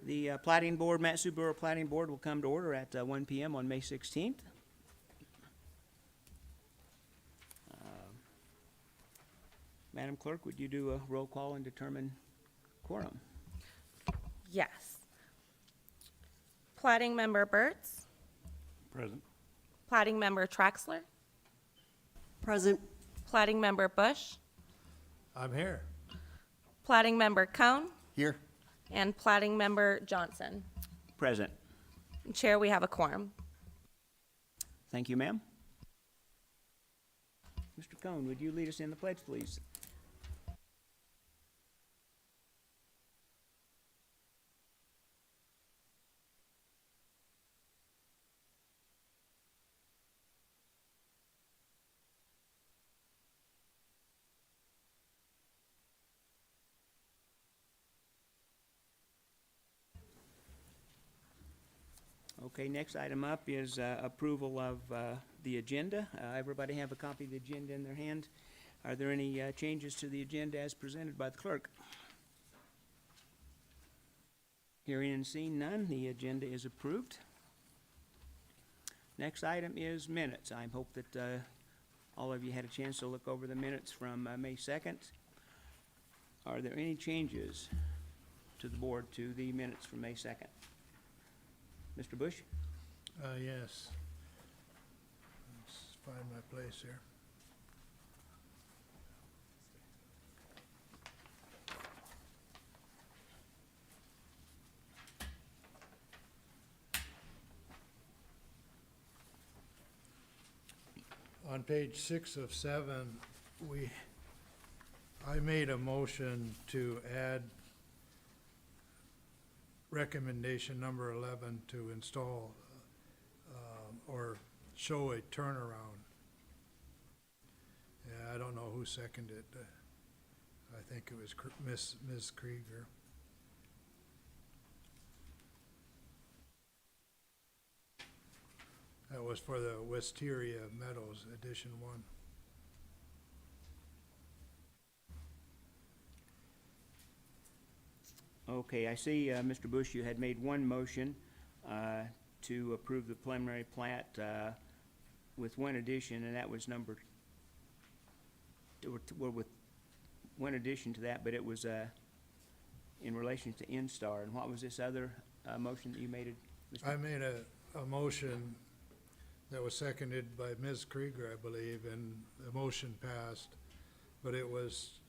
The Platting Board, Matsu Borough Platting Board will come to order at 1 p.m. on May 16th. Madam Clerk, would you do a roll call and determine quorum? Yes. Plating Member Burtz. Present. Plating Member Traxler. Present. Plating Member Bush. I'm here. Plating Member Cone. Here. And Plating Member Johnson. Present. Chair, we have a quorum. Thank you, ma'am. Mr. Cone, would you lead us in the pledge, please? Okay, next item up is approval of the agenda. Everybody have a copy of the agenda in their hand. Are there any changes to the agenda as presented by the clerk? Hearing and seeing none, the agenda is approved. Next item is minutes. I hope that all of you had a chance to look over the minutes from May 2nd. Are there any changes to the board to the minutes from May 2nd? Mr. Bush? Yes. Let's find my place here. On page 6 of 7, I made a motion to add recommendation number 11 to install or show a turnaround. Yeah, I don't know who seconded it. I think it was Ms. Krieger. That was for the Wisteria Meadows Edition 1. Okay, I see, Mr. Bush, you had made one motion to approve the preliminary plat with one addition, and that was number, well, with one addition to that, but it was in relation to Instar. And what was this other motion that you made? I made a motion that was seconded by Ms. Krieger, I believe, and the motion passed, but it was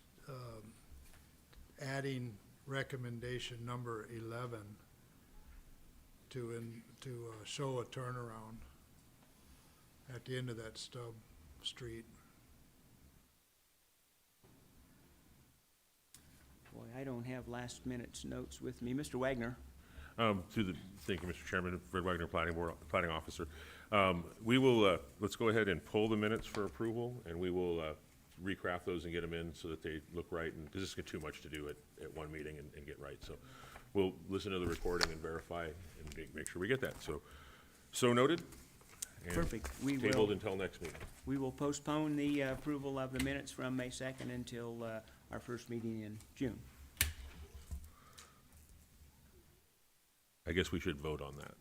adding recommendation number 11 to show a turnaround at the end of that stub street. Boy, I don't have last minute's notes with me. Mr. Wagner? Thank you, Mr. Chairman. Fred Wagner, Planning Officer. We will, let's go ahead and pull the minutes for approval, and we will recraft those and get them in so that they look right, and because it's too much to do at one meeting and get right. So we'll listen to the recording and verify and make sure we get that. So noted. And Perfect. tabled until next meeting. We will postpone the approval of the minutes from May 2nd until our first meeting in June. I guess we should vote on that.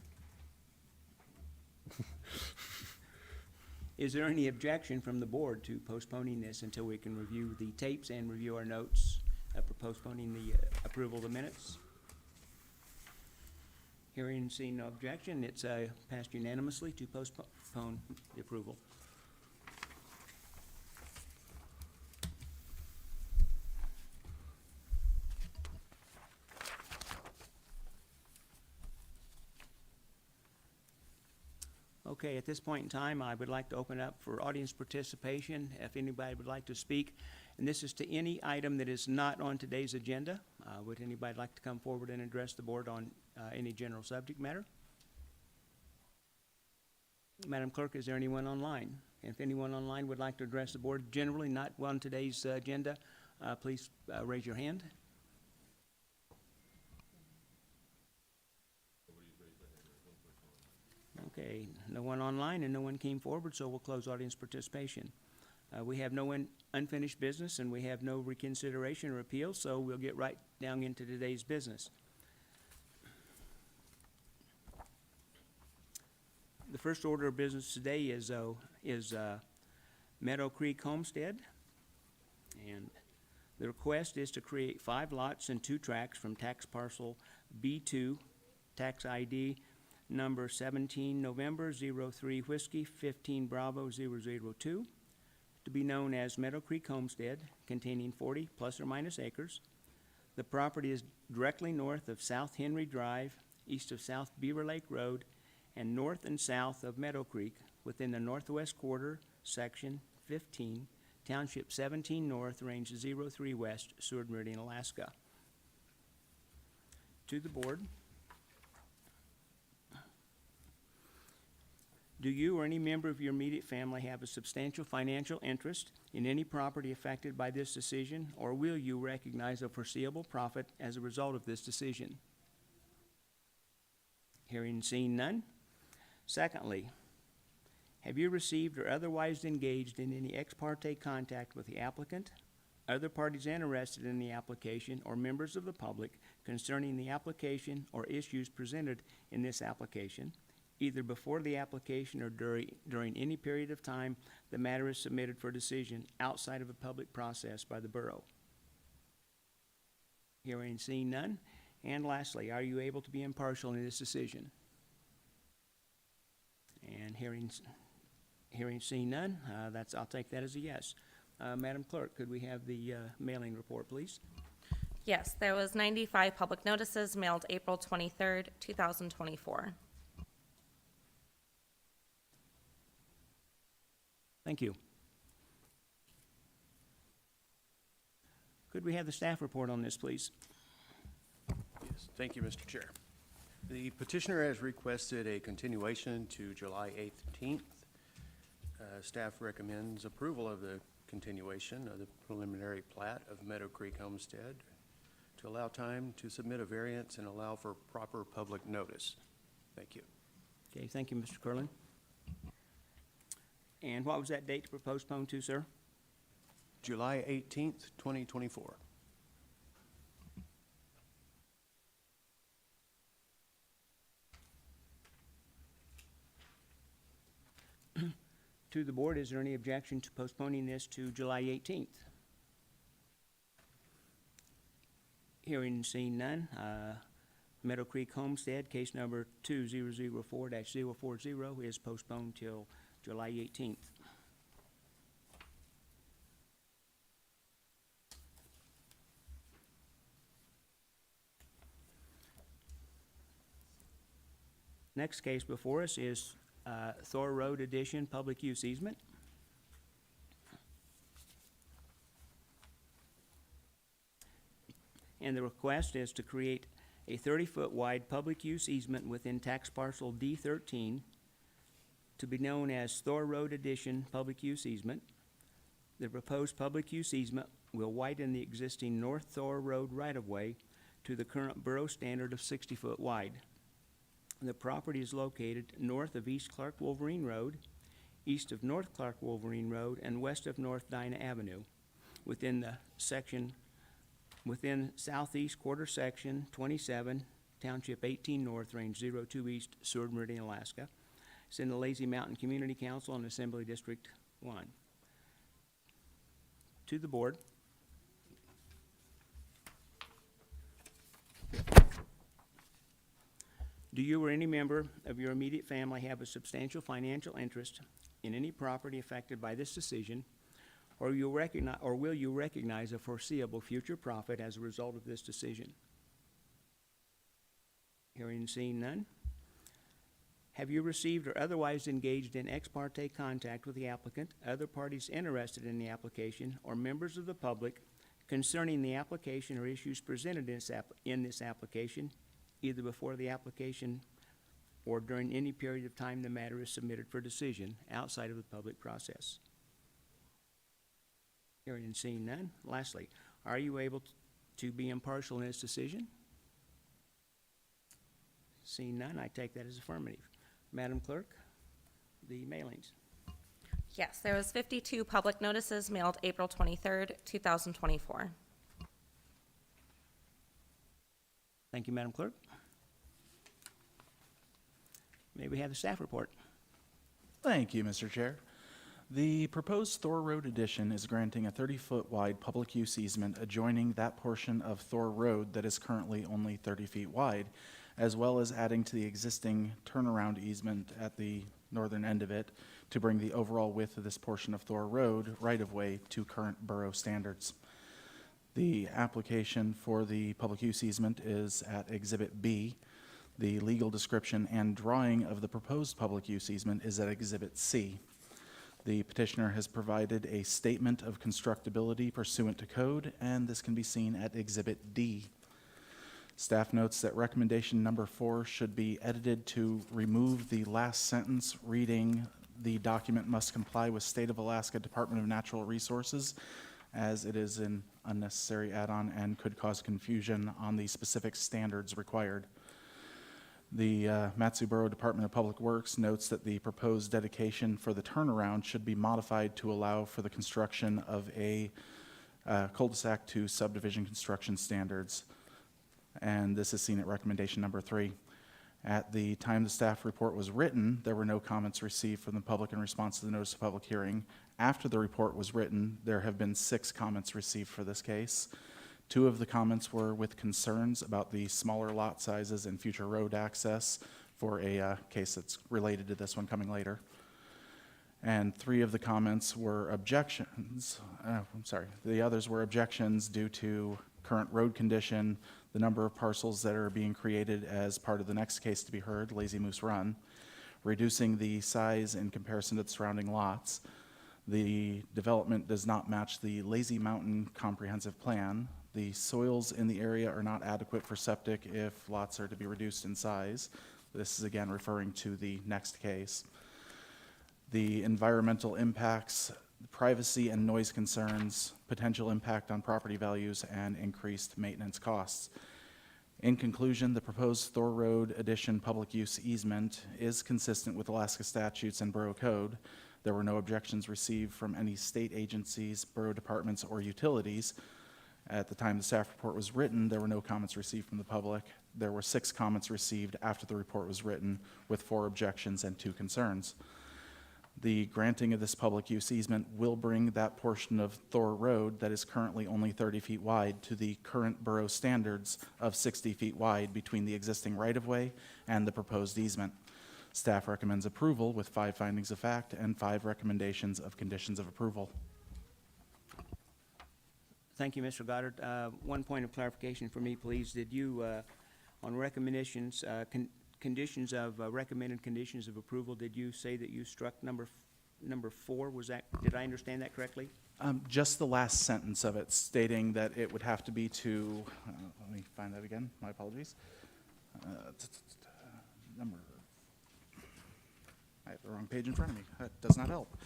Is there any objection from the board to postponing this until we can review the tapes and review our notes for postponing the approval of the minutes? Hearing and seeing no objection, it's passed unanimously to postpone the approval. Okay, at this point in time, I would like to open up for audience participation, if anybody would like to speak. And this is to any item that is not on today's agenda. Would anybody like to come forward and address the board on any general subject matter? Madam Clerk, is there anyone online? If anyone online would like to address the board generally not on today's agenda, please raise your hand. Okay, no one online and no one came forward, so we'll close audience participation. We have no unfinished business and we have no reconsideration or appeal, so we'll get right down into today's business. The first order of business today is Meadow Creek Homestead. And the request is to create 5 lots and 2 tracts from tax parcel B2, tax ID number 17 November 03 Whiskey 15 Bravo 002, to be known as Meadow Creek Homestead, containing 40 plus or minus acres. The property is directly north of South Henry Drive, east of South Beaver Lake Road, and north and south of Meadow Creek, within the northwest quarter, section 15, Township 17 North, Range 03 West, Seward Meridian, Alaska. To the board. Do you or any member of your immediate family have a substantial financial interest in any property affected by this decision, or will you recognize a foreseeable profit as a result of this decision? Hearing and seeing none. Secondly, have you received or otherwise engaged in any ex parte contact with the applicant, other parties interested in the application, or members of the public concerning the application or issues presented in this application, either before the application or during any period of time the matter is submitted for decision outside of a public process by the borough? Hearing and seeing none. And lastly, are you able to be impartial in this decision? And hearing seeing none, I'll take that as a yes. Madam Clerk, could we have the mailing report, please? Yes, there was 95 public notices mailed April 23rd, 2024. Thank you. Could we have the staff report on this, please? Yes, thank you, Mr. Chair. The petitioner has requested a continuation to July 18th. Staff recommends approval of the continuation of the preliminary plat of Meadow Creek Homestead to allow time to submit a variance and allow for proper public notice. Thank you. Okay, thank you, Mr. Curlin. And what was that date to postpone to, sir? July 18th, 2024. To the board, is there any objection to postponing this to July 18th? Hearing and seeing none, Meadow Creek Homestead, case number 2004-040 is postponed till July 18th. Next case before us is Thor Road Addition Public Use Easement. And the request is to create a 30-foot wide public use easement within tax parcel D13 to be known as Thor Road Addition Public Use Easement. The proposed public use easement will widen the existing North Thor Road right-of-way to the current borough standard of 60-foot wide. The property is located north of East Clark Wolverine Road, east of North Clark Wolverine Road, and west of North Dinah Avenue, within southeast quarter section 27, Township 18 North, Range 02 East, Seward Meridian, Alaska. It's in the Lazy Mountain Community Council and Assembly District 1. To the board. Do you or any member of your immediate family have a substantial financial interest in any property affected by this decision, or will you recognize a foreseeable future profit as a result of this decision? Hearing and seeing none. Have you received or otherwise engaged in ex parte contact with the applicant, other parties interested in the application, or members of the public concerning the application or issues presented in this application, either before the application or during any period of time the matter is submitted for decision outside of the public process? Hearing and seeing none. Lastly, are you able to be impartial in this decision? Seeing none, I take that as affirmative. Madam Clerk, the mailings. Yes, there was 52 public notices mailed April 23rd, 2024. Thank you, Madam Clerk. May we have the staff report? Thank you, Mr. Chair. The proposed Thor Road addition is granting a 30-foot wide public use easement adjoining that portion of Thor Road that is currently only 30 feet wide, as well as adding to the existing turnaround easement at the northern end of it to bring the overall width of this portion of Thor Road right-of-way to current borough standards. The application for the public use easement is at Exhibit B. The legal description and drawing of the proposed public use easement is at Exhibit C. The petitioner has provided a statement of constructability pursuant to code, and this can be seen at Exhibit D. Staff notes that recommendation number 4 should be edited to remove the last sentence reading, "The document must comply with State of Alaska Department of Natural Resources," as it is an unnecessary add-on and could cause confusion on the specific standards required. The Matsu Borough Department of Public Works notes that the proposed dedication for the turnaround should be modified to allow for the construction of a cul-de-sac to subdivision construction standards. And this is seen at recommendation number 3. At the time the staff report was written, there were no comments received from the public in response to the notice of public hearing. After the report was written, there have been 6 comments received for this case. 2 of the comments were with concerns about the smaller lot sizes and future road access for a case that's related to this one coming later. And 3 of the comments were objections. The others were objections due to current road condition, the number of parcels that are being created as part of the next case to be heard, Lazy Moose Run, reducing the size in comparison to the surrounding lots. The development does not match the Lazy Mountain Comprehensive Plan. The soils in the area are not adequate for septic if lots are to be reduced in size. This is again referring to the next case. The environmental impacts, privacy and noise concerns, potential impact on property values, and increased maintenance costs. In conclusion, the proposed Thor Road addition public use easement is consistent with Alaska statutes and borough code. There were no objections received from any state agencies, borough departments, or utilities. At the time the staff report was written, there were no comments received from the public. There were 6 comments received after the report was written, with 4 objections and 2 concerns. The granting of this public use easement will bring that portion of Thor Road that is currently only 30 feet wide to the current borough standards of 60 feet wide between the existing right-of-way and the proposed easement. Staff recommends approval with 5 findings of fact and 5 recommendations of conditions of approval. Thank you, Mr. Goddard. One point of clarification for me, please. Did you, on recommendations, conditions of, recommended conditions of approval, did you say that you struck number 4? Was that, did I understand that correctly? Just the last sentence of it stating that it would have to be to, let me find that again, my apologies. Number, I have the wrong page in front of me. That does not help.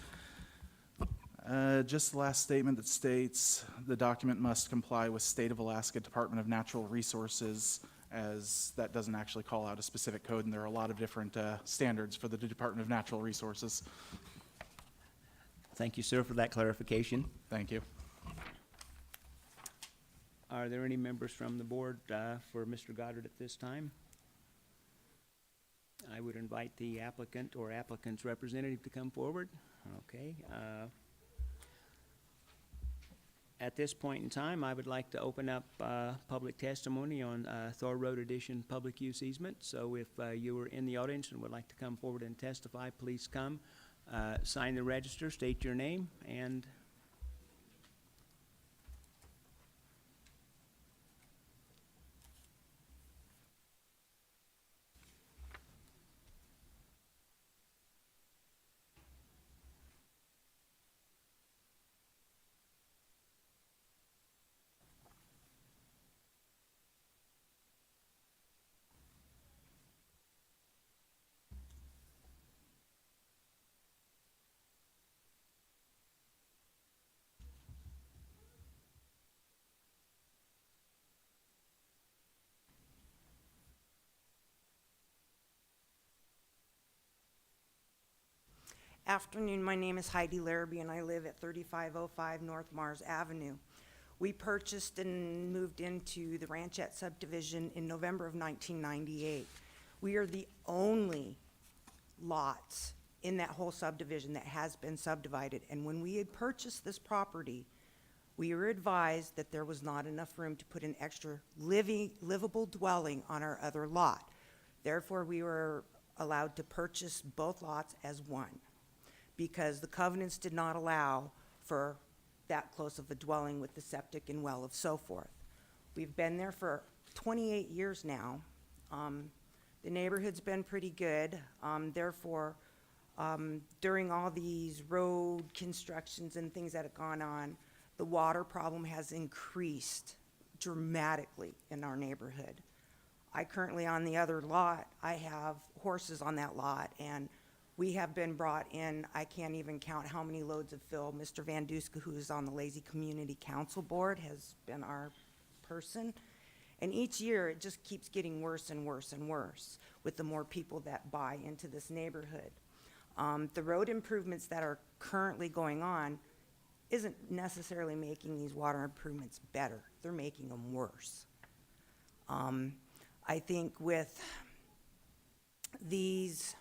Just the last statement that states the document must comply with State of Alaska Department of Natural Resources, as that doesn't actually call out a specific code, and there are a lot of different standards for the Department of Natural Resources. Thank you, sir, for that clarification. Thank you. Are there any members from the board for Mr. Goddard at this time? I would invite the applicant or applicant's representative to come forward. Okay. At this point in time, I would like to open up public testimony on Thor Road Addition public use easement. So if you are in the audience and would like to come forward and testify, please come. Sign the register, state your name, and Afternoon, my name is Heidi Larrabee and I live at 3505 North Mars Avenue. We purchased and moved into the Ranchette subdivision in November of 1998. We are the only lots in that whole subdivision that has been subdivided. And when we had purchased this property, we were advised that there was not enough room to put an extra livable dwelling on our other lot. Therefore, we were allowed to purchase both lots as one, because the covenants did not allow for that close of a dwelling with the septic and well of so forth. We've been there for 28 years now. The neighborhood's been pretty good. Therefore, during all these road constructions and things that have gone on, the water problem has increased dramatically in our neighborhood. I currently, on the other lot, I have horses on that lot, and we have been brought in, I can't even count how many loads of fill. Mr. Vanduska, who is on the Lazy Community Council Board, has been our person. And each year, it just keeps getting worse and worse and worse with the more people that buy into this neighborhood. The road improvements that are currently going on isn't necessarily making these water improvements better. They're making them worse. I think with these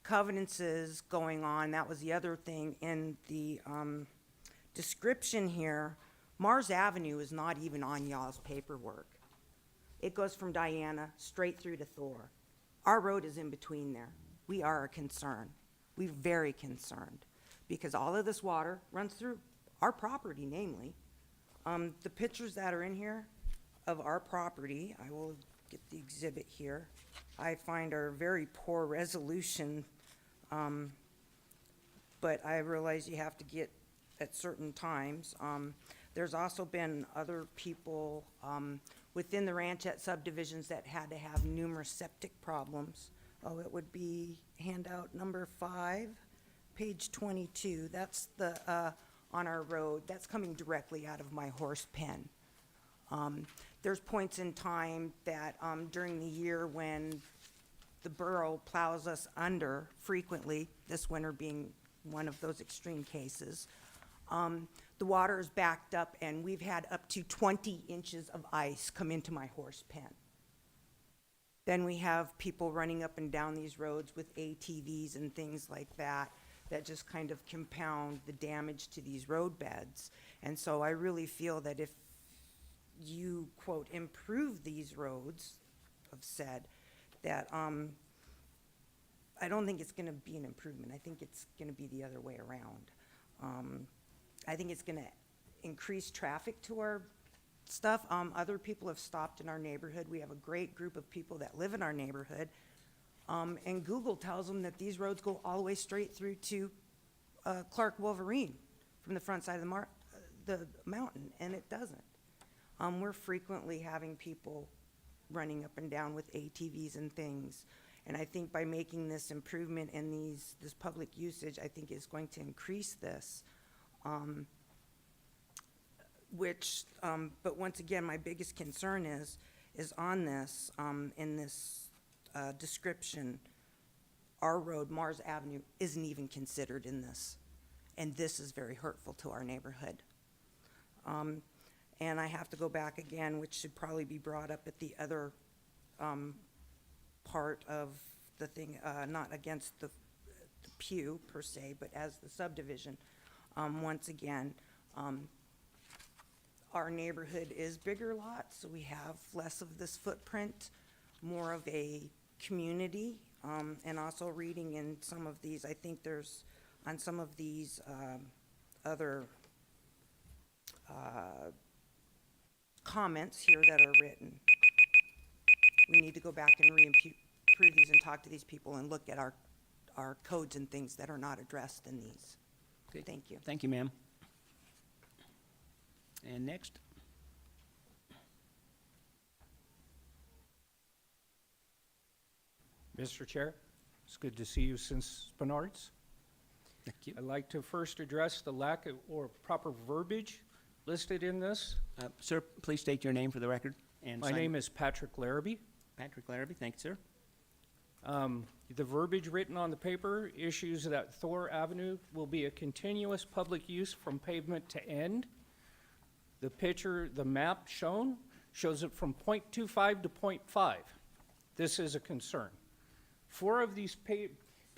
covenances going on, that was the other thing in the description here. Mars Avenue is not even on y'all's paperwork. It goes from Diana straight through to Thor. Our road is in between there. We are a concern. We're very concerned because all of this water runs through our property, namely. The pictures that are in here of our property, I will get the exhibit here, I find are very poor resolution, but I realize you have to get at certain times. There's also been other people within the ranchette subdivisions that had to have numerous septic problems. Oh, it would be handout number 5, page 22. That's the, on our road. That's coming directly out of my horse pen. There's points in time that during the year when the borough plows us under frequently, this winter being one of those extreme cases, the water is backed up and we've had up to 20 inches of ice come into my horse pen. Then we have people running up and down these roads with ATVs and things like that, that just kind of compound the damage to these road beds. And so I really feel that if you, quote, improve these roads, have said, that I don't think it's gonna be an improvement. I think it's gonna be the other way around. I think it's gonna increase traffic to our stuff. Other people have stopped in our neighborhood. We have a great group of people that live in our neighborhood. And Google tells them that these roads go all the way straight through to Clark Wolverine from the front side of the mountain, and it doesn't. We're frequently having people running up and down with ATVs and things. And I think by making this improvement in this public usage, I think is going to increase this. But once again, my biggest concern is on this, in this description, our road, Mars Avenue, isn't even considered in this. And this is very hurtful to our neighborhood. And I have to go back again, which should probably be brought up at the other part of the thing, not against the pew per se, but as the subdivision. Once again, our neighborhood is bigger lots, so we have less of this footprint, more of a community, and also reading in some of these, I think there's, on some of these other comments here that are written, we need to go back and re-improve these and talk to these people and look at our codes and things that are not addressed in these. Okay. Thank you. Thank you, ma'am. And next? Mr. Chair, it's good to see you since Spenard's. Thank you. I'd like to first address the lack of or proper verbiage listed in this. Sir, please state your name for the record. And My name is Patrick Larrabee. Patrick Larrabee. Thank you, sir. The verbiage written on the paper issues that Thor Avenue will be a continuous public use from pavement to end. The picture, the map shown, shows it from .25 to .5. This is a concern. 4 of these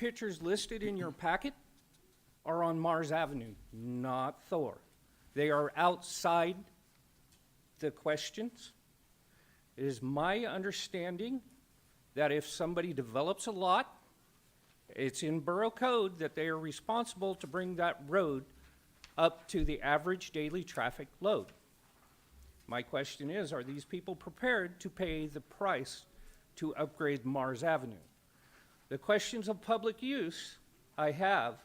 pictures listed in your packet are on Mars Avenue, not Thor. They are outside the questions. It is my understanding that if somebody develops a lot, it's in borough code that they are responsible to bring that road up to the average daily traffic load. My question is, are these people prepared to pay the price to upgrade Mars Avenue? The questions of public use I have,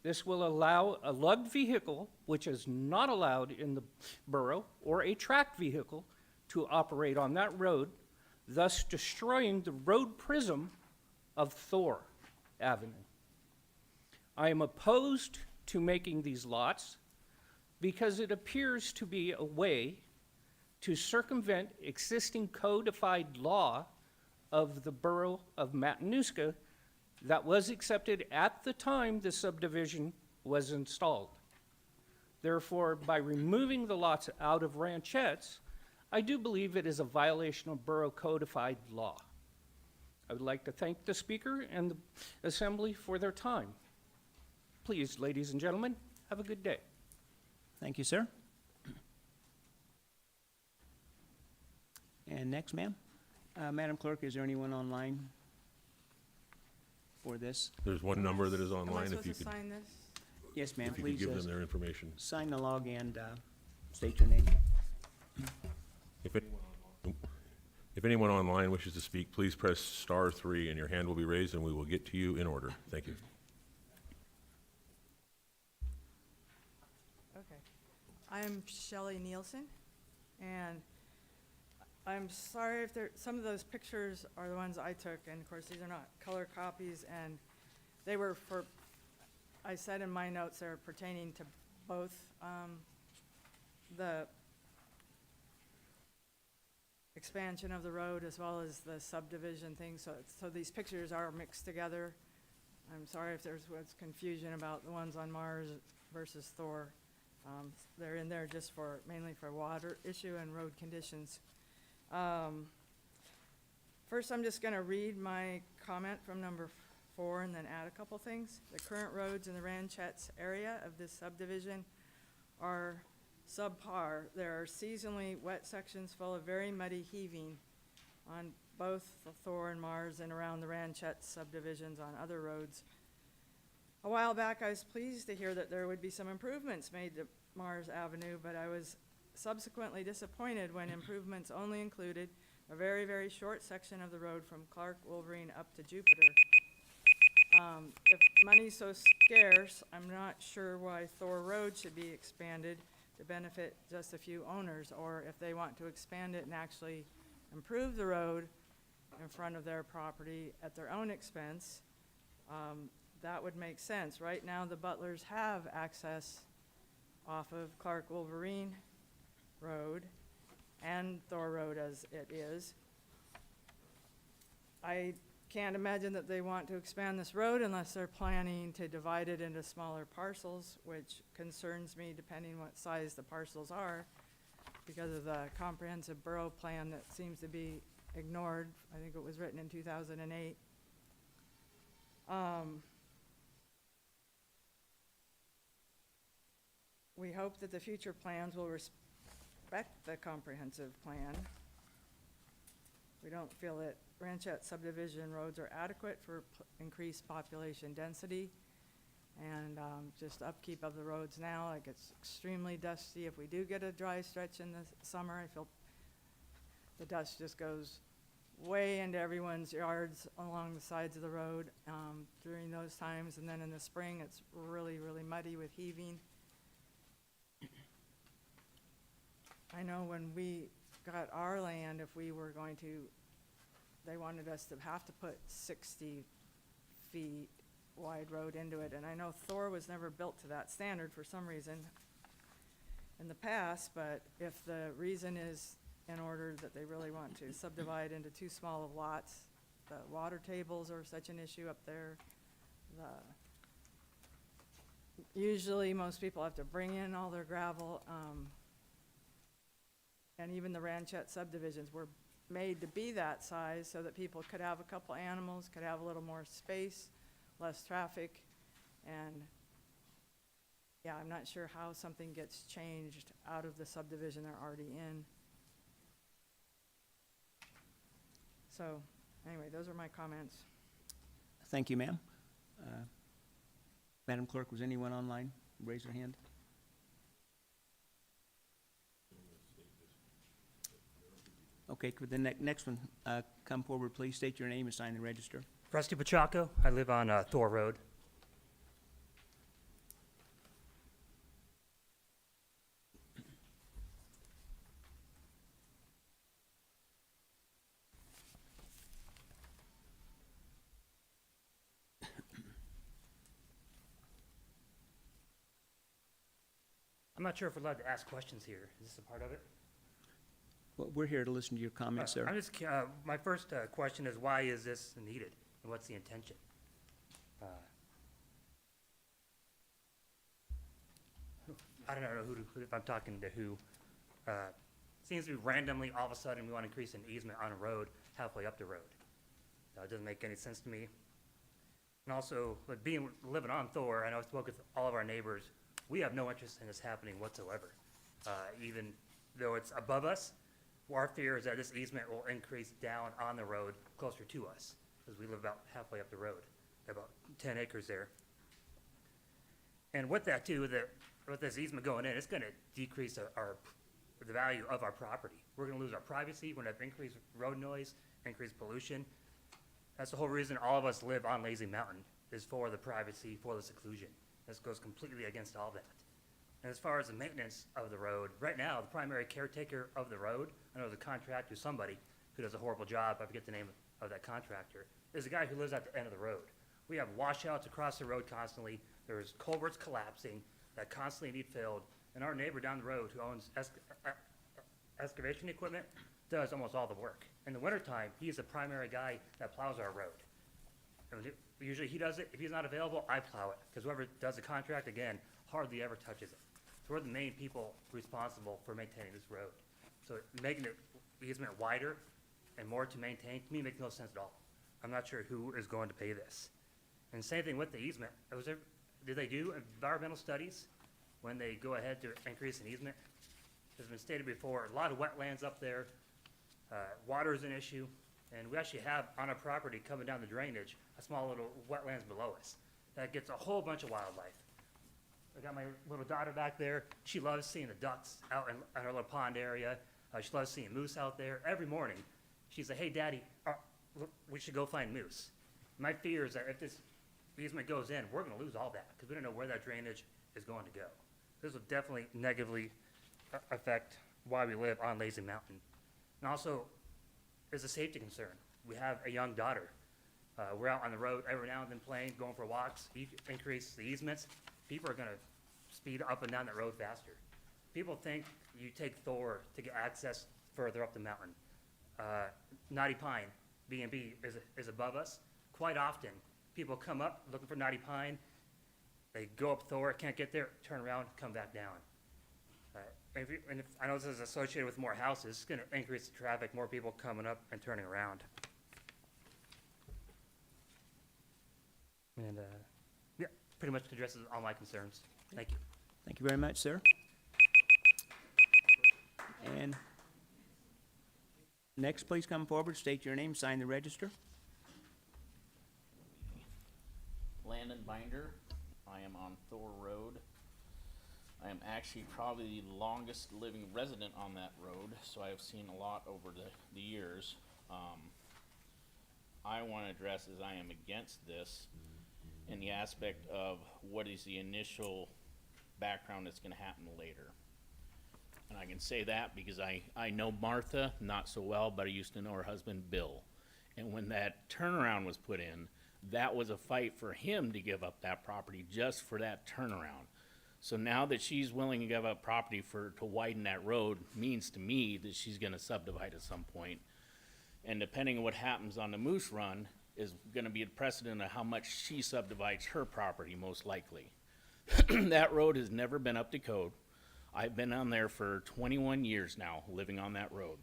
this will allow a lugged vehicle, which is not allowed in the borough, or a tracked vehicle to operate on that road, thus destroying the road prism of Thor Avenue. I am opposed to making these lots because it appears to be a way to circumvent existing codified law of the borough of Matanuska that was accepted at the time the subdivision was installed. Therefore, by removing the lots out of ranchettes, I do believe it is a violation of borough codified law. I would like to thank the speaker and the assembly for their time. Please, ladies and gentlemen, have a good day. Thank you, sir. And next, ma'am. Madam Clerk, is there anyone online for this? There's one number that is Am I online, if supposed you to could, sign this? Yes, ma'am, if you could please give them their information. sign the log and state your name. If anyone online wishes to speak, please press *3 and your hand will be raised and we will get to you in order. Thank you. Okay. I'm Shelley Nielsen, and I'm sorry if some of those pictures are the ones I took, and of course, these are not color copies, and they were for, I said in my notes, they're pertaining to both the expansion of the road as well as the subdivision thing, so these pictures are mixed together. I'm sorry if was confusion about the ones on Mars versus Thor. They're in there just mainly for water issue and road conditions. First, I'm just gonna read my comment from number 4 and then add a couple things. The current roads in the Ranchettes area of this subdivision are subpar. There are seasonally wet sections full of very muddy heaving on both the Thor and Mars and around the Ranchette subdivisions on other roads. A while back, I was pleased to hear that there would be some improvements made to Mars Avenue, but I was subsequently disappointed when improvements only included a very, very short section of the road from Clark Wolverine up to Jupiter. If money's so scarce, I'm not sure why Thor Road should be expanded to benefit just a few owners, or if they want to expand it and actually improve the road in front of their property at their own expense, that would make sense. Right now, the Butlers have access off of Clark Wolverine Road and Thor Road as it is. I can't imagine that they want to expand this road unless they're planning to divide it into smaller parcels, which concerns me depending what size the parcels are, because of the comprehensive borough plan that seems to be ignored. I think it was written in 2008. We hope that the future plans will respect the comprehensive plan. We don't feel that Ranchette subdivision roads are adequate for increased population density and just upkeep of the roads now. Like, it's extremely dusty. If we do get a dry stretch in the summer, I feel the dust just goes way into everyone's yards along the sides of the road during those times. And then in the spring, it's really, really muddy with heaving. I know when we got our land, if we were going to, they wanted us to have to put 60 feet wide road into it. And I know Thor was never built to that standard for some reason in the past, but if the reason is in order that they really want to subdivide into too small of lots, the water tables are such an issue up there. Usually most people have to bring in all their gravel, and even the Ranchette subdivisions were made to be that size so that people could have a couple animals, could have a little more space less traffic, and, yeah, I'm not sure how something gets changed out of the subdivision they're already in. So, anyway, those are my comments. Thank you, ma'am. Madam Clerk, was anyone online? Raise their hand. Okay, could the next one come forward, please? State your name and sign the register. Rusty Pachaco. I live on Thor Road. I'm not sure if we're allowed to ask questions here. Is this a part of it? Well, we're here to listen to your comments, sir. I'm just, my first question is, why is this needed, and what's the intention? I don't know if I'm talking to who. Seems to be randomly, all of a sudden, we want to increase an easement on a road halfway up the road. It doesn't make any sense to me. And also, with living on Thor, I know I spoke with all of our neighbors, we have no interest in this happening whatsoever. Even though it's above us, our fear is that this easement will increase down on the road closer to us, because we live about halfway up the road, about 10 acres there. And with that too, with this easement going in, it's gonna decrease the value of our property. We're gonna lose our privacy, we're gonna have increased road noise, increased pollution. That's the whole reason all of us live on Lazy Mountain, is for the privacy, for the seclusion. This goes completely against all that. And as far as the maintenance of the road, right now, the primary caretaker of the road, I know the contractor, somebody who does a horrible job, I forget the name of that contractor, is the guy who lives at the end of the road. We have washouts across the road constantly, there's culverts collapsing that constantly need filled, and our neighbor down the road who owns excavation equipment does almost all the work. In the wintertime, he's the primary guy that plows our road. And usually he does it, if he's not available, I plow it, because whoever does the contract, again, hardly ever touches it. So we're the main people responsible for maintaining this road. So making the easement wider and more to maintain, to me, makes no sense at all. I'm not sure who is going to pay this. And same thing with the easement. Did they do environmental studies when they go ahead to increase an easement? As has been stated before, a lot of wetlands up there, water is an issue, and we actually have on our property coming down the drainage, a small little wetlands below us that gets a whole bunch of wildlife. I got my little daughter back there. She loves seeing the ducks out in our little pond area. She loves seeing moose out there. Every morning, she's like, "Hey, Daddy, look, we should go find moose." My fear is that if this easement goes in, we're going to lose all that because we don't know where that drainage is going to go. This will definitely negatively affect why we live on Lazy Mountain. And also, there's a safety concern. We have a young daughter. We're out on the road every now and then playing, going for walks. You increase the easements, people are going to speed up and down that road faster. People think you take Thor to get access further up the mountain. Knotty Pine, B&B, is above us. Quite often, people come up looking for Knotty Pine. They go up Thor, can't get there, turn around, come back down. And I know this is associated with more houses, it's going to increase the traffic, more people coming up and turning around. And yeah, pretty much addresses all my concerns. Thank you. Thank you very much, sir. And next, please come forward, state your name, sign the register. Landon Binder. I am on Thor Road. I am actually probably the longest living resident on that road, so I have seen a lot over the years. I want to address is I am against this in the aspect of what is the initial background that's going to happen later. And I can say that because I know Martha not so well, but I used to know her husband Bill. And when that turnaround was put in, that was a fight for him to give up that property just for that turnaround. So now that she's willing to give up property to widen that road means to me that she's gonna subdivide at some point. And depending on what happens on the Moose Run is gonna be a precedent of how much she subdivides her property, most likely. That road has never been up to code. I've been on there for 21 years now, living on that road.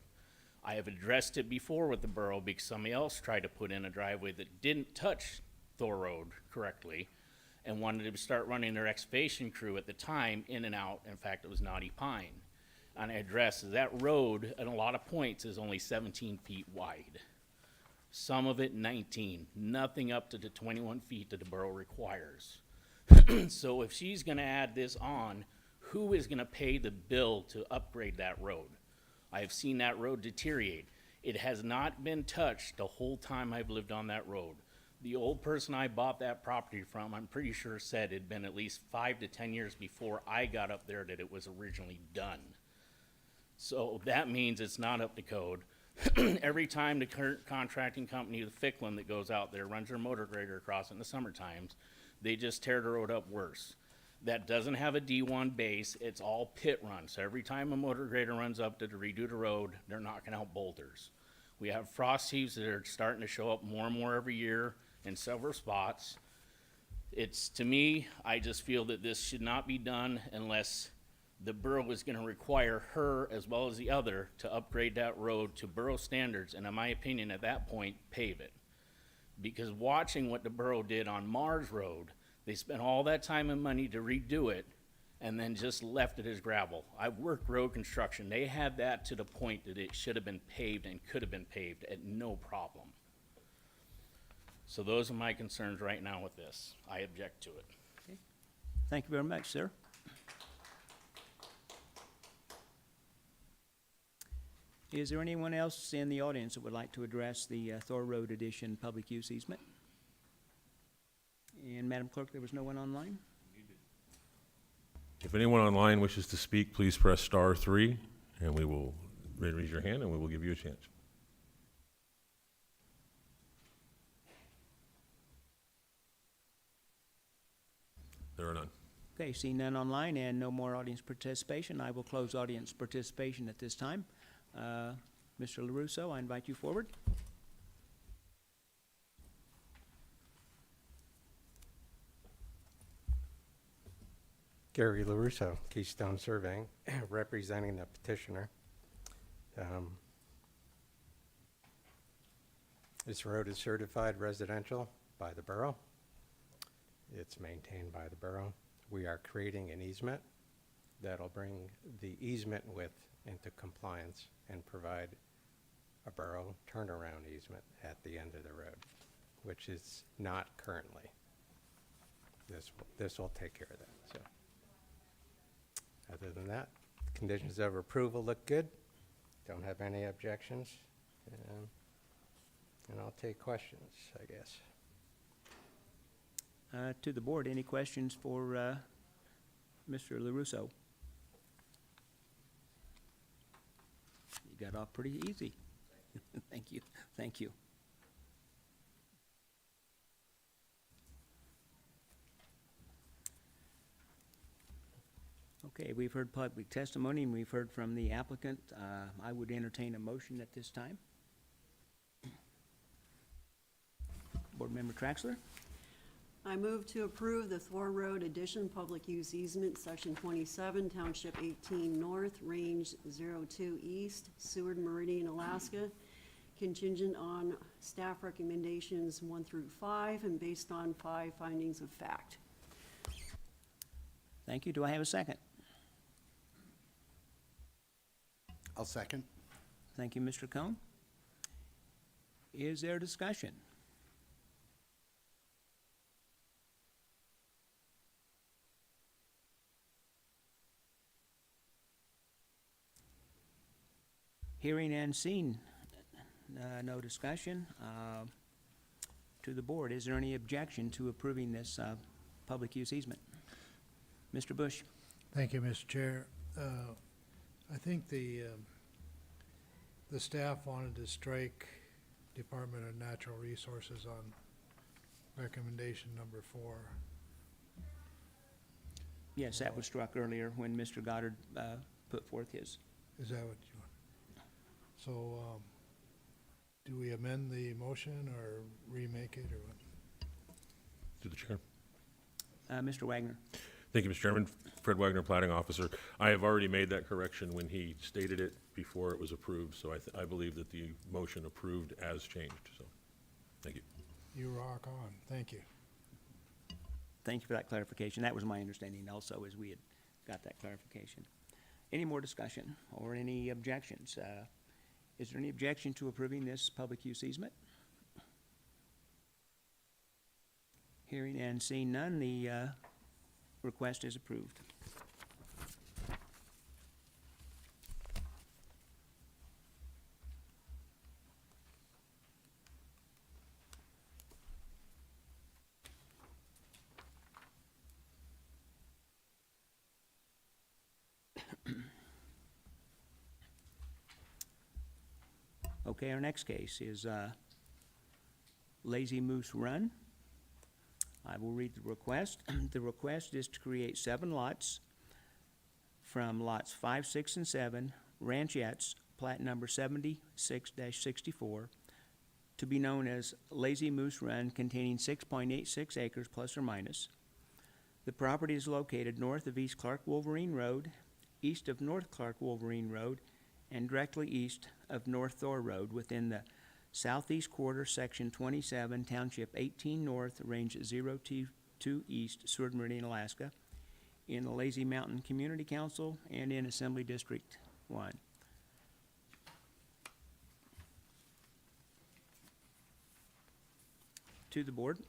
I have addressed it before with the borough because somebody else tried to put in a driveway that didn't touch Thor Road correctly and wanted to start running their excavation crew at the time in and out. In fact, it was Knotty Pine. And I addressed that road at a lot of points is only 17 feet wide. Some of it 19, nothing up to the 21 feet that the borough requires. So if she's gonna add this on, who is gonna pay the bill to upgrade that road? I have seen that road deteriorate. It has not been touched the whole time I've lived on that road. The old person I bought that property from, I'm pretty sure said it'd been at least 5 to 10 years before I got up there that it was originally done. So that means it's not up to code. Every time the current contracting company, the Ficklin that goes out there, runs their motor grader across in the summer times, they just tear the road up worse. That doesn't have a D1 base, it's all pit run. So every time a motor grader runs up to redo the road, they're knocking out boulders. We have frost heaves that are starting to show up more and more every year in several spots. It's, to me, I just feel that this should not be done unless the borough is gonna require her as well as the other to upgrade that road to borough standards, and in my opinion, at that point, pave it. Because watching what the borough did on Mars Road, they spent all that time and money to redo it and then just left it as gravel. I've worked road construction. They had that to the point that it should have been paved and could have been paved at no problem. So those are my concerns right now with this. I object to it. Thank you very much, sir. Is there anyone else in the audience that would like to address the Thor Road Edition public use easement? And Madam Clerk, there was no one online? If anyone online wishes to speak, please press *3, and we will raise your hand, and we will give you a chance. There are none. Okay, seeing none online and no more audience participation, I will close audience participation at this time. Mr. LaRusso, I invite you forward. Gary LaRusso, Keystone Surveying, representing the petitioner. This road is certified residential by the borough. It's maintained by the borough. We are creating an easement that'll bring the easement width into compliance and provide a borough turnaround easement at the end of the road, which is not currently. This will take care of that. So, other than that, conditions of approval look good. Don't have any objections, and I'll take questions, I guess. To the board, any questions for Mr. LaRusso? You got off pretty easy. Thank you. Thank you. Okay, we've heard public testimony and we've heard from the applicant. I would entertain a motion at this time. Board Member Traxler? I move to approve the Thor Road Addition Public Use Easement, Section 27, Township 18 North, Range 02 East, Seward Meridian, Alaska, contingent on staff recommendations 1 through 5 and based on 5 findings of fact. Thank you. Do I have a second? I'll second. Thank you, Mr. Cohn. Is there discussion? Hearing and seeing no discussion, to the board, is there any objection to approving this public use easement? Mr. Bush? Thank you, Mr. Chair. I think the staff wanted to strike Department of Natural Resources on recommendation number 4. Yes, that was struck earlier when Mr. Goddard put forth his. Is that what you want? So, do we amend the motion or remake it or what? To the chair. Mr. Wagner? Thank you, Mr. Chairman. Fred Wagner, Platting Officer. I have already made that correction when he stated it before it was approved, so I believe that the motion approved as changed, so, thank you. You rock on. Thank you. thank you for that clarification. That was my understanding also, as we had got that clarification. Any more discussion or any objections? Is there any objection to approving this public use easement? Hearing and seeing none, the request is approved. Okay, our next case is Lazy Moose Run. I will read the request. The request is to create 7 lots from lots 5, 6, and 7, ranchettes, plat number 76-64, to be known as Lazy Moose Run, containing 6.86 acres plus or minus. The property is located north of East Clark Wolverine Road, east of North Clark Wolverine Road, and directly east of North Thor Road within the southeast quarter, section 27, township 18 north, range 022 east, Seward Meridian, Alaska, in the Lazy Mountain Community Council and in Assembly District 1. To the board.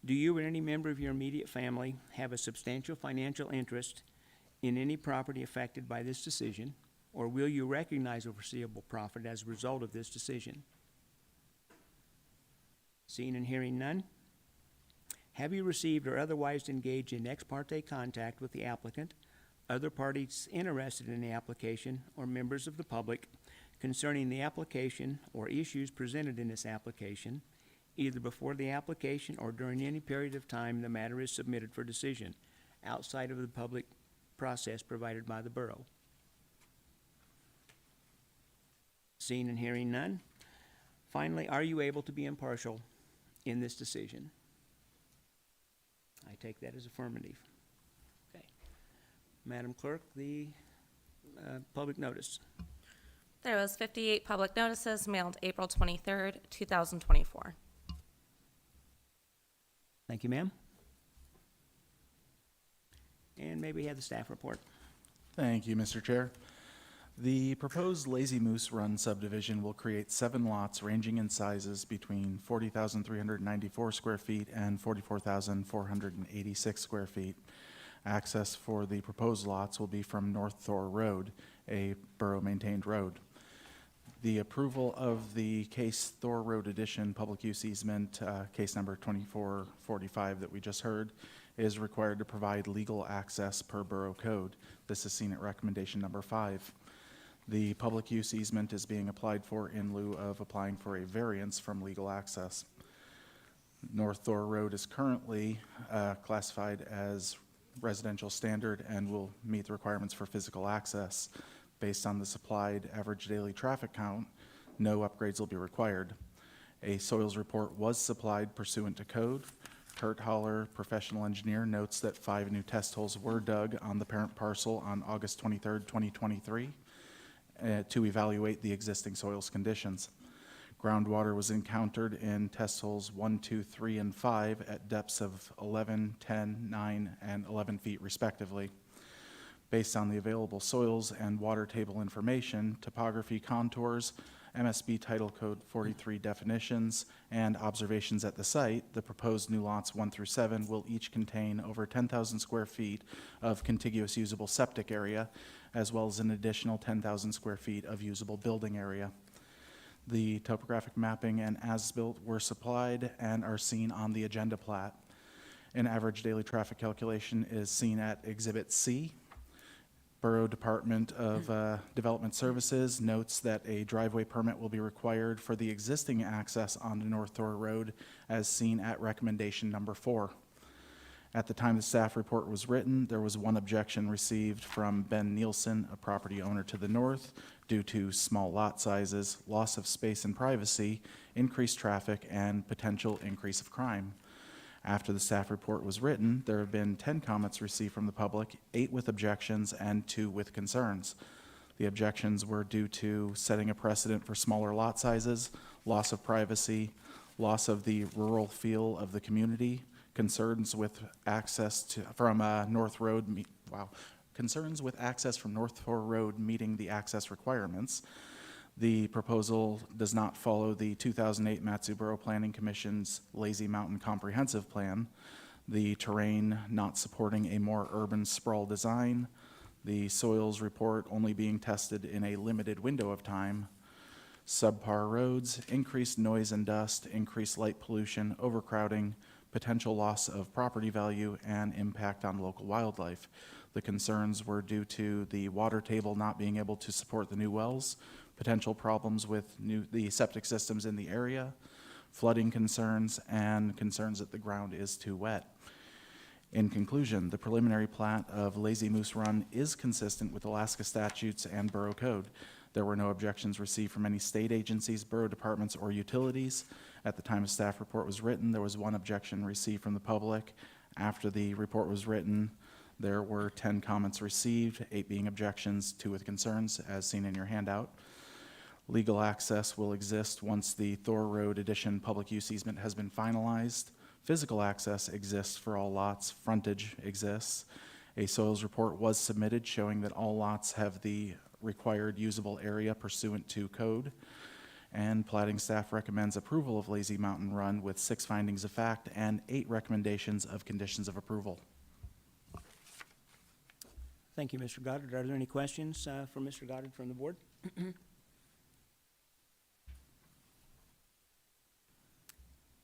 Do you or any member of your immediate family have a substantial financial interest in any property affected by this decision, or will you recognize a foreseeable profit as a result of this decision? Seeing and hearing none, have you received or otherwise engaged in ex parte contact with the applicant, other parties interested in the application, or members of the public concerning the application or issues presented in this application, either before the application or during any period of time the matter is submitted for decision, outside of the public process provided by the borough? Seeing and hearing none. Finally, are you able to be impartial in this decision? I take that as affirmative. Okay. Madam Clerk, the public notice. There was 58 public notices mailed April 23rd, 2024. Thank you, ma'am. And may we have the staff report? Thank you, Mr. Chair. The proposed Lazy Moose Run subdivision will create 7 lots ranging in sizes between 40,394 square feet and 44,486 square feet. Access for the proposed lots will be from North Thor Road, a borough-maintained road. The approval of the Case Thor Road Addition public use easement, case number 2445 that we just heard, is required to provide legal access per borough code. This is seen at recommendation number 5. The public use easement is being applied for in lieu of applying for a variance from legal access. North Thor Road is currently classified as residential standard and will meet the requirements for physical access. Based on the supplied average daily traffic count, no upgrades will be required. A soils report was supplied pursuant to code. Kurt Holler, professional engineer, notes that 5 new test holes were dug on the parent parcel on August 23rd, 2023, to evaluate the existing soils conditions. Groundwater was encountered in test holes 1, 2, 3, and 5 at depths of 11, 10, 9, and 11 feet respectively. Based on the available soils and water table information, topography contours, MSB Title Code 43 definitions, and observations at the site, the proposed new lots 1 through 7 will each contain over 10,000 square feet of contiguous usable septic area, as well as an additional 10,000 square feet of usable building area. The topographic mapping and as-built were supplied and are seen on the agenda plat. An average daily traffic calculation is seen at Exhibit C. Borough Department of Development Services notes that a driveway permit will be required for the existing access onto North Thor Road, as seen at recommendation number 4. At the time the staff report was written, there was 1 objection received from Ben Nielsen, a property owner to the north, due to small lot sizes, loss of space and privacy, increased traffic, and potential increase of crime. After the staff report was written, there have been 10 comments received from the public, 8 with objections and 2 with concerns. The objections were due to setting a precedent for smaller lot sizes, loss of privacy, loss of the rural feel of the community, concerns with access from North Thor Road meeting the access requirements. The proposal does not follow the 2008 Matsu Borough Planning Commission's Lazy Mountain Comprehensive Plan, the terrain not supporting a more urban sprawl design, the soils report only being tested in a limited window of time, subpar roads, increased noise and dust, increased light pollution, overcrowding, potential loss of property value, and impact on local wildlife. The concerns were due to the water table not being able to support the new wells, potential problems with the septic systems in the area, flooding concerns, and concerns that the ground is too wet. In conclusion, the preliminary plat of Lazy Moose Run is consistent with Alaska statutes and borough code. There were no objections received from any state agencies, borough departments, or utilities. At the time a staff report was written, there was one objection received from the public. After the report was written, there were 10 comments received, 8 being objections, 2 with concerns, as seen in your handout. Legal access will exist once the Thor Road Addition public use easement has been finalized. Physical access exists for all lots. Frontage exists. A soils report was submitted showing that all lots have the required usable area pursuant to code. And plating staff recommends approval of Lazy Mountain Run with 6 findings of fact and 8 recommendations of conditions of approval. Thank you, Mr. Goddard. Are there any questions for Mr. Goddard from the board?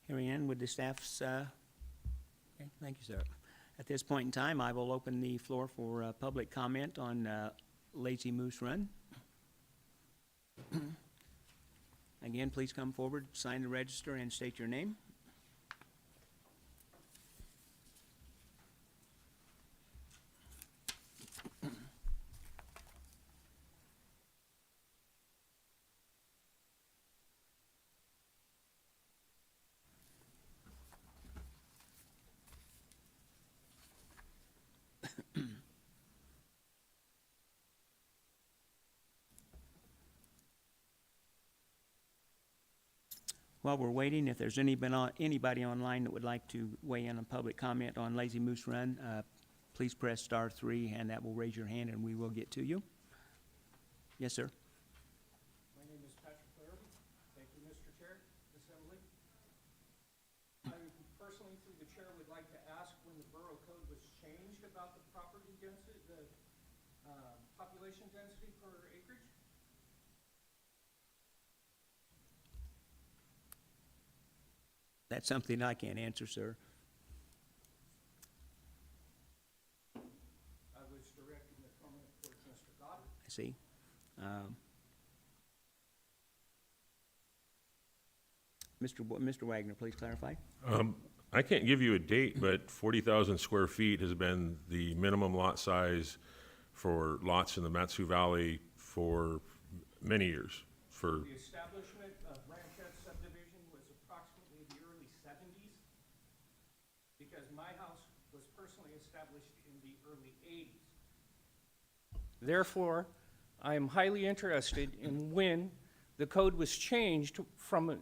Hearing in with the staff's, okay, thank you, sir. At this point in time, I will open the floor for public comment on Lazy Moose Run. Again, please come forward, sign the register, and state your name. While we're waiting, if there's anybody online that would like to weigh in on public comment on Lazy Moose Run, please press *3, and that will raise your hand, and we will get to you. Yes, sir. My name is Patrick Larrabee. Thank you, Mr. Chair, Assembly. I personally, through the chair, would like to ask when the borough code was changed about the property density, the population density per acreage? That's something I can't answer, sir. I was directing the comment towards Mr. Goddard. I see. Mr. Wagner, please clarify. I can't give you a date, but 40,000 square feet has been the minimum lot size for lots in the Matsu Valley for many years. For The establishment of Ranchette subdivision was approximately the early 70s, because my house was personally established in the early 80s. Therefore, I am highly interested in when the code was changed from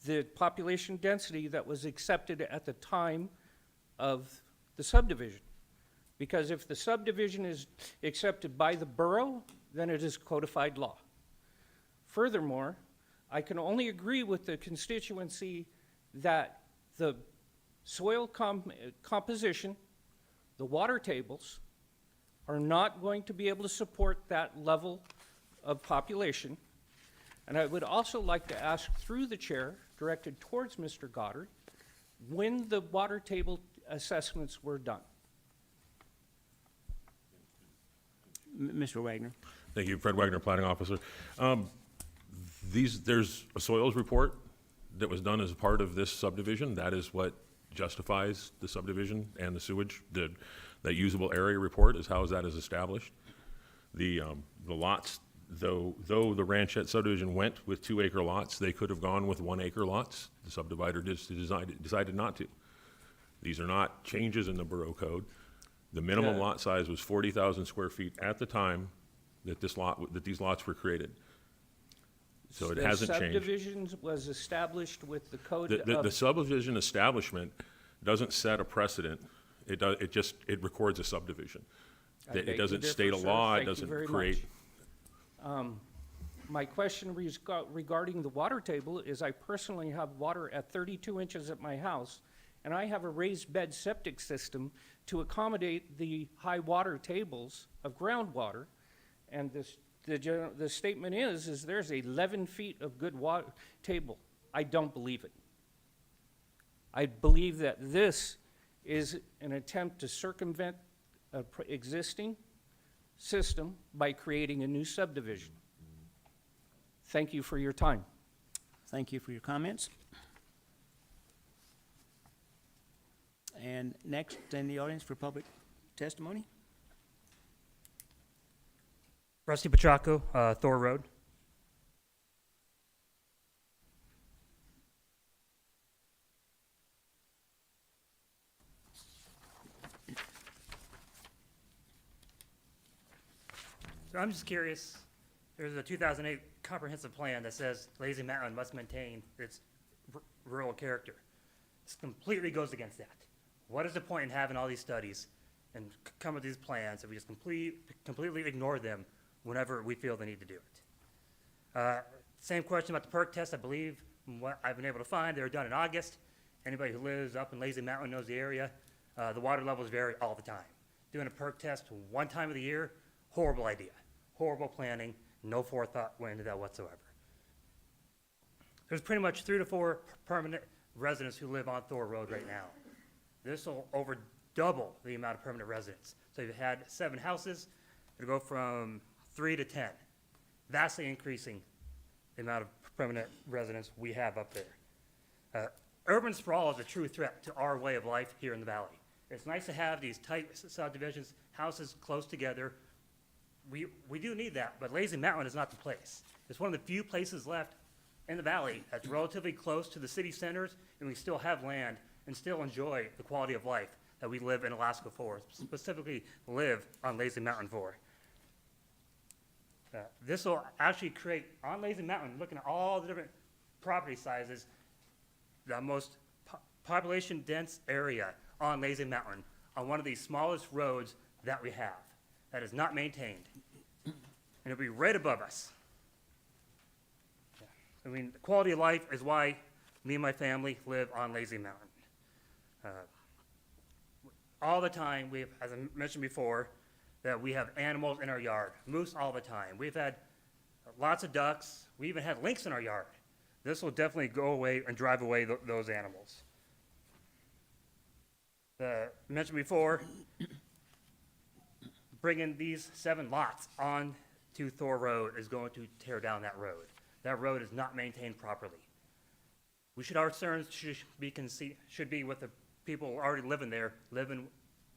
the population density that was accepted at the time of the subdivision. Because if the subdivision is accepted by the borough, then it is codified law. Furthermore, I can only agree with the constituency that the soil composition, the water tables, are not going to be able to support that level of population. And I would also like to ask through the chair, directed towards Mr. Goddard, when the water table assessments were done. Mr. Wagner. Thank you, Fred Wagner, Planning Officer. There's a soils report that was done as part of this subdivision. That is what justifies the subdivision and the sewage. That usable area report is how that is established. The lots, though the Ranchette subdivision went with 2-acre lots, they could have gone with 1-acre lots. The subdivider decided not to. These are not changes in the borough code. The minimum lot size was 40,000 square feet at the time that these lots were created. So it hasn't changed. The subdivision was established with the code of... The subdivision establishment doesn't set a precedent. It records a subdivision. I beg It to doesn't differ, state a sir. law, it Thank you doesn't very create. much. My question regarding the water table is I personally have water at 32 inches at my house, and I have a raised bed septic system to accommodate the high water tables of groundwater. And the statement is there's 11 feet of good water table. I don't believe it. I believe that this is an attempt to circumvent an existing system by creating a new subdivision. Thank you for your time. Thank you for your comments. And next in the audience for public testimony. Rusty Petracco, Thor Road. So I'm just curious, there's a 2008 comprehensive plan that says Lazy Mountain must maintain its rural character. This completely goes against that. What is the point in having all these studies and come with these plans if we just completely ignore them whenever we feel the need to do it? Same question about the perk test. I believe from what I've been able to find, they were done in August. Anybody who lives up in Lazy Mountain knows the area. The water levels vary all the time. Doing a perk test one time of the year, horrible idea. Horrible planning, no forethought went into that whatsoever. There's pretty much 3 to 4 permanent residents who live on Thor Road right now. This will over double the amount of permanent residents. So you've had 7 houses, it'll go from 3 to 10, vastly increasing the amount of permanent residents we have up there. Urban sprawl is a true threat to our way of life here in the valley. It's nice to have these tight subdivisions, houses close together. We do need that, but Lazy Mountain is not the place. It's one of the few places left in the valley that's relatively close to the city centers, and we still have land and still enjoy the quality of life that we live in Alaska for, specifically live on Lazy Mountain for. This will actually create, on Lazy Mountain, looking at all the different property sizes, the most population dense area on Lazy Mountain, on one of the smallest roads that we have, that is not maintained. And it'll be right above us. I mean, the quality of life is why me and my family live on Lazy Mountain. All the time, as I mentioned before, that we have animals in our yard, moose all the time. We've had lots of ducks. We even had lynx in our yard. This will definitely go away and drive away those animals. Mentioned before, bringing these 7 lots on to Thor Road is going to tear down that road. That road is not maintained properly. Our concerns should be with the people already living there, living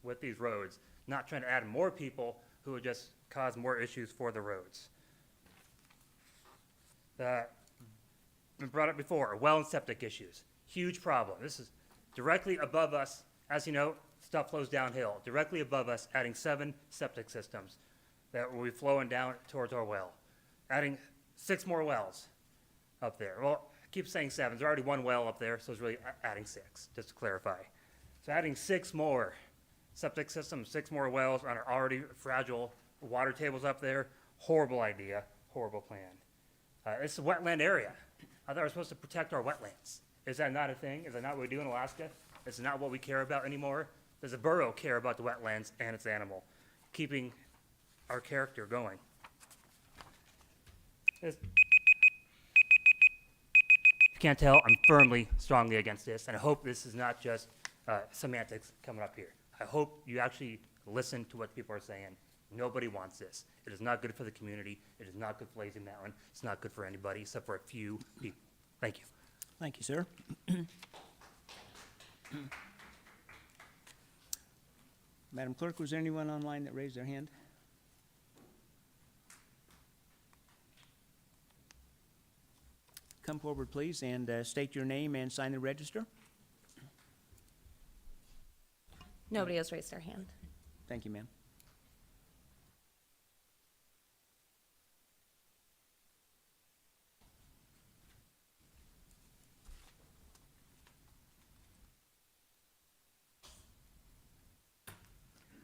with these roads, not trying to add more people who would just cause more issues for the roads. Been brought up before, well and septic issues. Huge problem. This is directly above us. As you know, stuff flows downhill. Directly above us, adding 7 septic systems that will be flowing down towards our well. Adding 6 more wells up there. Well, I keep saying 7. There's already 1 well up there, so it's really adding 6, just to clarify. So adding 6 more septic systems, 6 more wells on our already fragile water tables up there, horrible idea, horrible plan. It's a wetland area. I thought we were supposed to protect our wetlands. Is that not a thing? Is that not what we do in Alaska? Is it not what we care about anymore? Does the borough care about the wetlands and its animal, keeping our character going? If you can't tell, I'm firmly, strongly against this, and I hope this is not just semantics coming up here. I hope you actually listen to what people are saying. Nobody wants this. It is not good for the community. It is not good for Lazy Mountain. It's not good for anybody except for a few people. Thank you. Thank you, sir. Madam Clerk, was there anyone online that raised their hand? Come forward, please, and state your name and sign the register. Nobody has raised their hand. Thank you, ma'am.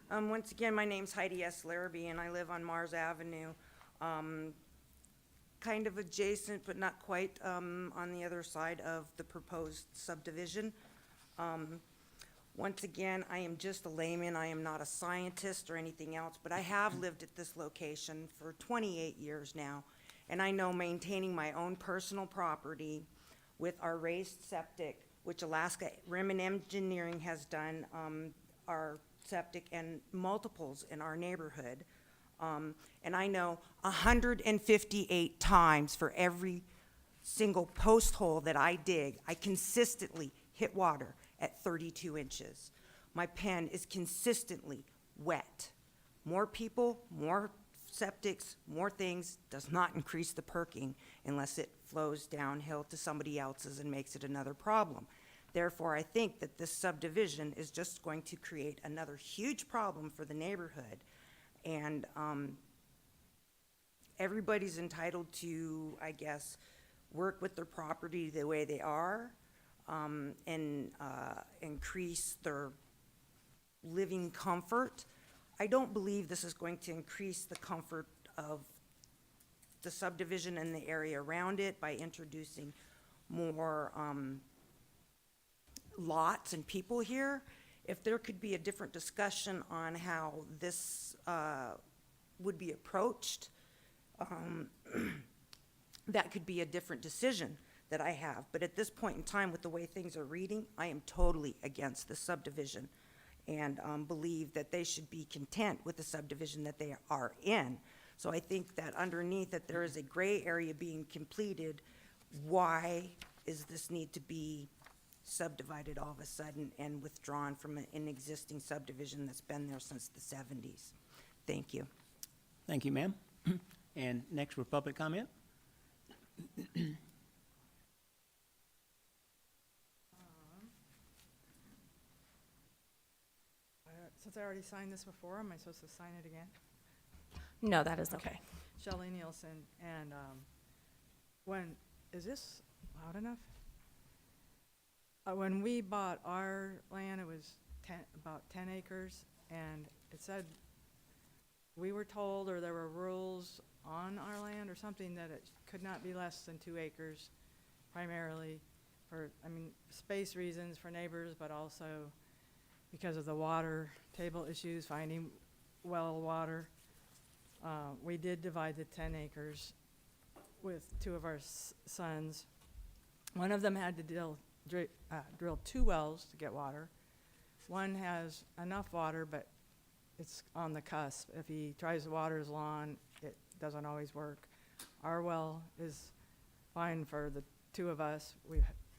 Once again, my name's Heidi S. Larrabee, and I live on Mars Avenue, kind of adjacent, but not quite, on the other side of the proposed subdivision. Once again, I am just a layman. I am not a scientist or anything else, but I have lived at this location for 28 years now, and I know maintaining my own personal property with our raised septic, which Alaska Rim and Engineering has done, our septic and multiples in our neighborhood. And I know 158 times for every single post hole that I dig, I consistently hit water at 32 inches. My pen is consistently wet. More people, more septics, more things does not increase the perking unless it flows downhill to somebody else's and makes it another problem. Therefore, I think that this subdivision is just going to create another huge problem for the neighborhood. And everybody's entitled to, I guess, work with their property the way they are, and increase their living comfort. I don't believe this is going to increase the comfort of the subdivision and the area around it by introducing more lots and people here. If there could be a different discussion on how this would be approached, that could be a different decision that I have. But at this point in time, with the way things are reading, I am totally against the subdivision and believe that they should be content with the subdivision that they are in. So I think that underneath that there is a gray area being completed. Why is this need to be subdivided all of a sudden and withdrawn from an existing subdivision that's been there since the 70s? Thank you. Thank you, ma'am. And next for public comment. Since I already signed this before, am I supposed to sign it again? No, that is okay. Shelley Nielsen, and is this loud enough? When we bought our land, it was about 10 acres, and it said, we were told, or there were rules on our land or something, that it could not be less than 2 acres, primarily for, space reasons for neighbors, but also because of the water table issues, finding well water. We did divide the 10 acres with 2 of our sons. One of them had to drill 2 wells to get water. One has enough water, but it's on the cusp. If he tries to water his lawn, it doesn't always work. Our well is fine for the 2 of us.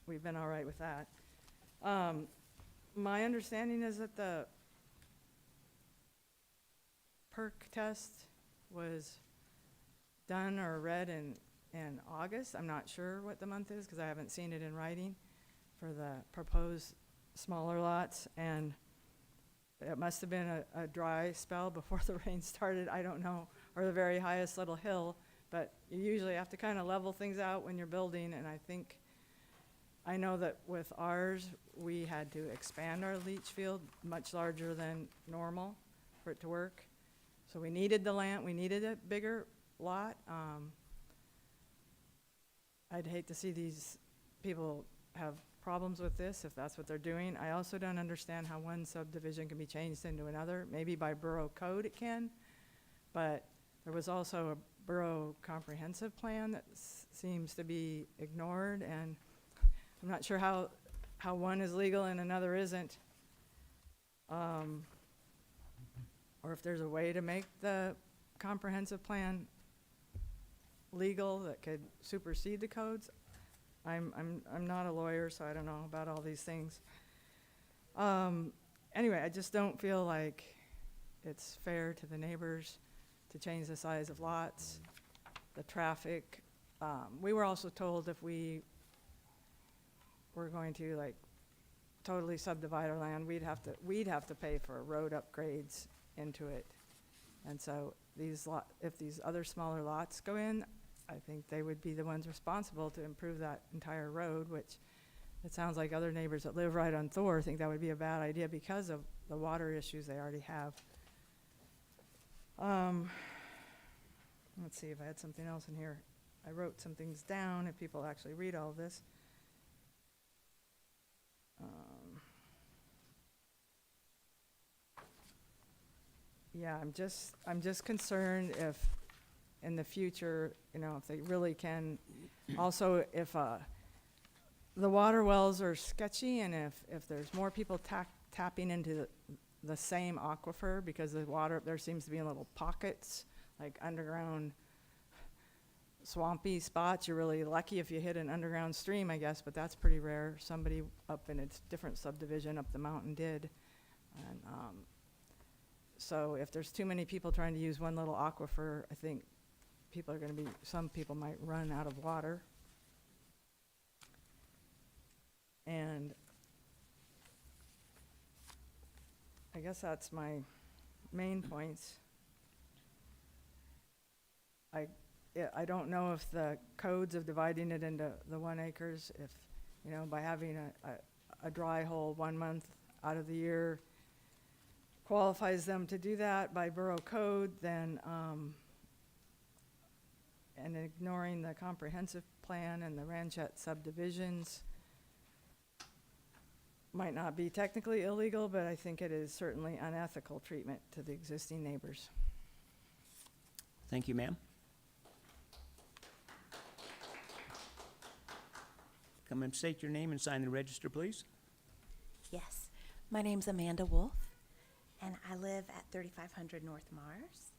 We've been all right with that. My understanding is that the perk test was done or read in August. I'm not sure what the month is because I haven't seen it in writing for the proposed smaller lots, and it must have been a dry spell before the rain started, I don't know, or the very highest little hill, but you usually have to kind of level things out when you're building, and I know that with ours, we had to expand our leach field much larger than normal for it to work. So we needed the land, we needed a bigger lot. I'd hate to see these people have problems with this if that's what they're doing. I also don't understand how one subdivision can be changed into another. Maybe by borough code it can, but there was also a borough comprehensive plan that seems to be ignored, and I'm not sure how one is legal and another isn't. Or if there's a way to make the comprehensive plan legal that could supersede the codes. I'm not a lawyer, so I don't know about all these things. Anyway, I just don't feel like it's fair to the neighbors to change the size of lots, the traffic. We were also told if we were going to totally subdivide our land, we'd have to pay for road upgrades into it. And so if these other smaller lots go in, I think they would be the ones responsible to improve that entire road, which it sounds like other neighbors that live right on Thor think that would be a bad idea because of the water issues they already have. Let's see if I had something else in here. I wrote some things down if people actually read all of this. Yeah, I'm just concerned if in the future, you know, if they really can, also if, the water wells are sketchy and if there's more people tapping into the same aquifer because the water, there seems to be in little pockets, like underground swampy spots. You're really lucky if you hit an underground stream, I guess, but that's pretty rare. Somebody up in a different subdivision up the mountain did. And, so if there's too many people trying to use one little aquifer, I think some people might run out of water. And I guess that's my main points. I don't know if the codes of dividing it into the 1 acres, if, you know, by having a dry hole 1 month out of the year qualifies them to do that by borough code, then, and ignoring the comprehensive plan and the ranchette subdivisions might not be technically illegal, but I think it is certainly unethical treatment to the existing neighbors. Thank you, ma'am. Come and state your name and sign the register, please. Yes, my name's Amanda Wolf, and I live at 3500 North Mars.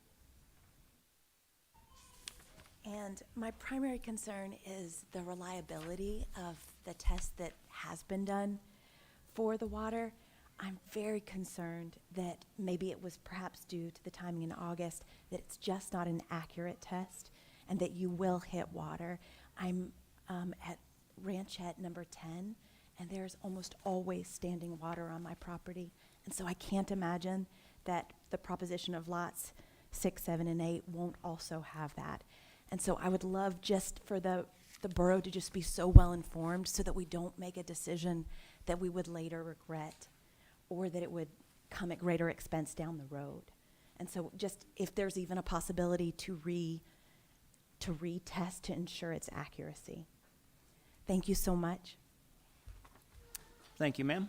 And my primary concern is the reliability of the test that has been done for the water. I'm very concerned that maybe it was perhaps due to the timing in August, that it's just not an accurate test and that you will hit water. I'm at ranchette number 10, and there's almost always standing water on my property. And so I can't imagine that the proposition of lots 6, 7, and 8 won't also have that. And so I would love just for the borough to just be so well informed so that we don't make a decision that we would later regret or that it would come at greater expense down the road. And so just if there's even a possibility to retest to ensure its accuracy. Thank you so much. Thank you, ma'am.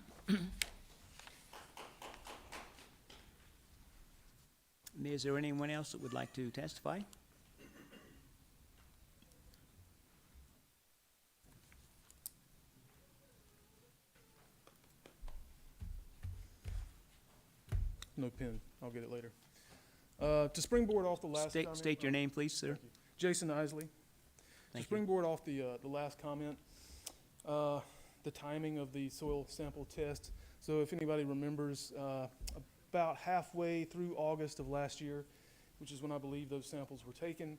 Is there anyone else that would like to testify? No pen. I'll get it later. To springboard off the last comment. State your name, please, sir. Jason Isley. To Thank you. springboard off the last comment, the timing of the soil sample test. So if anybody remembers, about halfway through August of last year, which is when I believe those samples were taken,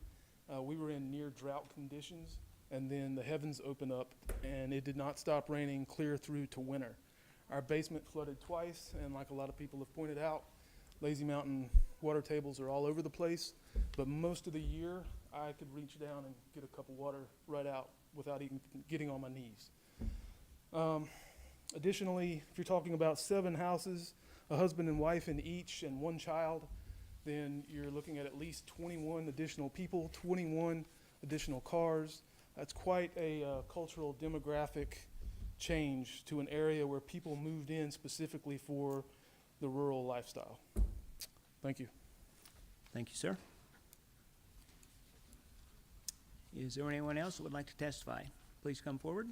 we were in near drought conditions, and then the heavens opened up, and it did not stop raining clear through to winter. Our basement flooded twice, and like a lot of people have pointed out, Lazy Mountain water tables are all over the place, but most of the year, I could reach down and get a cup of water right out without even getting on my knees. Additionally, if you're talking about 7 houses, a husband and wife in each, and 1 child, then you're looking at least 21 additional people, 21 additional cars. That's quite a cultural demographic change to an area where people moved in specifically for the rural lifestyle. Thank you. Thank you, sir. Is there anyone else that would like to testify? Please come forward.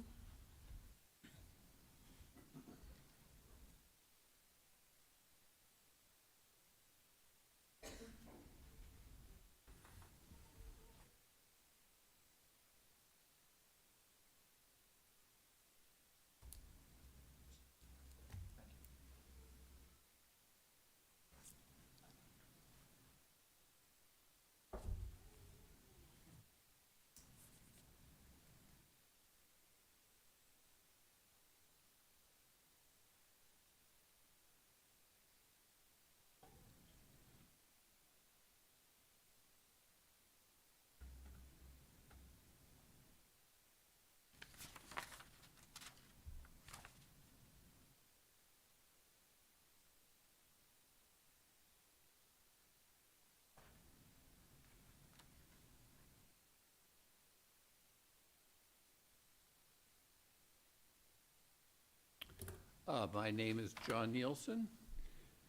My name is John Nielsen,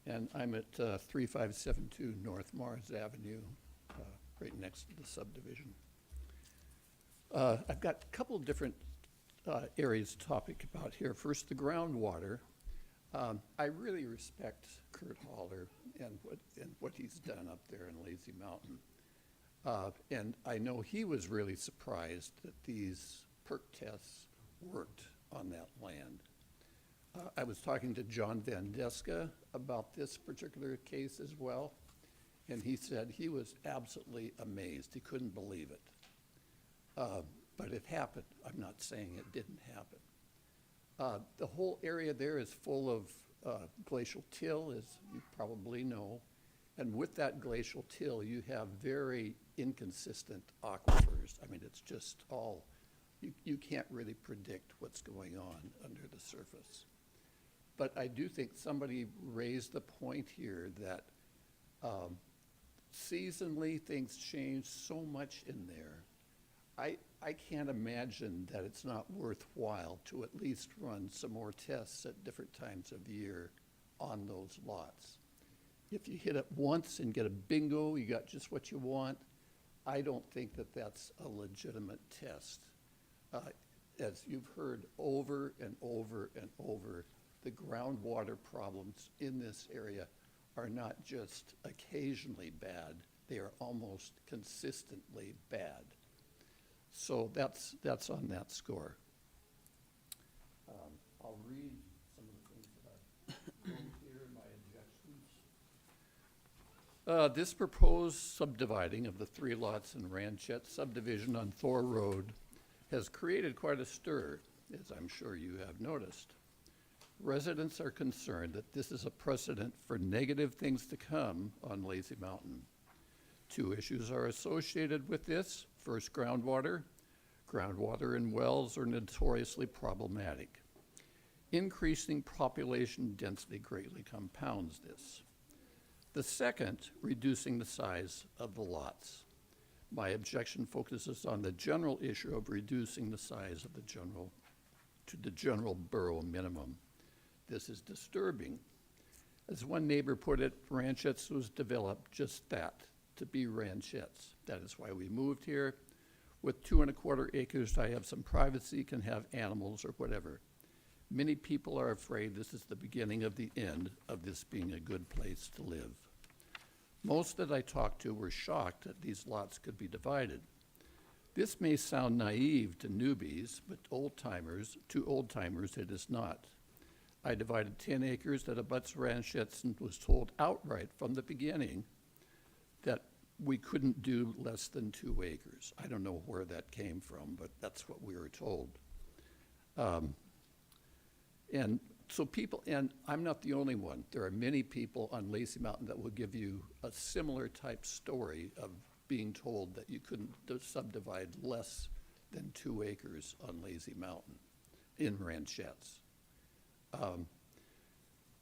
and I'm at 3572 North Mars Avenue, right next to the subdivision. I've got a couple of different areas to topic about here. First, the groundwater. I really respect Kurt Haller and what he's done up there in Lazy Mountain. And I know he was really surprised that these perk tests worked on that land. I was talking to John Van Deska about this particular case as well, and he said he was absolutely amazed. He couldn't believe it. But it happened. I'm not saying it didn't happen. The whole area there is full of glacial till, as you probably know. And with that glacial till, you have very inconsistent aquifers. I mean, it's just all, you can't really predict what's going on under the surface. But I do think somebody raised the point here that seasonally things change so much in there. I can't imagine that it's not worthwhile to at least run some more tests at different times of the year on those lots. If you hit it once and get a bingo, you got just what you want, I don't think that that's a legitimate test. As you've heard over and over and over, the groundwater problems in this area are not just occasionally bad, they are almost consistently bad. So that's on that score. I'll read some of the things that I wrote here in my objections. This proposed subdividing of the 3 lots in Ranchette subdivision on Thor Road has created quite a stir, as I'm sure you have noticed. Residents are concerned that this is a precedent for negative things to come on Lazy Mountain. 2 issues are associated with this. First, groundwater. Groundwater in wells are notoriously problematic. Increasing population density greatly compounds this. The second, reducing the size of the lots. My objection focuses on the general issue of reducing the size of the general borough minimum. This is disturbing. As one neighbor put it, Ranchettes was developed just that, to be ranchettes. That is why we moved here. With 2 1/4 acres, I have some privacy, can have animals or whatever. Many people are afraid this is the beginning of the end of this being a good place to live. Most that I talked to were shocked that these lots could be divided. This may sound naive to newbies, but to old-timers it is not. I divided 10 acres that abuts ranchettes and was told outright from the beginning that we couldn't do less than 2 acres. I don't know where that came from, but that's what we were told. And so people, and I'm not the only one, there are many people on Lazy Mountain that will give you a similar type story of being told that you couldn't subdivide less than 2 acres on Lazy Mountain in ranchettes.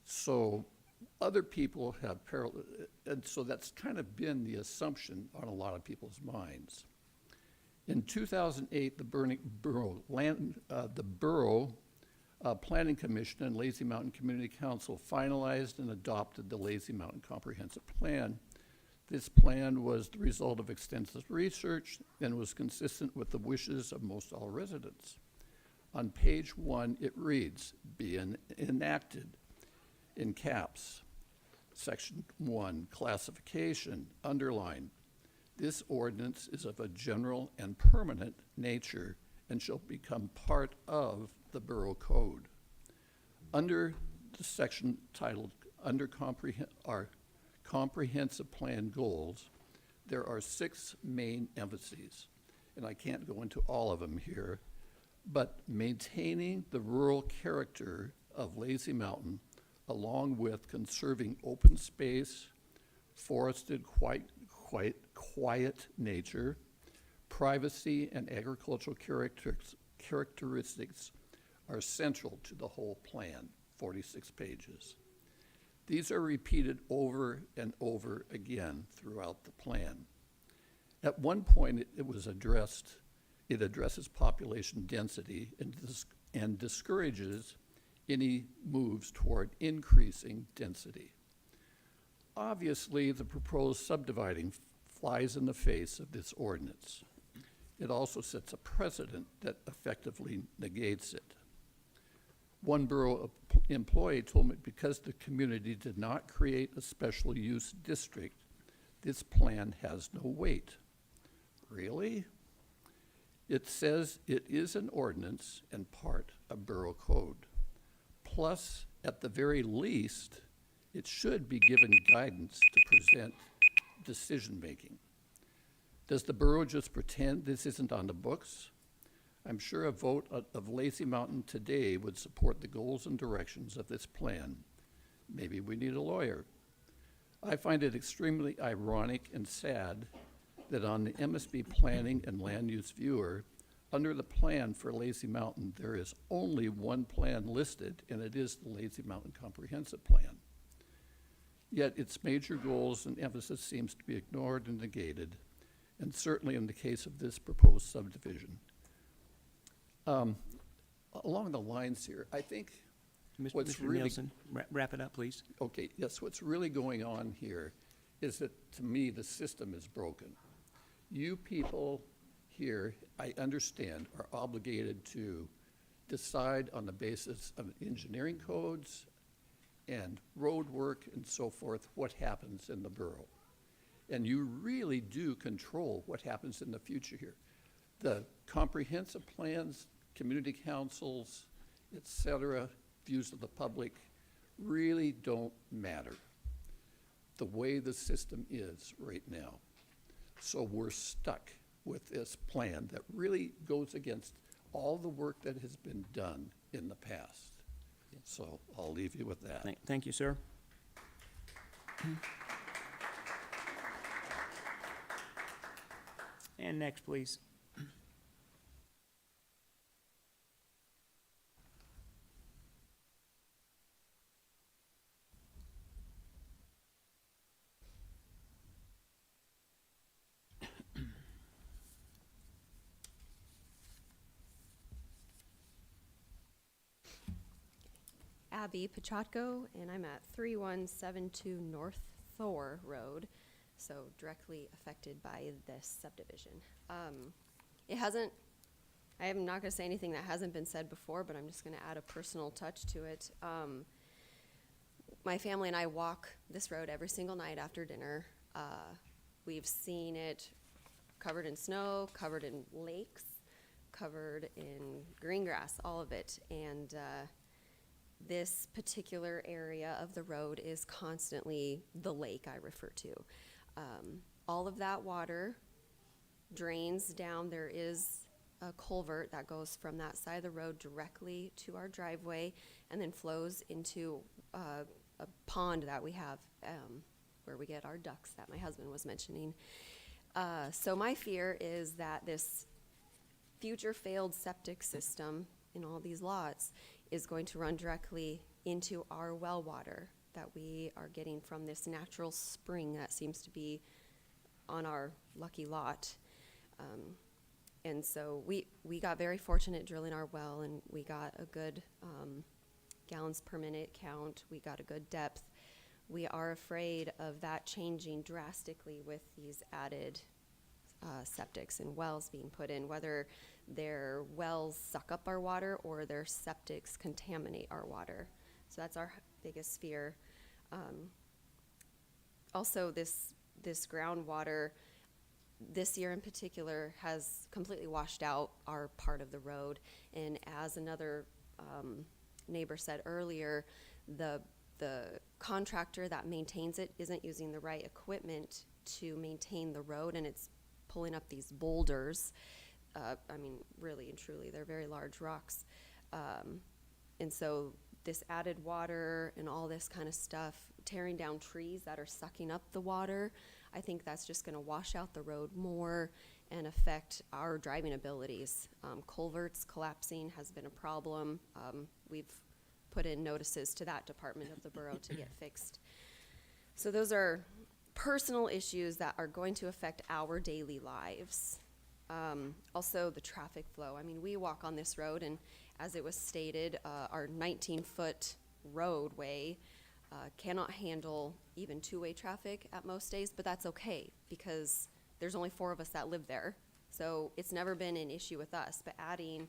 So other people have and so that's kind of been the assumption on a lot of people's minds. In 2008, the Borough Planning Commission and Lazy Mountain Community Council finalized and adopted the Lazy Mountain Comprehensive Plan. This plan was the result of extensive research and was consistent with the wishes of most all residents. On page 1, it reads, "Be enacted," in caps. Section 1, classification, underline. This ordinance is of a general and permanent nature and shall become part of the Borough Code. Under the section titled Under Comprehensive Plan Goals, there are 6 main emphases, and I can't go into all of them here, but maintaining the rural character of Lazy Mountain, along with conserving open space, forested, quiet nature, privacy, and agricultural characteristics are central to the whole plan, 46 pages. These are repeated over and over again throughout the plan. At one point, it addresses population density and discourages any moves toward increasing density. Obviously, the proposed subdividing flies in the face of this ordinance. It also sets a precedent that effectively negates it. One borough employee told me because the community did not create a special use district, this plan has no weight. Really? It says it is an ordinance and part of borough code. Plus, at the very least, it should be given guidance to present decision-making. Does the borough just pretend this isn't on the books? I'm sure a vote of Lazy Mountain today would support the goals and directions of this plan. Maybe we need a lawyer. I find it extremely ironic and sad that on the MSB Planning and Land Use Viewer, under the plan for Lazy Mountain, there is only one plan listed, and it is the Lazy Mountain Comprehensive Plan. Yet its major goals and emphasis seems to be ignored and negated, and certainly in the case of this proposed subdivision. Along the lines here, I think what's Mr. really... Nielsen, wrap it up, please. Okay, yes, what's really going on here is that, to me, the system is broken. You people here, I understand, are obligated to decide on the basis of engineering codes and road work and so forth what happens in the borough. And you really do control what happens in the future here. The comprehensive plans, community councils, et cetera, views of the public really don't matter the way the system is right now. So we're stuck with this plan that really goes against all the work that has been done in the past. So I'll leave you with that. Thank you, sir. And next, please. Abby Pachotko, and I'm at 3172 North Thor Road, so directly affected by this subdivision. I'm not gonna say anything that hasn't been said before, but I'm just gonna add a personal touch to it. My family and I walk this road every single night after dinner. We've seen it covered in snow, covered in lakes, covered in green grass, all of it, and this particular area of the road is constantly the lake I refer to. All of that water drains down. There is a culvert that goes from that side of the road directly to our driveway and then flows into a pond that we have where we get our ducks that my husband was mentioning. So my fear is that this future failed septic system in all these lots is going to run directly into our well water that we are getting from this natural spring that seems to be on our lucky lot. And so we got very fortunate drilling our well, and we got a good gallons per minute count. We got a good depth. We are afraid of that changing drastically with these added septics and wells being put in, whether their wells suck up our water or their septics contaminate our water. So that's our biggest fear. Also, this groundwater, this year in particular, has completely washed out our part of the road. And as another neighbor said earlier, the contractor that maintains it isn't using the right equipment to maintain the road, and it's pulling up these boulders. I mean, really and truly, they're very large rocks. And so this added water and all this kind of stuff, tearing down trees that are sucking up the water, I think that's just gonna wash out the road more and affect our driving abilities. Culverts collapsing has been a problem. We've put in notices to that department of the borough to get fixed. So those are personal issues that are going to affect our daily lives. Also, the traffic flow. I mean, we walk on this road, and as it was stated, our 19-foot roadway cannot handle even two-way traffic at most days, but that's okay because there's only 4 of us that live there. So it's never been an issue with us, but adding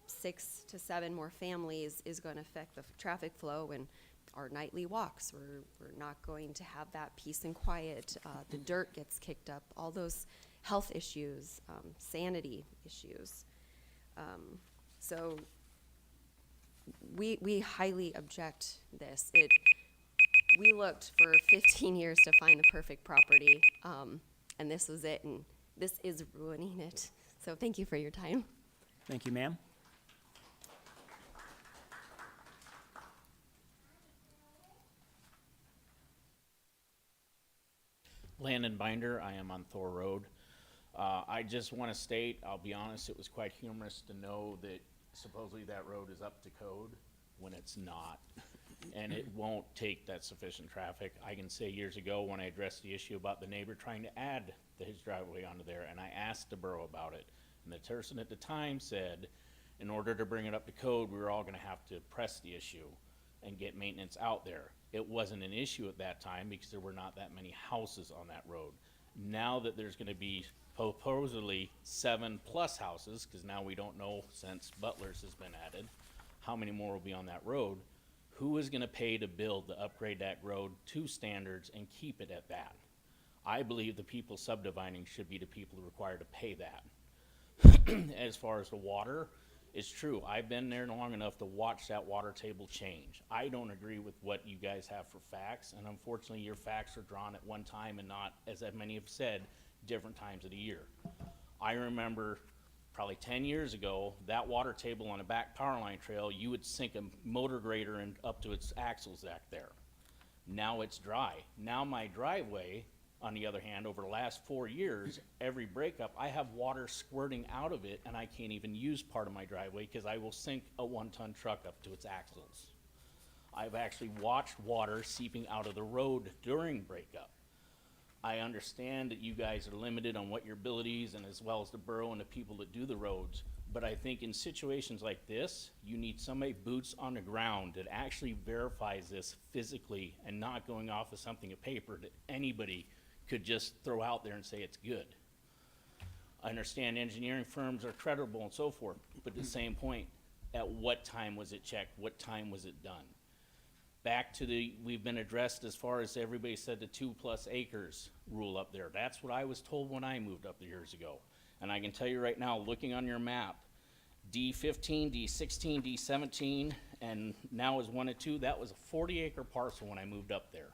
6 to 7 more families is going to affect the traffic flow and our nightly walks. We're not going to have that peace and quiet. The dirt gets kicked up, all those health issues, sanity issues. So we highly object this. We looked for 15 years to find the perfect property, and this was it, and this is ruining it. So thank you for your time. Thank you, ma'am. Landon Binder, I am on Thor Road. I just want to state, I'll be honest, it was quite humorous to know that supposedly that road is up to code when it's not. And it won't take that sufficient traffic. I can say years ago when I addressed the issue about the neighbor trying to add his driveway onto there, and I asked the borough about it, and the person at the time said, in order to bring it up to code, we were all gonna have to press the issue and get maintenance out there. It wasn't an issue at that time because there were not that many houses on that road. Now that there's gonna be supposedly 7+ houses, because now we don't know since Butler's has been added, how many more will be on that road. Who is gonna pay to build to upgrade that road to standards and keep it at that? I believe the people subdividing should be the people required to pay that. As far as the water, it's true. I've been there long enough to watch that water table change. I don't agree with what you guys have for facts, and unfortunately your facts are drawn at one time and not, as many have said, different times of the year. I remember probably 10 years ago, that water table on a back power line trail, you would sink a motor grader in up to its axles back there. Now it's dry. Now my driveway, on the other hand, over the last 4 years, every breakup, I have water squirting out of it, and I can't even use part of my driveway because I will sink a 1-ton truck up to its axles. I've actually watched water seeping out of the road during breakup. I understand that you guys are limited on what your abilities, and as well as the borough and the people that do the roads, but I think in situations like this, you need somebody boots on the ground that actually verifies this physically and not going off of something of paper that anybody could just throw out there and say it's good. I understand engineering firms are credible and so forth, but at the same point, at what time was it checked? What time was it done? Back to we've been addressed as far as everybody said the 2+ acres rule up there. That's what I was told when I moved up there years ago. And I can tell you right now, looking on your map, D15, D16, D17, and now is 1 and 2, that was a 40-acre parcel when I moved up there.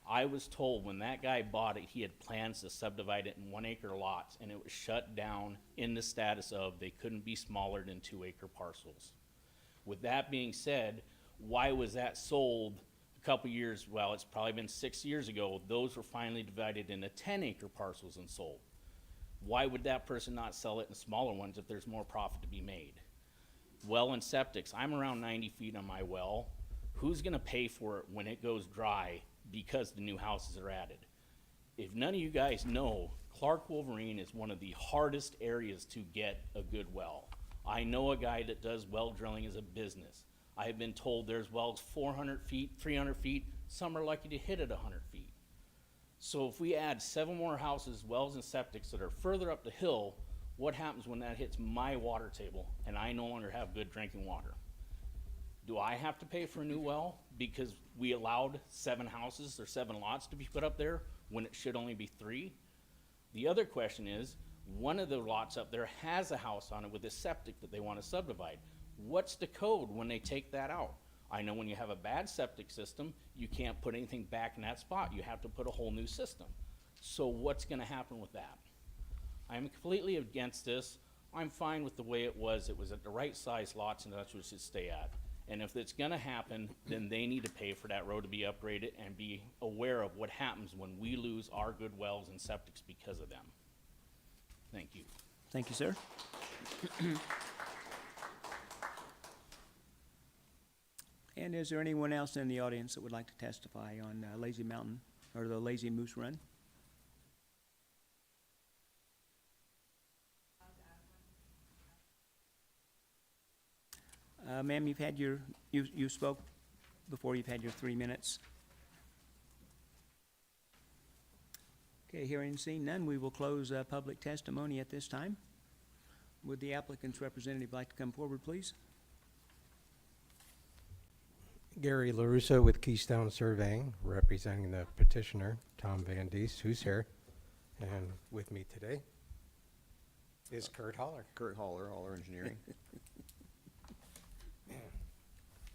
I was told when that guy bought it, he had plans to subdivide it in 1-acre lots, and it was shut down in the status of they couldn't be smaller than 2-acre parcels. With that being said, why was that sold a couple years, well, it's probably been 6 years ago, those were finally divided into 10-acre parcels and sold. Why would that person not sell it in smaller ones if there's more profit to be made? Well and septics, I'm around 90 feet on my well. Who's gonna pay for it when it goes dry because the new houses are added? If none of you guys know, Clark Wolverine is one of the hardest areas to get a good well. I know a guy that does well drilling as a business. I have been told there's wells 400 feet, 300 feet, some are lucky to hit it 100 feet. So if we add 7 more houses, wells and septics that are further up the hill, what happens when that hits my water table and I no longer have good drinking water? Do I have to pay for a new well because we allowed 7 houses or 7 lots to be put up there when it should only be 3? The other question is, one of the lots up there has a house on it with a septic that they want to subdivide. What's the code when they take that out? I know when you have a bad septic system, you can't put anything back in that spot. You have to put a whole new system. So what's gonna happen with that? I'm completely against this. I'm fine with the way it was. It was at the right size lots, and that's what it should stay at. And if it's gonna happen, then they need to pay for that road to be upgraded and be aware of what happens when we lose our good wells and septics because of them. Thank you. Thank you, sir. And is there anyone else in the audience that would like to testify on Lazy Mountain or the Lazy Moose Run? Ma'am, you've had you spoke before, you've had your 3 minutes. Okay, hearing and seeing none, we will close public testimony at this time. Would the applicant's representative like to come forward, please? Gary LaRusso with Keystone Surveying, representing the petitioner, Tom Van Diest, who's here. And with me today is Kurt Holler. Kurt Holler, Holler Engineering.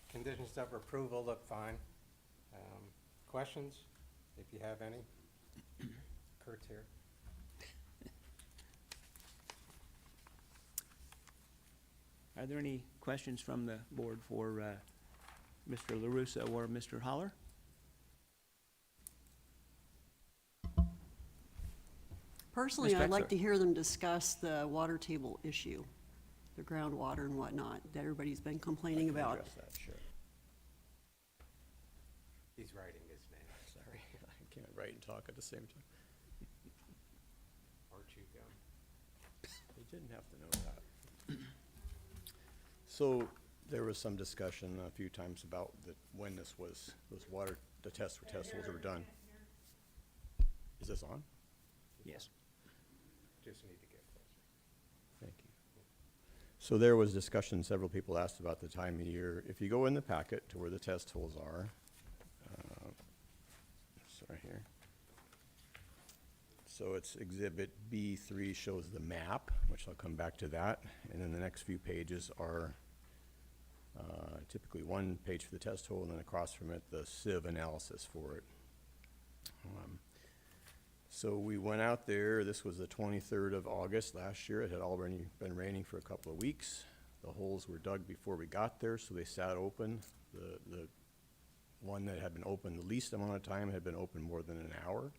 Conditions of approval look fine. Questions, if you have any? Kurt's here. Are there any questions from the board for Mr. LaRusso or Mr. Holler? Personally, Ms. I'd like Bexler. to hear them discuss the water table issue, the groundwater and whatnot that everybody's been complaining about. Address that, sure. He's writing his name. Sorry, I can't write and talk at the same time. Or chew gum. You didn't have to know that. So there was some discussion a few times about when this was, the test holes were done. Is this on? Yes. Just need to get closer. Thank you. So there was discussion, several people asked about the time of year. If you go in the packet to where the test holes are, sorry here. So it's Exhibit B3 shows the map, which I'll come back to that. And then the next few pages are typically one page for the test hole and then across from it, the sieve analysis for it. So we went out there, this was the 23rd of August last year. It had already been raining for a couple of weeks. The holes were dug before we got there, so they sat open. The one that had been open the least amount of time had been open more than an hour.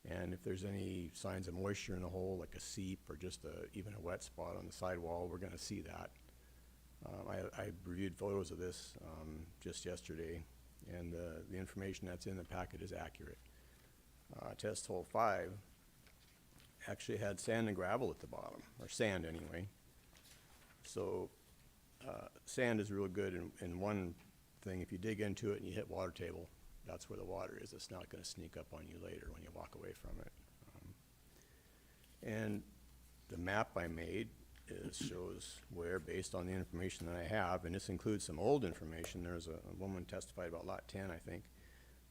And if there's any signs of moisture in the hole, like a seep or just even a wet spot on the sidewall, we're gonna see that. I reviewed photos of this just yesterday, and the information that's in the packet is accurate. Test hole 5 actually had sand and gravel at the bottom, or sand anyway. So sand is real good in one thing. If you dig into it and you hit water table, that's where the water is. It's not going to sneak up on you later when you walk away from it. And the map I made shows where, based on the information that I have, and this includes some old information. There's a woman testified about lot 10, I think.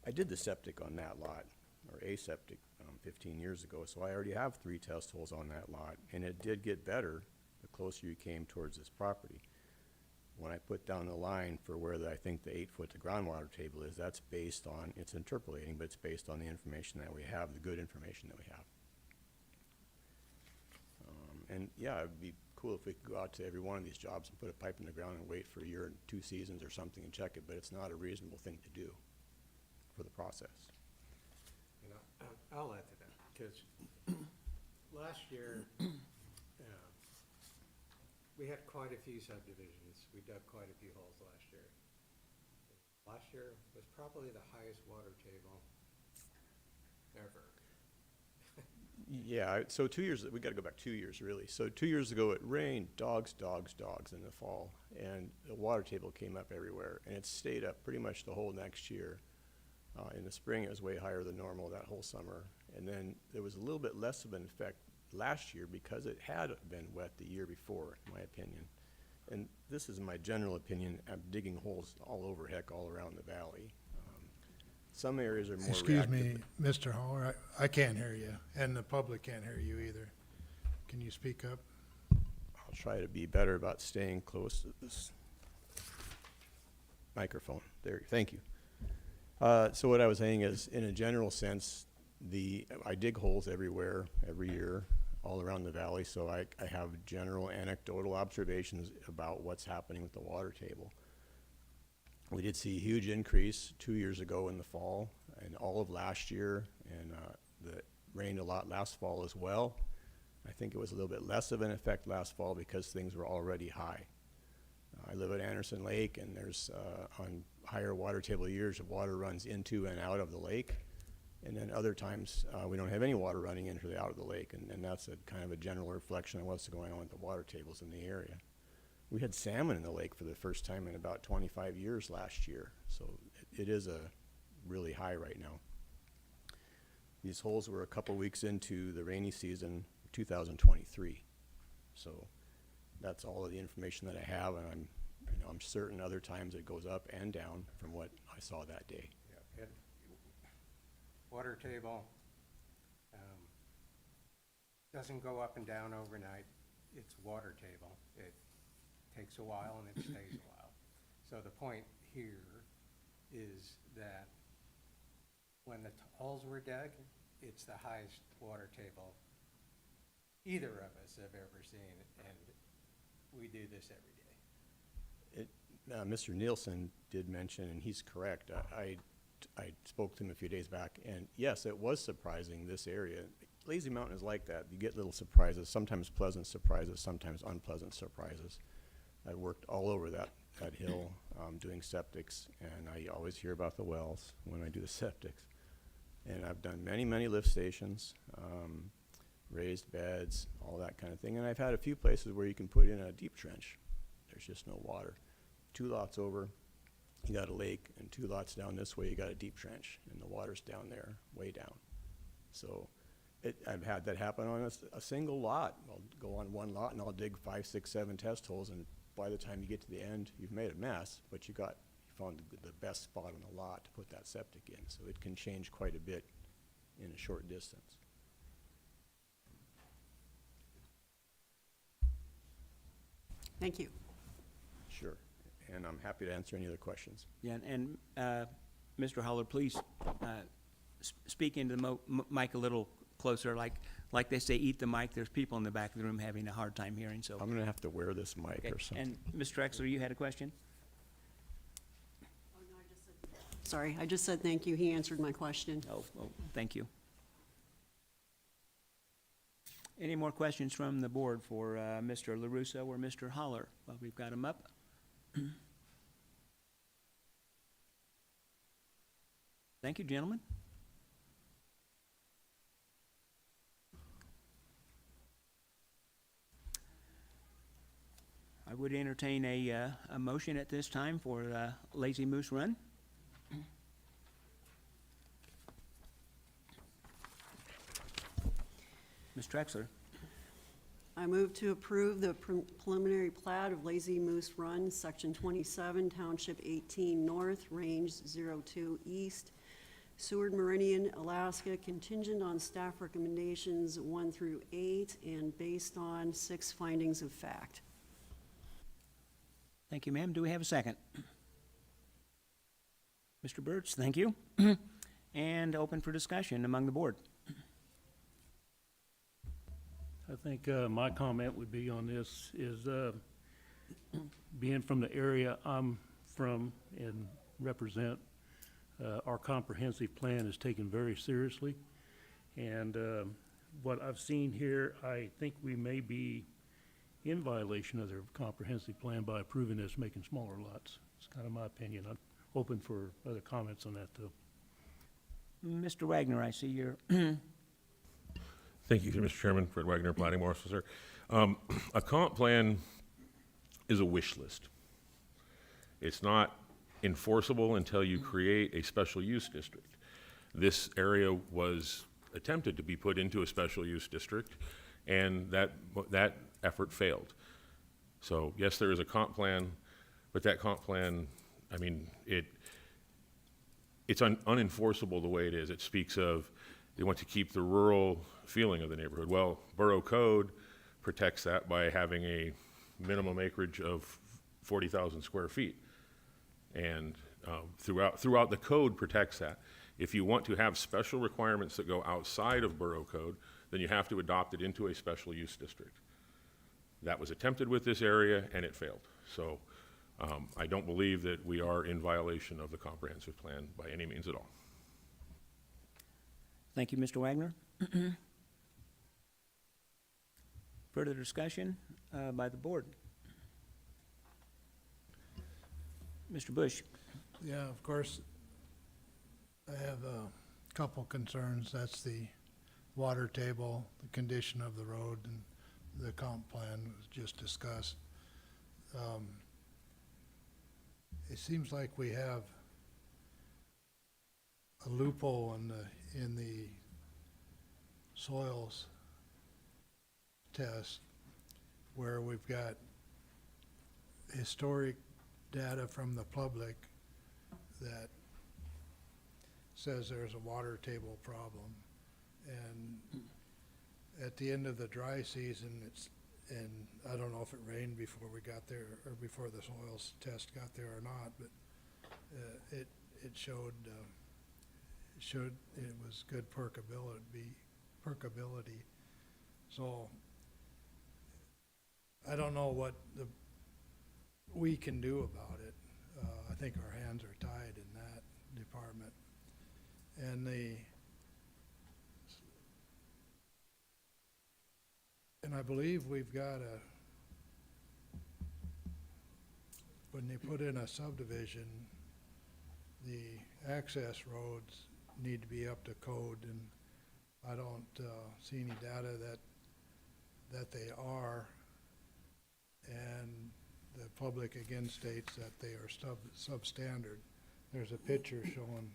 I did the septic on that lot, or a septic 15 years ago, so I already have 3 test holes on that lot, and it did get better the closer you came towards this property. When I put down the line for where I think the 8-foot to groundwater table is, that's based on, it's interpolating, but it's based on the information that we have, the good information that we have. And yeah, it'd be cool if we could go out to every one of these jobs and put a pipe in the ground and wait for a year and 2 seasons or something and check it, but it's not a reasonable thing to do for the process. And I'll add to that, because last year, we had quite a few subdivisions. We dug quite a few holes last year. Last year was probably the highest water table ever. Yeah, so 2 years, we gotta go back 2 years really. So 2 years ago, it rained dogs in the fall, and the water table came up everywhere, and it stayed up pretty much the whole next year. In the spring, it was way higher than normal that whole summer. And then there was a little bit less of an effect last year because it had been wet the year before, in my opinion. And this is my general opinion. I'm digging holes all over, heck, all around the valley. Some areas are more Excuse me, reactive. Mr. Holler, I can't hear you, and the public can't hear you either. Can you speak up? I'll try to be better about staying close to this microphone. There, thank you. So what I was saying is, in a general sense, I dig holes everywhere, every year, all around the valley, so I have general anecdotal observations about what's happening with the water table. We did see a huge increase 2 years ago in the fall and all of last year, and it rained a lot last fall as well. I think it was a little bit less of an effect last fall because things were already high. I live at Anderson Lake, and there's on higher water table years, water runs into and out of the lake, and then other times we don't have any water running into the out of the lake, and that's a kind of a general reflection of what's going on with the water tables in the area. We had salmon in the lake for the first time in about 25 years last year, so it is a really high right now. These holes were a couple weeks into the rainy season, 2023. So that's all of the information that I have, and I'm certain other times it goes up and down from what I saw that day. Yeah, water table doesn't go up and down overnight. It's water table. It takes a while and it stays a while. So the point here is that when the holes were dug, it's the highest water table either of us have ever seen, and we do this every day. Mr. Nielsen did mention, and he's correct, I spoke to him a few days back, and yes, it was surprising, this area. Lazy Mountain is like that. You get little surprises, sometimes pleasant surprises, sometimes unpleasant surprises. I worked all over that hill doing septics, and I always hear about the wells when I do the septics. And I've done many, many lift stations, raised beds, all that kind of thing. And I've had a few places where you can put in a deep trench. There's just no water. 2 lots over, you got a lake, and 2 lots down this way, you got a deep trench, and the water's down there, way down. So I've had that happen on a single lot. I'll go on 1 lot, and I'll dig 5, 6, 7 test holes, and by the time you get to the end, you've made a mess, but you found the best spot on the lot to put that septic in. So it can change quite a bit in a short distance. Thank you. Sure. And I'm happy to answer any other questions. Yeah, and Mr. Holler, please speak into the mic a little closer. Like they say, eat the mic. There's people in the back of the room having a hard time hearing, so. I'm going to have to wear this mic or something. And Ms. Drexler, you had a question? Sorry, I just said thank you. He answered my question. Oh, thank you. Any more questions from the board for Mr. LaRusso or Mr. Holler? Well, we've got them up. Thank you, gentlemen. I would entertain a motion at this time for Lazy Moose Run. Ms. Drexler. I move to approve the preliminary plat of Lazy Moose Run, Section 27, Township 18 North, Range 02 East, Seward Meridian, Alaska, contingent on staff recommendations 1 through 8 and based on 6 findings of fact. Thank you, ma'am. Do we have a second? Mr. Birch, thank you. And open for discussion among the board. I think my comment would be on this is being from the area I'm from and represent, our comprehensive plan is taken very seriously. And what I've seen here, I think we may be in violation of their comprehensive plan by approving this, making smaller lots. It's kind of my opinion. I'm open for other comments on that, though. Mr. Wagner, I see you're. Thank you, Mr. Chairman. Fred Wagner, Platting Board Officer. A comp plan is a wish list. It's not enforceable until you create a special use district. This area was attempted to be put into a special use district, and that effort failed. So yes, there is a comp plan, but that comp plan, I mean, it's unenforceable the way it is. It speaks of they want to keep the rural feeling of the neighborhood. Well, Borough Code protects that by having a minimum acreage of 40,000 square feet. And throughout the code protects that. If you want to have special requirements that go outside of Borough Code, then you have to adopt it into a special use district. That was attempted with this area and it failed. So I don't believe that we are in violation of the comprehensive plan by any means at all. Thank you, Mr. Wagner. Further discussion by the board. Mr. Bush. Yeah, of course, I have a couple concerns. That's the water table, the condition of the road, and the comp plan was just discussed. It seems like we have a loophole in the soils test where we've got historic data from the public that says there's a water table problem. And at the end of the dry season, and I don't know if it rained before we got there or before the soils test got there or not, but it showed it was good perkability. So I don't know what we can do about it. I think our hands are tied in that department. And I believe we've got when they put in a subdivision, the access roads need to be up to code, and I don't see any data that they are. And the public again states that they are substandard. There's a picture showing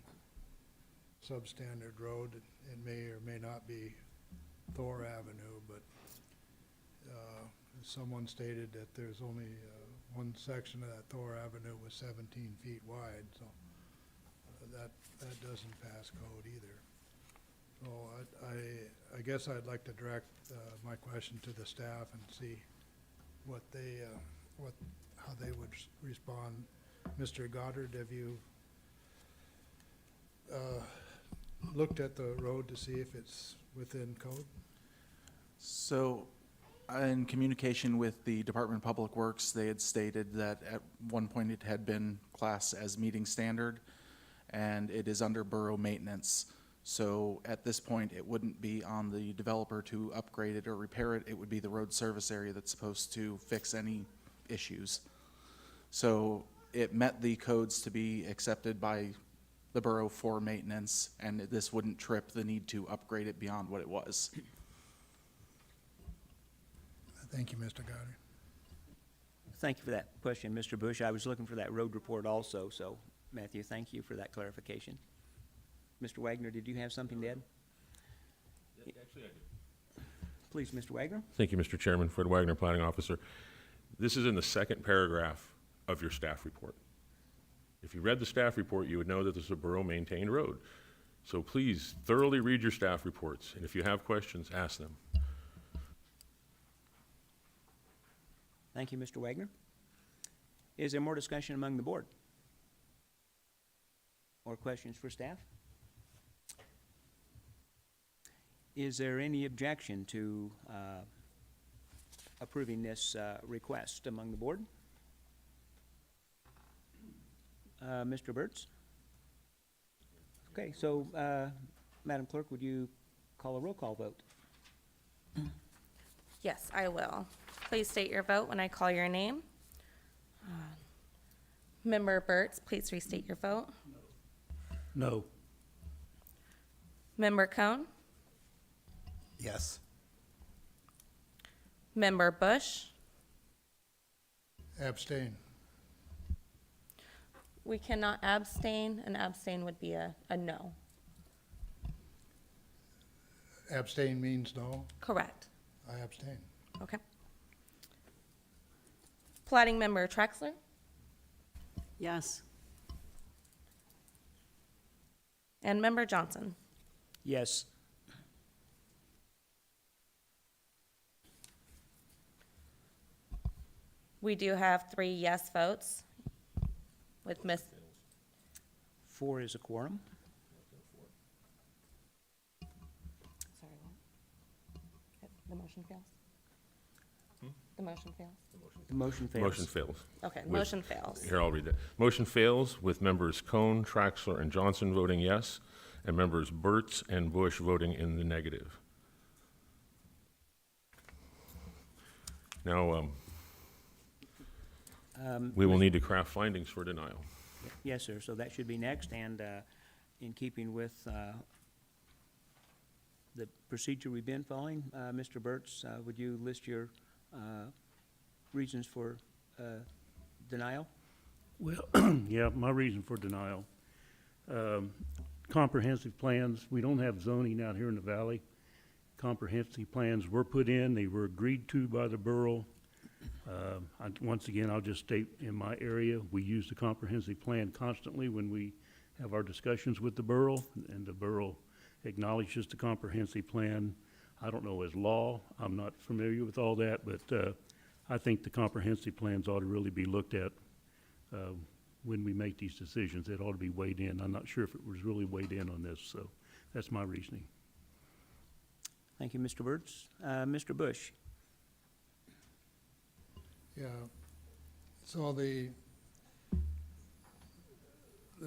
substandard road. It may or may not be Thor Avenue, but someone stated that there's only one section of that Thor Avenue was 17 feet wide, so that doesn't pass code either. So I guess I'd like to direct my question to the staff and see what they how they would respond. Mr. Goddard, have you looked at the road to see if it's within code? So, in communication with the Department of Public Works, they had stated that at one point it had been classed as meeting standard, and it is under borough maintenance. So at this point, it wouldn't be on the developer to upgrade it or repair it. It would be the road service area that's supposed to fix any issues. So it met the codes to be accepted by the borough for maintenance, and this wouldn't trip the need to upgrade it beyond what it was. Thank you, Mr. Goddard. Thank you for that question, Mr. Bush. I was looking for that road report also, so Matthew, thank you for that clarification. Mr. Wagner, did you have something to add? Actually, I do. Please, Mr. Wagner. Thank you, Mr. Chairman. Fred Wagner, Planning Officer. This is in the second paragraph of your staff report. If you read the staff report, you would know that this is a borough-maintained road. So please thoroughly read your staff reports, and if you have questions, ask them. Thank you, Mr. Wagner. Is there more discussion among the board? Or questions for staff? Is there any objection to approving this request among the board? Mr. Burtz? Okay, so Madam Clerk, would you call a roll call vote? Yes, I will. Please state your vote when I call your name. Member Burtz, please restate your vote. No. Member Cohn? Yes. Member Bush? Abstain. We cannot abstain. An abstain would be a no. Abstain means no? Correct. I abstain. Okay. Platting Member Traxler? Yes. And Member Johnson? Yes. We do have 3 yes votes with Miss, 4 is a quorum. sorry, what? The motion fails? The motion fails? The motion fails. Motion fails. Okay, With- motion fails. Here, I'll read that. Motion fails with members Cohn, Traxler, and Johnson voting yes, and members Burtz and Bush voting in the negative. Now, we will need to craft findings for denial. Yes, sir, so that should be next, and in keeping with the procedure we've been following, Mr. Burtz, would you list your reasons for denial? Well, yeah, my reason for denial. Comprehensive plans, we don't have zoning out here in the valley. Comprehensive plans were put in, they were agreed to by the borough. Once again, I'll just state in my area, we use the comprehensive plan constantly when we have our discussions with the borough, and the borough acknowledges the comprehensive plan. I don't know as law, I'm not familiar with all that, but I think the comprehensive plans ought to really be looked at when we make these decisions. It ought to be weighed in. I'm not sure if it was really weighed in on this, so that's my reasoning. Thank you, Mr. Wertz. Mr. Bush? Yeah, so the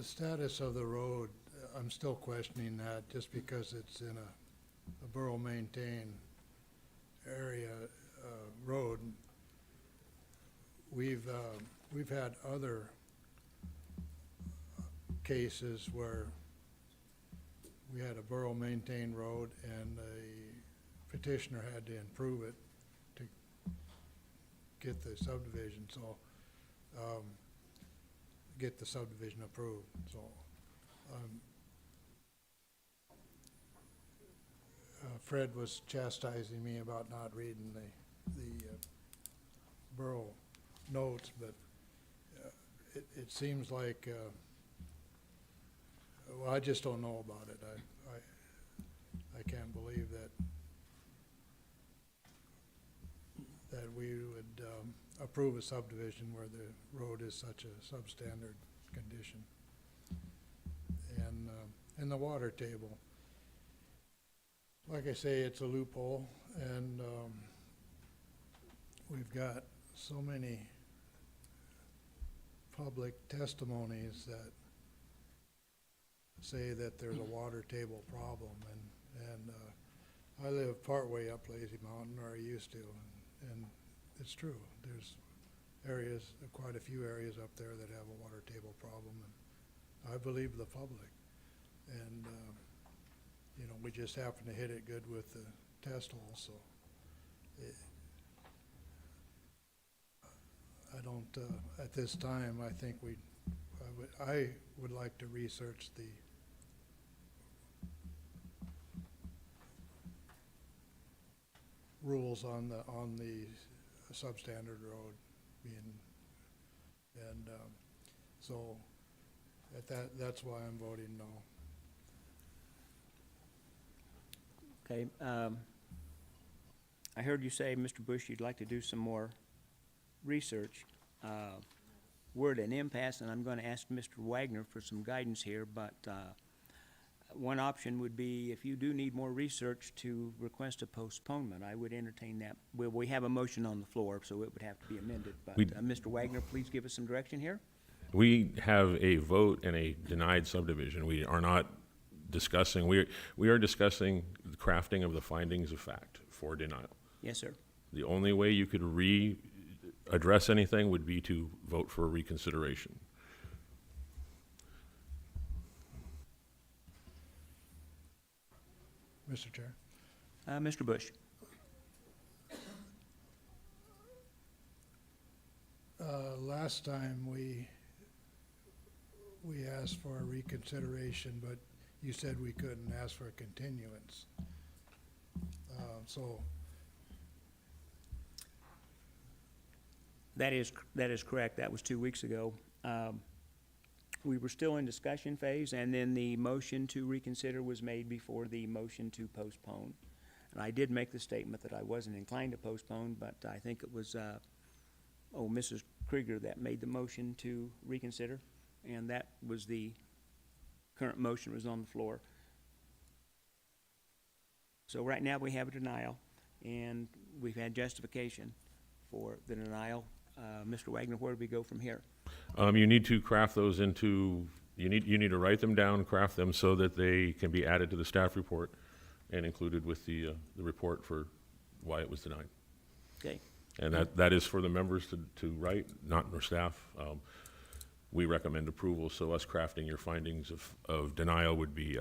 status of the road, I'm still questioning that, just because it's in a borough-maintained area, road. We've had other cases where we had a borough-maintained road and a petitioner had to improve it to get the subdivision, so, get the subdivision approved, so, Fred was chastising me about not reading the borough notes, but it seems like, well, I just don't know about it. I can't believe that we would approve a subdivision where the road is such a substandard condition. And the water table, like I say, it's a loophole, and we've got so many public testimonies that say that there's a water table problem, and I live partway up Lazy Mountain, or I used to, and it's true. There's areas, quite a few areas up there that have a water table problem, and I believe the public. And, you know, we just happen to hit it good with the test hole, so I don't, at this time, I think I would like to research the rules on the substandard road being, and so that's why I'm voting no. Okay, I heard you say, Mr. Bush, you'd like to do some more research. We're at an impasse, and I'm going to ask Mr. Wagner for some guidance here, but one option would be, if you do need more research, to request a postponement. I would entertain that. We have a motion on the floor, so it would have to be amended, but Mr. Wagner, please give us some direction here. We have a vote and a denied subdivision. We are not discussing, we are discussing the crafting of the findings of fact for denial. Yes, sir. The only way you could address anything would be to vote for a reconsideration. Mr. Chair. Mr. Bush. Last time we asked for a reconsideration, but you said we couldn't ask for a continuance. So That is correct. That was 2 weeks ago. We were still in discussion phase, and then the motion to reconsider was made before the motion to postpone. And I did make the statement that I wasn't inclined to postpone, but I think it was, Mrs. Krieger that made the motion to reconsider, and that was the current motion was on the floor. So right now we have a denial, and we've had justification for the denial. Mr. Wagner, where do we go from here? You need to craft those into, you need to write them down, craft them so that they can be added to the staff report and included with the report for why it was denied. Okay. And that is for the members to write, not our staff. We recommend approval, so us crafting your findings of denial would be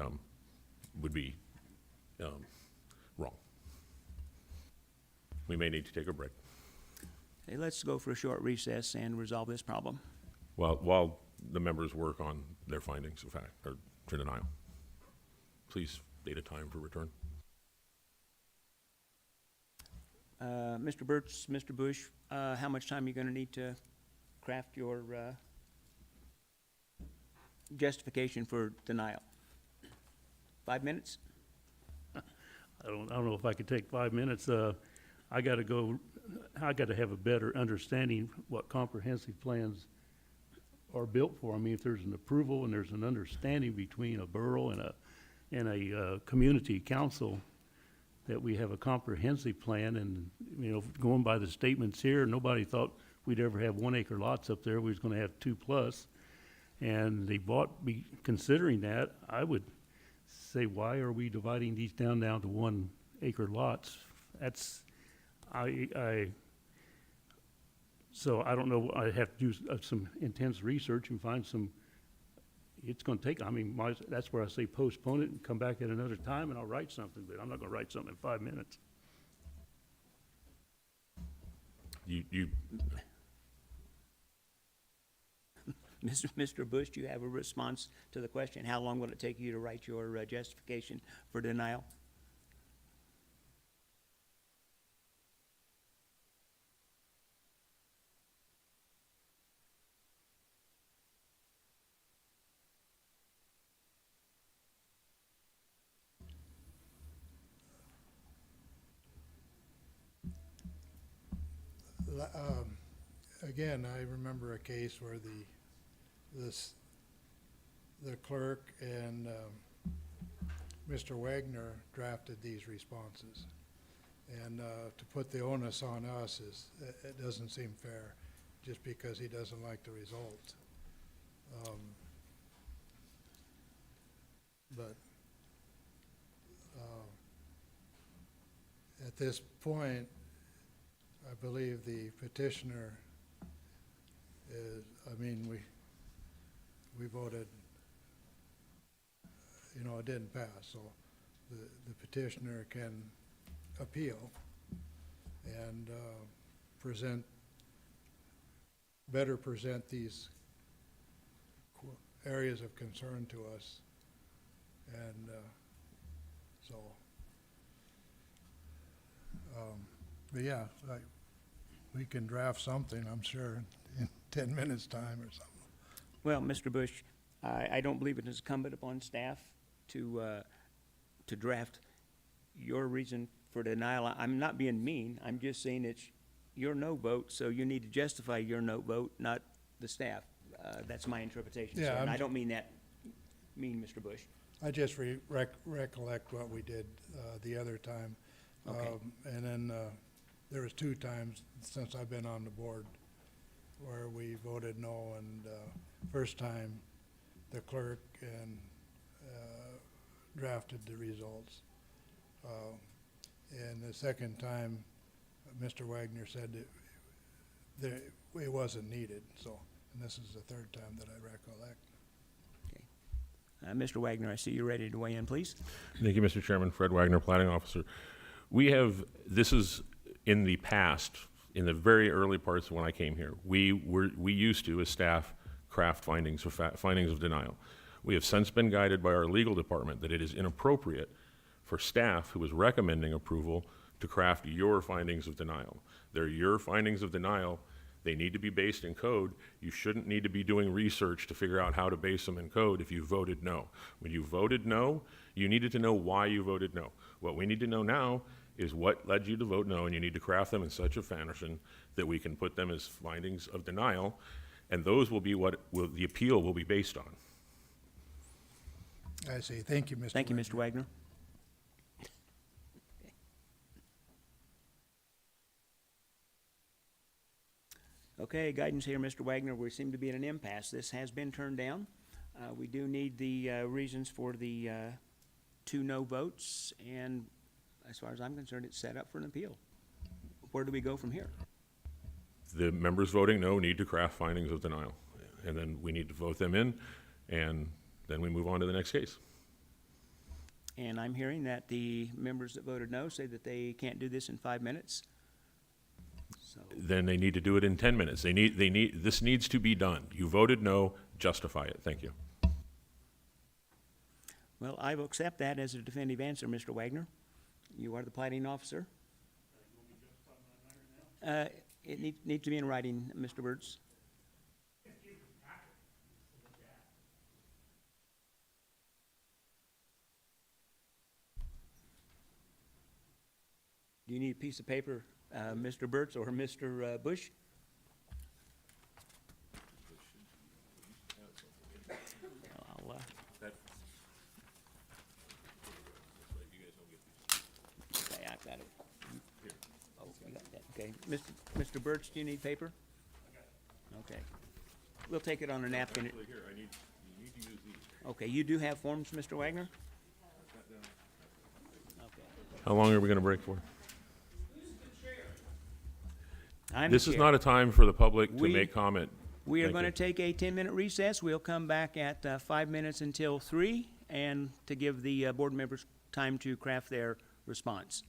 wrong. We may need to take a break. Okay, let's go for a short recess and resolve this problem. While the members work on their findings of fact, or for denial. Please state a time for return. Mr. Burtz, Mr. Bush, how much time are you gonna need to craft your, justification for denial? 5 minutes? I don't know if I could take 5 minutes. I gotta have a better understanding what comprehensive plans are built for. I mean, if there's an approval and there's an understanding between a borough and a community council that we have a comprehensive plan, and, you know, going by the statements here, nobody thought we'd ever have 1 acre lots up there. We was gonna have 2+. And they considering that, I would say, why are we dividing these down to 1 acre lots? So I don't know, I have to do some intense research and find some, it's gonna take, I mean, that's where I say postpone it and come back at another time and I'll write something, but I'm not gonna write something in 5 minutes. Mr. Bush, do you have a response to the question? How long will it take you to write your justification for denial? Again, I remember a case where the clerk and Mr. Wagner drafted these responses. And to put the onus on us it doesn't seem fair, just because he doesn't like the result. But at this point, I believe the petitioner is, I mean, we voted, you know, it didn't pass, so the petitioner can appeal and better present these areas of concern to us. And so, but yeah, we can draft something, I'm sure, in 10 minutes' time or something. Well, Mr. Bush, I don't believe it is incumbent upon staff to draft your reason for denial. I'm not being mean. I'm just saying it's your no vote, so you need to justify your no vote, not the staff. That's my interpretation, sir. Yeah, And I don't mean that mean, Mr. Bush. I just recollect what we did the other time. Okay. And then there was 2 times since I've been on the board where we voted no, and first time the clerk and drafted the results. And the second time, Mr. Wagner said that it wasn't needed, so, and this is the 3rd time that I recollect. Mr. Wagner, I see you're ready to weigh in, please. Thank you, Mr. Chairman. Fred Wagner, Planning Officer. This is in the past, in the very early parts when I came here, we used to, as staff, craft findings of denial. We have since been guided by our legal department that it is inappropriate for staff who is recommending approval to craft your findings of denial. They're your findings of denial. They need to be based in code. You shouldn't need to be doing research to figure out how to base them in code if you voted no. When you voted no, you needed to know why you voted no. What we need to know now is what led you to vote no, and you need to craft them in such a fashion that we can put them as findings of denial, and those will be what the appeal will be based on. I see. Thank you, Mr. Thank you, Mr. Wagner. Okay, guidance here, Mr. Wagner. We seem to be at an impasse. This has been turned down. We do need the reasons for the 2 no votes, and as far as I'm concerned, it's set up for an appeal. Where do we go from here? The members voting no need to craft findings of denial, and then we need to vote them in, and then we move on to the next case. And I'm hearing that the members that voted no say that they can't do this in 5 minutes. then they need to do it in 10 minutes. This needs to be done. You voted no, justify it. Thank you. Well, I will accept that as a definitive answer, Mr. Wagner. You are the plating officer. It needs to be in writing, Mr. Burt's. Do you need a piece of paper, Mr. Burt's or Mr. Bush? I'll, okay, I've got it. Oh, you got that. Okay, Mr. Burt's, do you need paper? Okay. We'll take it on a napkin. Actually, here, you need to use these. Okay, you do have forms, Mr. Wagner? Okay. How long are we going to break for? I'm This the is chair. not a time for the public to We- make comment. We are Thank going to you. take a 10-minute recess. We'll come back at 5 minutes until 3, and to give the board members time to craft their response.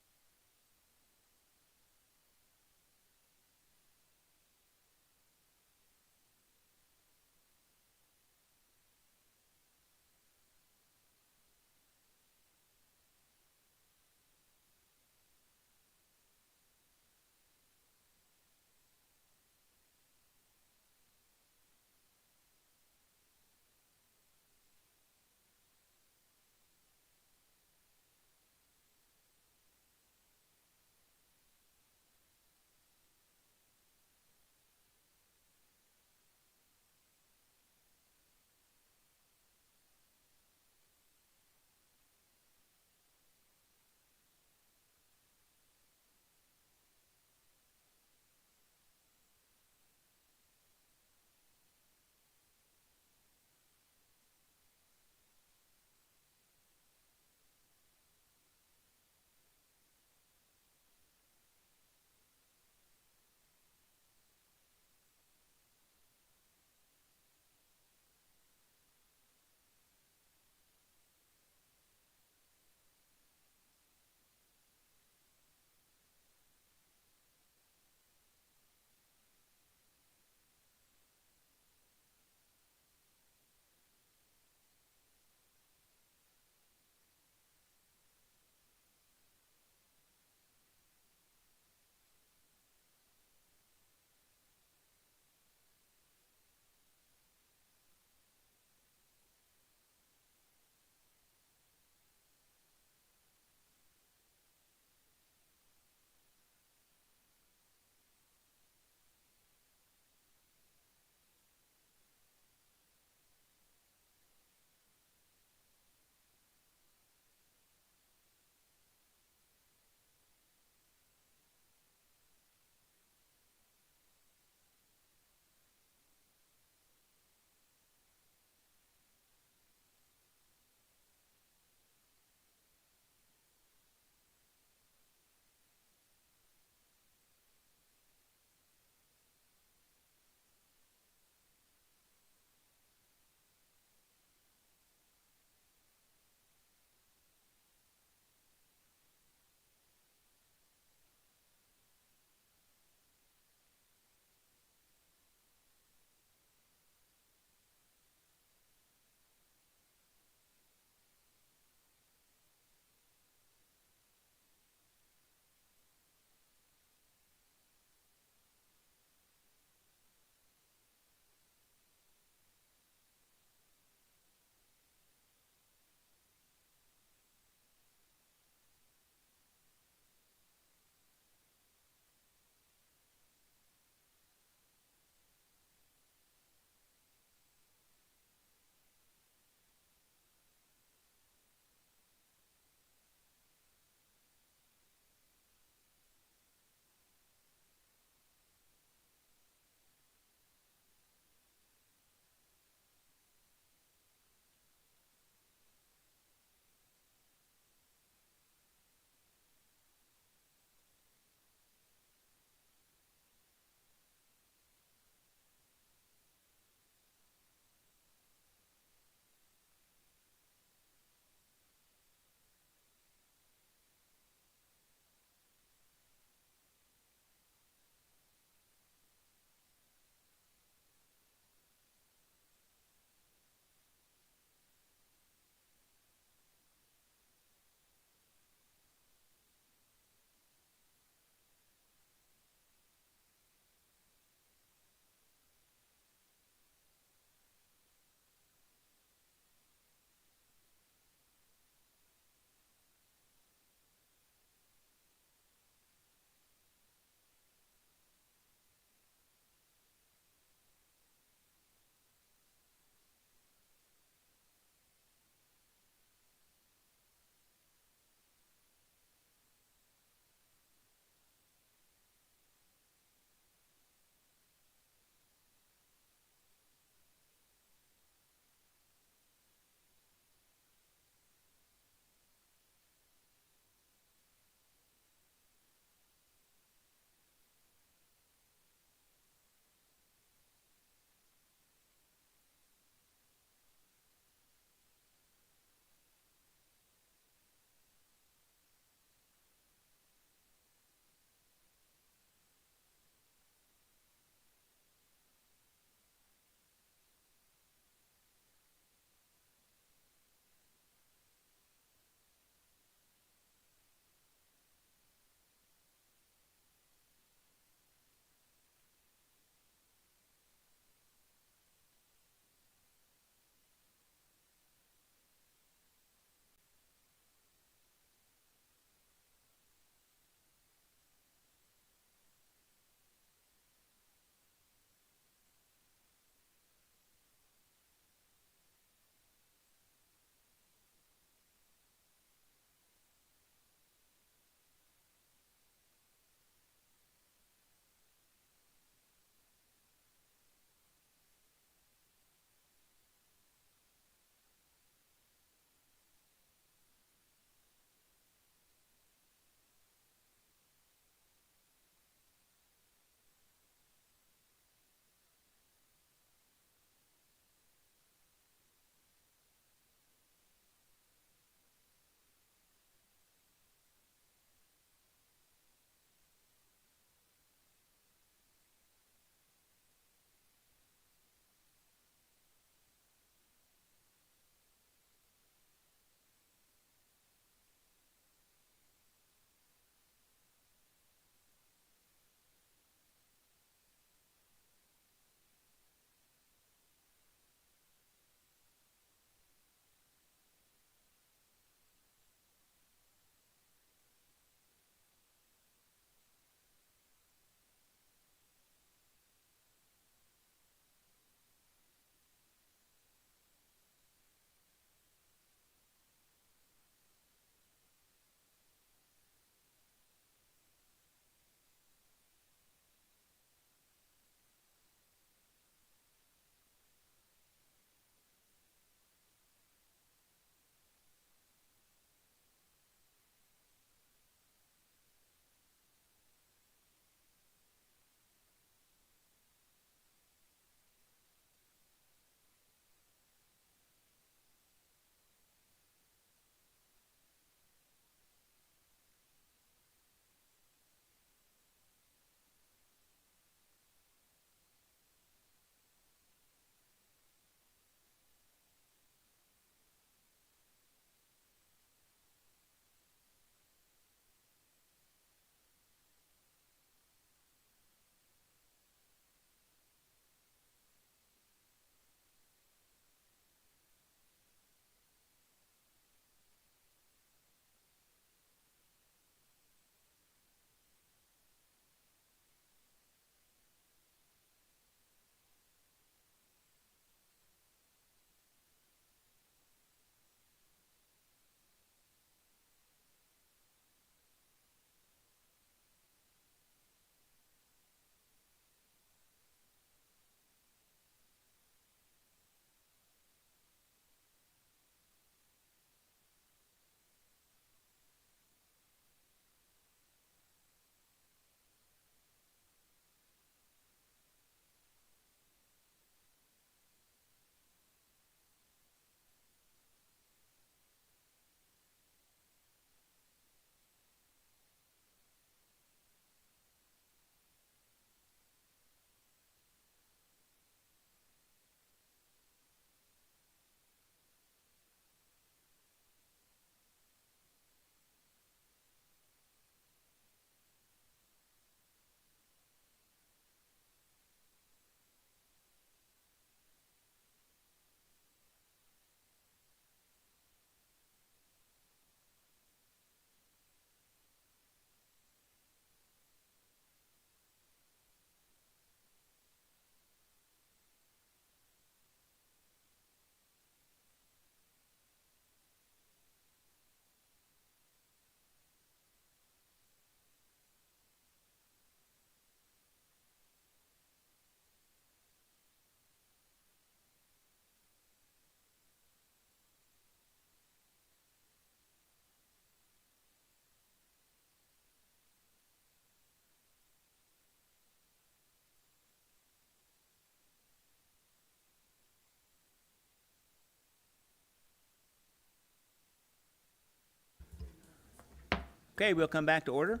Okay, we'll come back to order.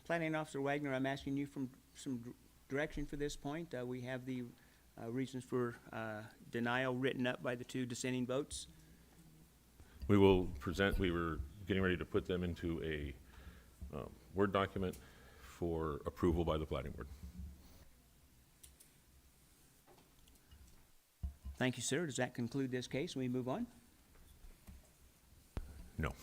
Planning Officer Wagner, I'm asking you for some direction for this point. We have the reasons for denial written up by the two dissenting votes. We will present, we were getting ready to put them into a Word document for approval by the Platting Board. Thank you, sir. Does that conclude this case? We move on? No.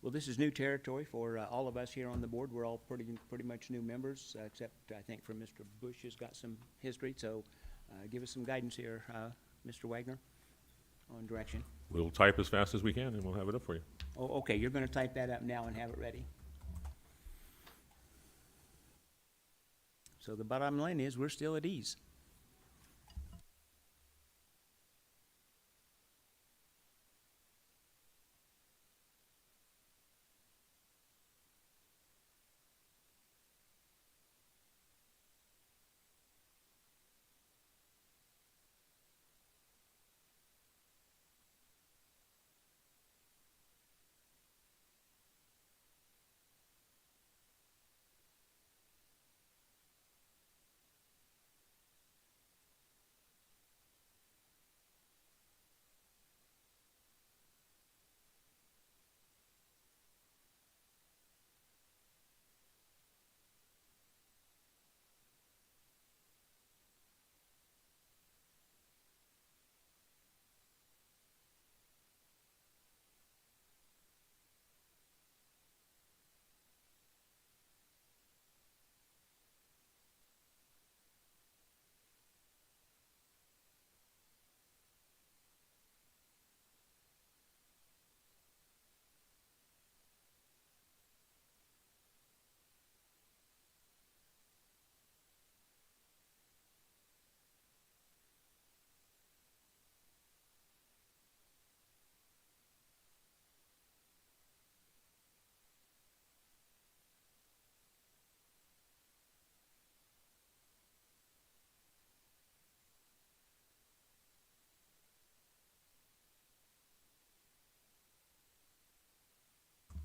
Well, this is new territory for all of us here on the board. We're all pretty much new members, except I think for Mr. Bush has got some history. So give us some guidance here, Mr. Wagner, on direction. We'll type as fast as we can, and we'll have it up for you. Oh, okay, you're going to type that up now and have it ready. So the bottom line is we're still at ease.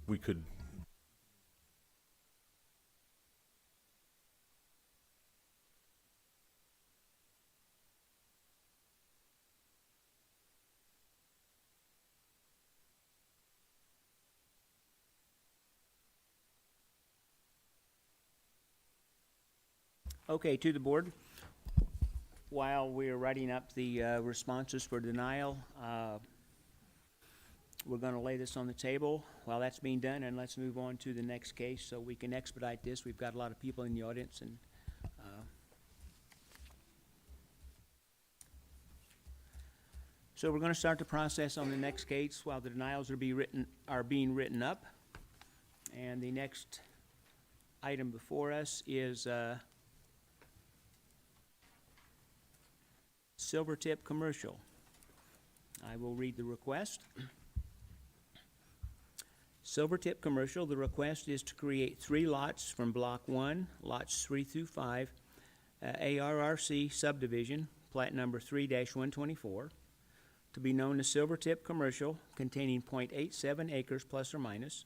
We could, Okay, to the board. While we're writing up the responses for denial, we're going to lay this on the table while that's being done, and let's move on to the next case so we can expedite this. We've got a lot of people in the audience, and so we're going to start the process on the next case while the denials are being written up. And the next item before us is Silvertip Commercial. I will read the request. Silvertip Commercial, the request is to create 3 lots from Block 1, lots 3 through 5, ARRC subdivision, plat number 3-124, to be known as Silvertip Commercial, containing .87 acres plus or minus.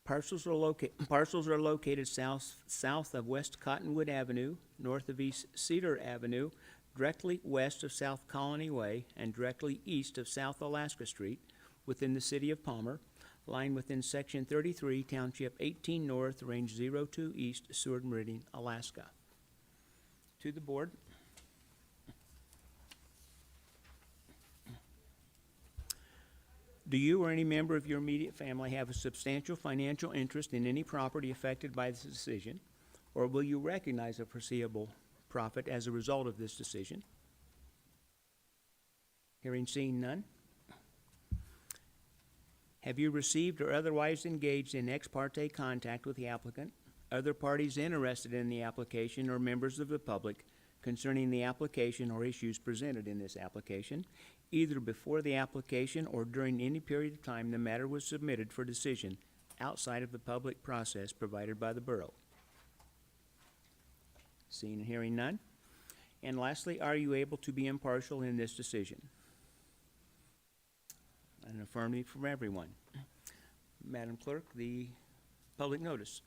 Parcels are located south of West Cottonwood Avenue, north of East Cedar Avenue, directly west of South Colony Way, and directly east of South Alaska Street, within the city of Palmer, lying within Section 33, Township 18 North, Range 02 East, Seward Meridian, Alaska. To the board. Do you or any member of your immediate family have a substantial financial interest in any property affected by this decision, or will you recognize a foreseeable profit as a result of this decision? Hearing seen none. Have you received or otherwise engaged in ex parte contact with the applicant, other parties interested in the application, or members of the public concerning the application or issues presented in this application, either before the application or during any period of time the matter was submitted for decision outside of the public process provided by the borough? Seeing and hearing none. And lastly, are you able to be impartial in this decision? An affirmative from everyone. Madam Clerk, the public notice.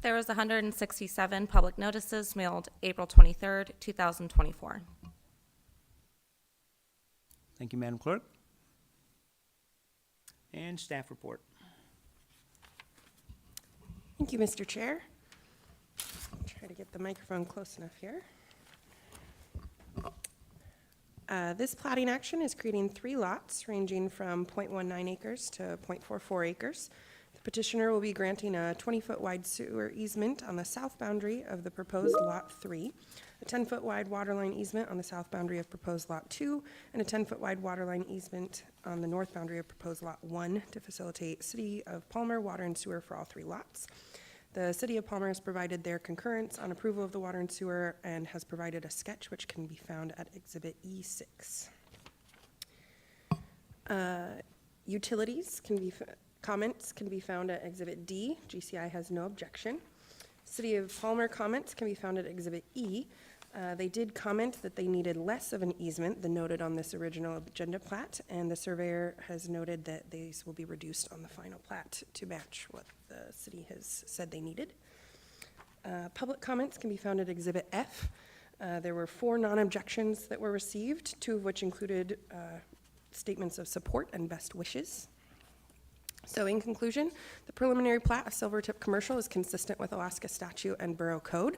There was 167 public notices mailed April 23rd, 2024. Thank you, Madam Clerk. And staff report. Thank you, Mr. Chair. Try to get the microphone close enough here. This plating action is creating 3 lots ranging from 0.19 acres to 0.44 acres. The petitioner will be granting a 20-foot wide sewer easement on the south boundary of the proposed Lot 3, a 10-foot wide waterline easement on the south boundary of proposed Lot 2, and a 10-foot wide waterline easement on the north boundary of proposed Lot 1 to facilitate City of Palmer water and sewer for all 3 lots. The City of Palmer has provided their concurrence on approval of the water and sewer and has provided a sketch which can be found at Exhibit E6. Utilities can be, comments can be found at Exhibit D. GCI has no objection. City of Palmer comments can be found at Exhibit E. They did comment that they needed less of an easement than noted on this original agenda plat, and the surveyor has noted that these will be reduced on the final plat to match what the city has said they needed. Public comments can be found at Exhibit F. There were 4 non-objections that were received, 2 of which included statements of support and best wishes. So in conclusion, the preliminary plat of Silvertip Commercial is consistent with Alaska statute and borough code.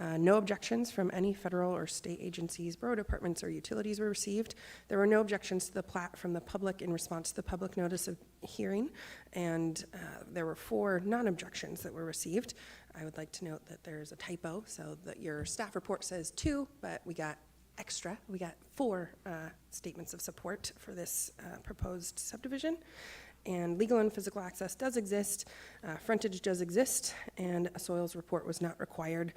No objections from any federal or state agencies, borough departments, or utilities were received. There were no objections to the plat from the public in response to the public notice of hearing, and there were 4 non-objections that were received. I would like to note that there's a typo, so that your staff report says 2, but we got extra. We got 4 statements of support for this proposed subdivision. And legal and physical access does exist, frontage does exist, and a soils report was not required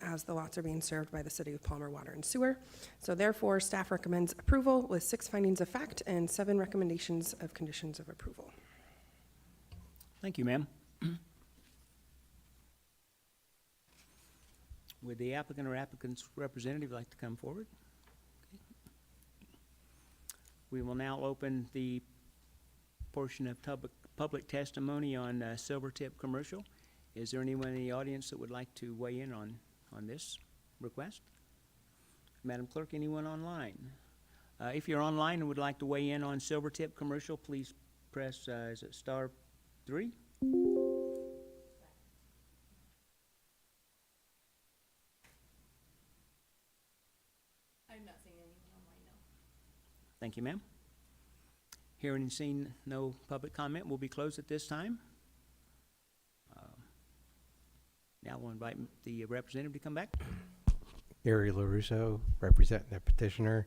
as the lots are being served by the City of Palmer Water and Sewer. So therefore, staff recommends approval with 6 findings of fact and 7 recommendations of conditions of approval. Thank you, ma'am. Would the applicant or applicant's representative like to come forward? Okay. We will now open the portion of public testimony on Silvertip Commercial. Is there anyone in the audience that would like to weigh in on this request? Madam Clerk, anyone online? If you're online and would like to weigh in on Silvertip Commercial, please press, is it *3? I'm not seeing anyone online, no. Thank you, ma'am. Hearing and seeing no public comment will be closed at this time. Now we'll invite the representative to come back. Gary LaRusso, representing the petitioner.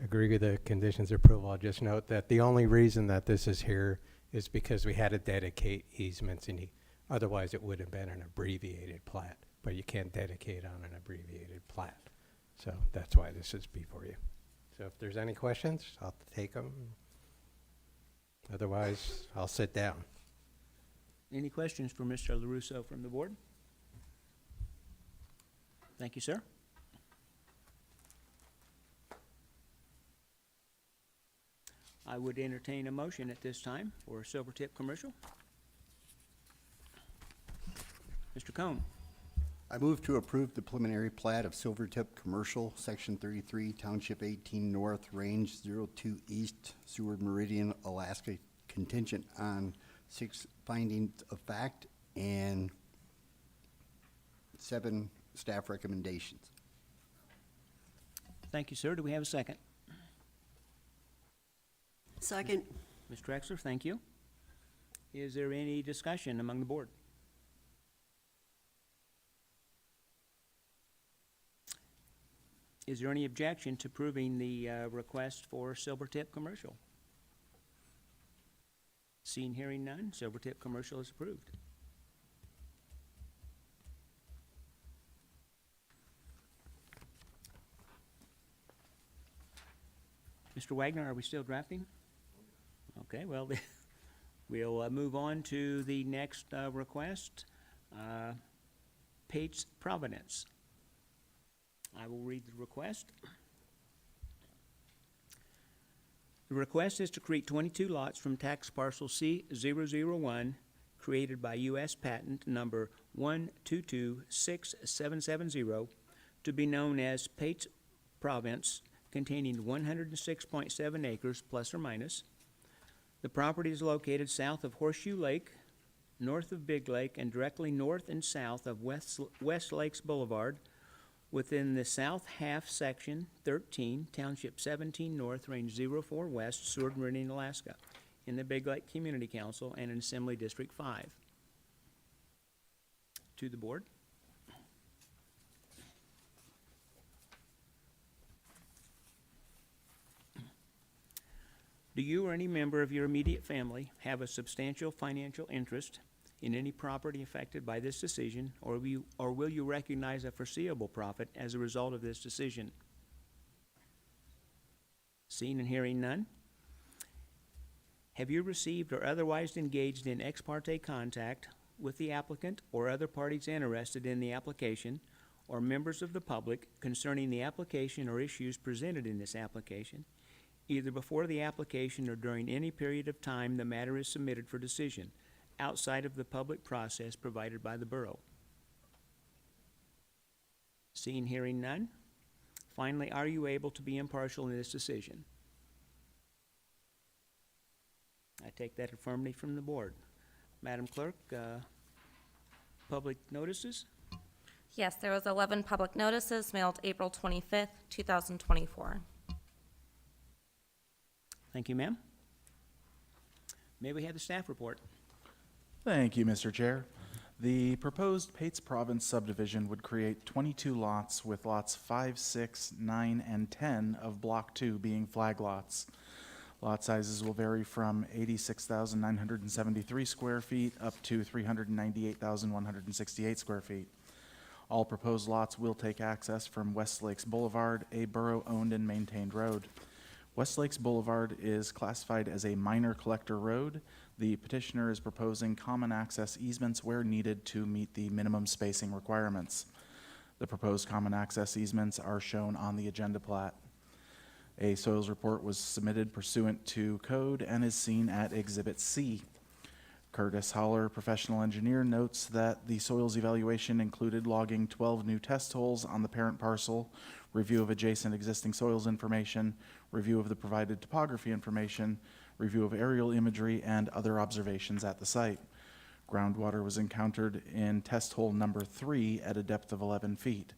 Agree with the conditions of approval. I'll just note that the only reason that this is here is because we had to dedicate easements, and otherwise it would have been an abbreviated plat, but you can't dedicate on an abbreviated plat. So that's why this is before you. So if there's any questions, I'll take them. Otherwise, I'll sit down. Any questions for Mr. LaRusso from the board? Thank you, sir. I would entertain a motion at this time for Silvertip Commercial. Mr. Cohn. I move to approve the preliminary plat of Silvertip Commercial, Section 33, Township 18 North, Range 02 East, Seward Meridian, Alaska, contingent on 6 findings of fact and 7 staff recommendations. Thank you, sir. Do we have a second? Second. Mr. Exler, thank you. Is there any discussion among the board? Is there any objection to approving the request for Silvertip Commercial? Seeing, hearing none, Silvertip Commercial is approved. Mr. Wagner, are we still drafting? Okay, well, we'll move on to the next request. Pates Providence. I will read the request. The request is to create 22 lots from tax parcel C001, created by U.S. patent number 1226770, to be known as Pates Province, containing 106.7 acres plus or minus. The property is located south of Horseshoe Lake, north of Big Lake, and directly north and south of West Lakes Boulevard, within the south half section 13, Township 17 North, Range 04 West, Seward Meridian, Alaska, in the Big Lake Community Council and in Assembly District 5. To the board. Do you or any member of your immediate family have a substantial financial interest in any property affected by this decision, or will you recognize a foreseeable profit as a result of this decision? Seeing and hearing none. Have you received or otherwise engaged in ex parte contact with the applicant or other parties interested in the application or members of the public concerning the application or issues presented in this application, either before the application or during any period of time the matter is submitted for decision, outside of the public process provided by the borough? Seeing, hearing none. Finally, are you able to be impartial in this decision? I take that affirmative from the board. Madam Clerk, public notices? Yes, there was 11 public notices mailed April 25th, 2024. Thank you, ma'am. May we have the staff report? Thank you, Mr. Chair. The proposed Pates Province subdivision would create 22 lots, with lots 5, 6, 9, and 10 of Block 2 being flag lots. Lot sizes will vary from 86,973 square feet up to 398,168 square feet. All proposed lots will take access from West Lakes Boulevard, a borough-owned and maintained road. West Lakes Boulevard is classified as a minor collector road. The petitioner is proposing common access easements where needed to meet the minimum spacing requirements. The proposed common access easements are shown on the agenda plat. A soils report was submitted pursuant to code and is seen at Exhibit C. Curtis Holler, professional engineer, notes that the soils evaluation included logging 12 new test holes on the parent parcel, review of adjacent existing soils information, review of the provided topography information, review of aerial imagery, and other observations at the site. Groundwater was encountered in test hole number 3 at a depth of 11 feet.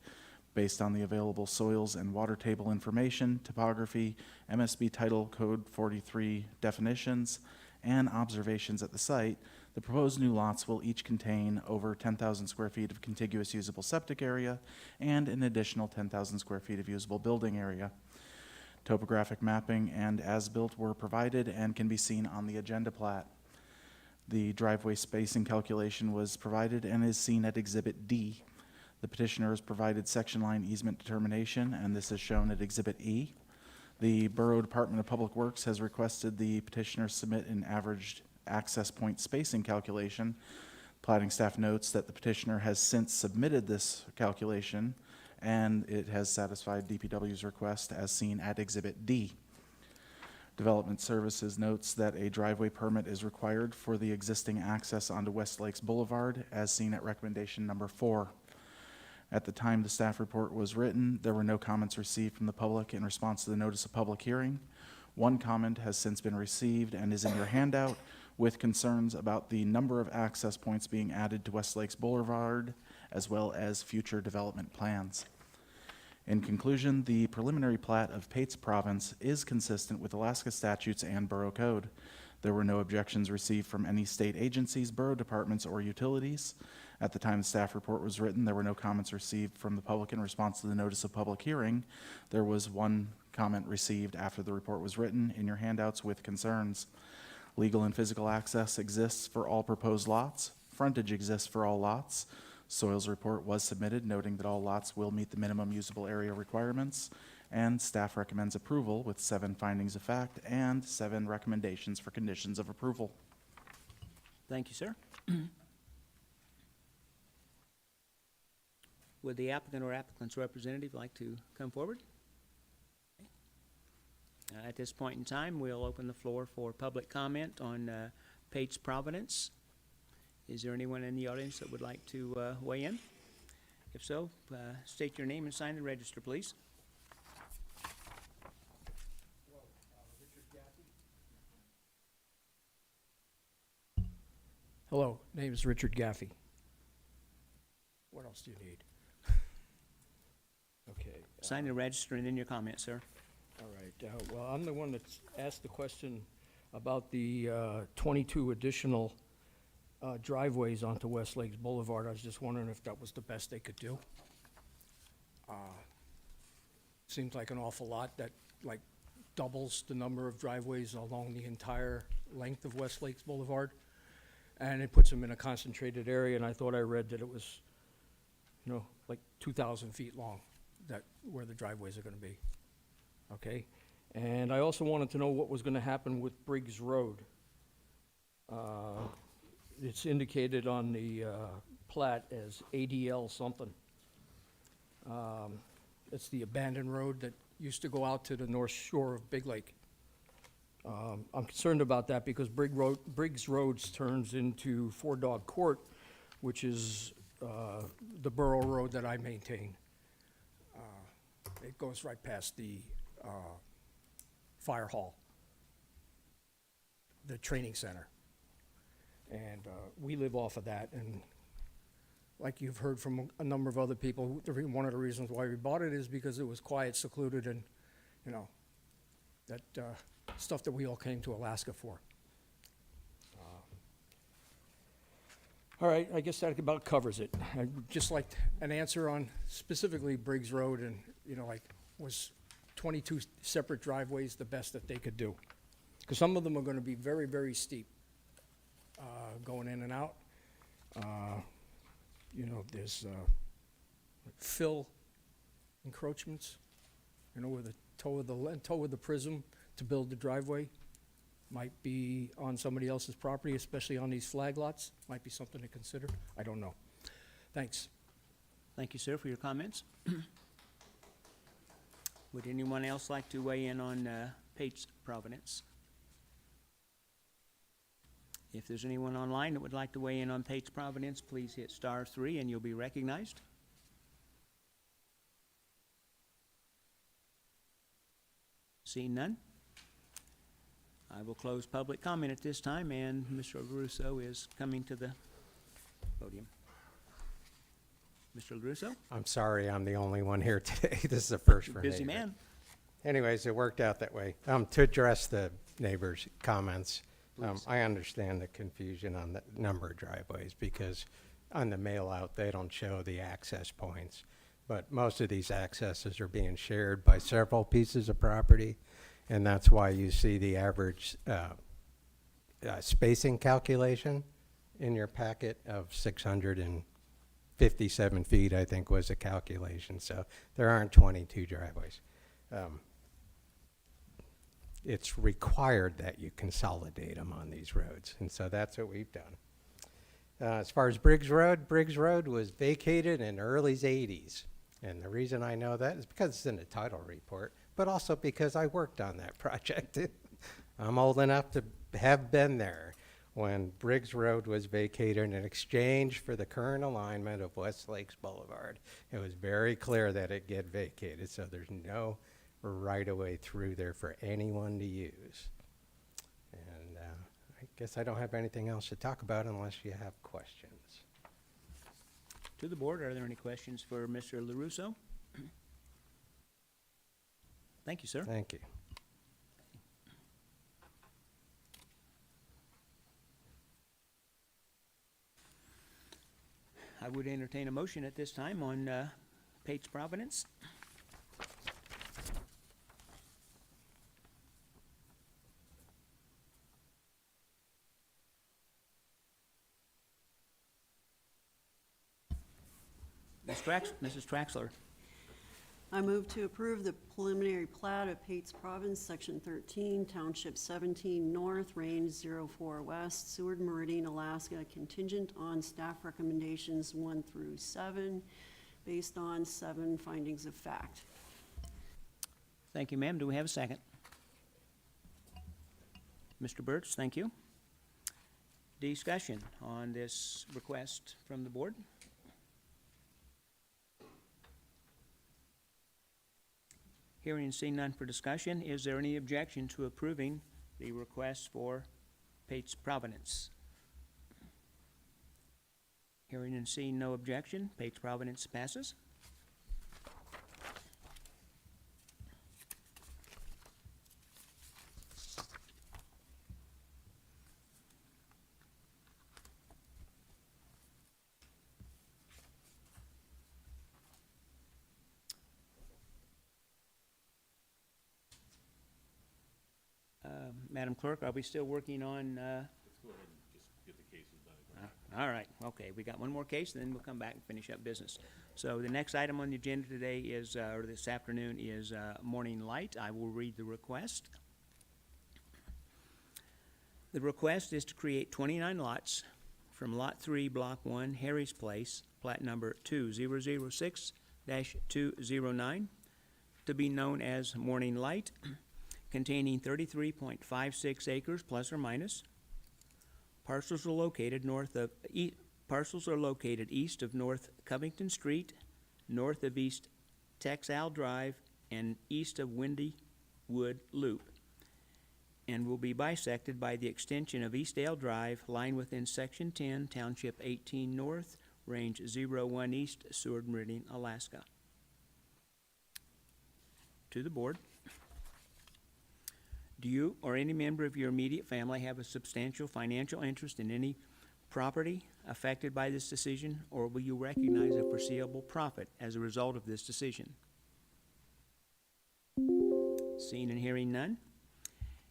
Based on the available soils and water table information, topography, MSB Title Code 43 definitions, and observations at the site, the proposed new lots will each contain over 10,000 square feet of contiguous usable septic area and an additional 10,000 square feet of usable building area. Topographic mapping and as-built were provided and can be seen on the agenda plat. The driveway spacing calculation was provided and is seen at Exhibit D. The petitioner has provided section line easement determination, and this is shown at Exhibit E. The Borough Department of Public Works has requested the petitioner submit an averaged access point spacing calculation. Plating staff notes that the petitioner has since submitted this calculation, and it has satisfied DPW's request as seen at Exhibit D. Development Services notes that a driveway permit is required for the existing access onto West Lakes Boulevard, as seen at recommendation number 4. At the time the staff report was written, there were no comments received from the public in response to the notice of public hearing. One comment has since been received and is in your handout, with concerns about the number of access points being added to West Lakes Boulevard, as well as future development plans. In conclusion, the preliminary plat of Pates Province is consistent with Alaska statutes and borough code. There were no objections received from any state agencies, borough departments, or utilities. At the time the staff report was written, there were no comments received from the public in response to the notice of public hearing. There was one comment received after the report was written in your handouts with concerns. Legal and physical access exists for all proposed lots. Frontage exists for all lots. Soils report was submitted, noting that all lots will meet the minimum usable area requirements, and staff recommends approval with 7 findings of fact and 7 recommendations for conditions of approval. Thank you, sir. Would the applicant or applicant's representative like to come forward? At this point in time, we'll open the floor for public comment on Pate's Providence. Is there anyone in the audience that would like to weigh in? If so, state your name and sign the register, please. Hello, name is Richard Gaffey. What else do you need? Okay. Sign the register and then your comment, sir. All right, well, I'm the one that's asked the question about the 22 additional driveways onto West Lakes Boulevard. I was just wondering if that was the best they could do. Seems like an awful lot, that like doubles the number of driveways along the entire length of West Lakes Boulevard. And it puts them in a concentrated area, and I thought I read that it was, you know, like 2,000 feet long, that, where the driveways are gonna be. Okay? And I also wanted to know what was gonna happen with Briggs Road. It's indicated on the plat as ADL something. It's the abandoned road that used to go out to the north shore of Big Lake. I'm concerned about that because Briggs Road turns into Four Dog Court, which is the borough road that I maintain. It goes right past the fire hall, the training center. And we live off of that, and like you've heard from a number of other people, one of the reasons why we bought it is because it was quiet, secluded, and, you know, that stuff that we all came to Alaska for. All right, I guess that about covers it. I'd just like an answer on specifically Briggs Road, and, you know, like, was 22 separate driveways the best that they could do? Because some of them are gonna be very, very steep, going in and out. You know, there's fill encroachments, you know, where the toe of the prism to build the driveway might be on somebody else's property, especially on these flag lots. Might be something to consider. I don't know. Thanks. Thank you, sir, for your comments. Would anyone else like to weigh in on Pate's Providence? If there's anyone online that would like to weigh in on Pate's Providence, please hit *3 and you'll be recognized. Seeing none, I will close public comment at this time, and Mr. LaRusso is coming to the podium. Mr. LaRusso? I'm sorry, I'm the only one here today. This is a first for Busy neighbors. man. Anyways, it worked out that way. To address the neighbors' comments, I understand the confusion on the number of driveways because on the mail out, they don't show the access points. But most of these accesses are being shared by several pieces of property, and that's why you see the average spacing calculation in your packet of 657 feet, I think was a calculation. So there aren't 22 driveways. It's required that you consolidate them on these roads, and so that's what we've done. As far as Briggs Road was vacated in the early 80s, and the reason I know that is because it's in the title report, but also because I worked on that project. I'm old enough to have been there when Briggs Road was vacated in exchange for the current alignment of West Lakes Boulevard. It was very clear that it get vacated, so there's no right-of-way through there for anyone to use. And I guess I don't have anything else to talk about unless you have questions. To the board, are there any questions for Mr. LaRusso? Thank you, sir. Thank you. I would entertain a motion at this time on Pate's Providence. Mrs. Traxler. I move to approve the preliminary plat of Pate's Province, Section 13, Township 17 North, Range 04 West, Seward Meridian, Alaska, contingent on staff recommendations 1 through 7, based on 7 findings of fact. Thank you, ma'am. Do we have a second? Mr. Birch, thank you. Discussion on this request from the board? Hearing and seeing none for discussion, is there any objection to approving the request for Pate's Providence? Hearing and seeing no objection, Pate's Providence passes. Madam Clerk, are we still working on, Let's go ahead and just get the cases done. all right, okay, we got one more case, and then we'll come back and finish up business. So the next item on the agenda today is, or this afternoon, is Morning Light. I will read the request. The request is to create 29 lots from Lot 3, Block 1, Harry's Place, plat number 2006-209, to be known as Morning Light, containing 33.56 acres plus or minus. Parcels are located east of North Covington Street, north of East Texal Drive, and east of Windy Wood Loop, and will be bisected by the extension of Eastdale Drive, lying within Section 10, Township 18 North, Range 01 East, Seward Meridian, Alaska. To the board. Do you or any member of your immediate family have a substantial financial interest in any property affected by this decision, or will you recognize a foreseeable profit as a result of this decision? Seeing and hearing none.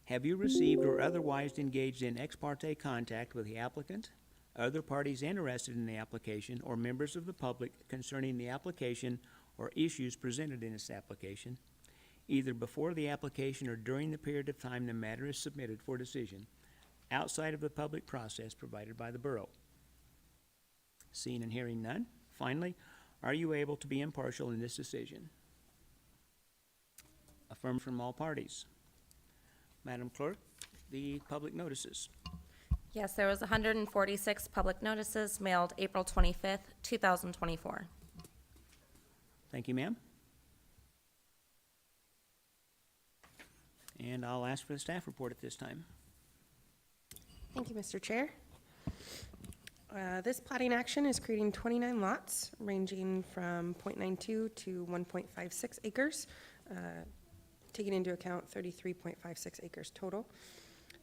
Have you received or otherwise engaged in ex parte contact with the applicant, other parties interested in the application, or members of the public concerning the application or issues presented in this application, either before the application or during the period of time the matter is submitted for decision, outside of the public process provided by the borough? Seeing and hearing none. Finally, are you able to be impartial in this decision? Affirm from all parties. Madam Clerk, the public notices. Yes, there was 146 public notices mailed April 25th, 2024. Thank you, ma'am. And I'll ask for the staff report at this time. Thank you, Mr. Chair. This plating action is creating 29 lots ranging from .92 to 1.56 acres, taking into account 33.56 acres total.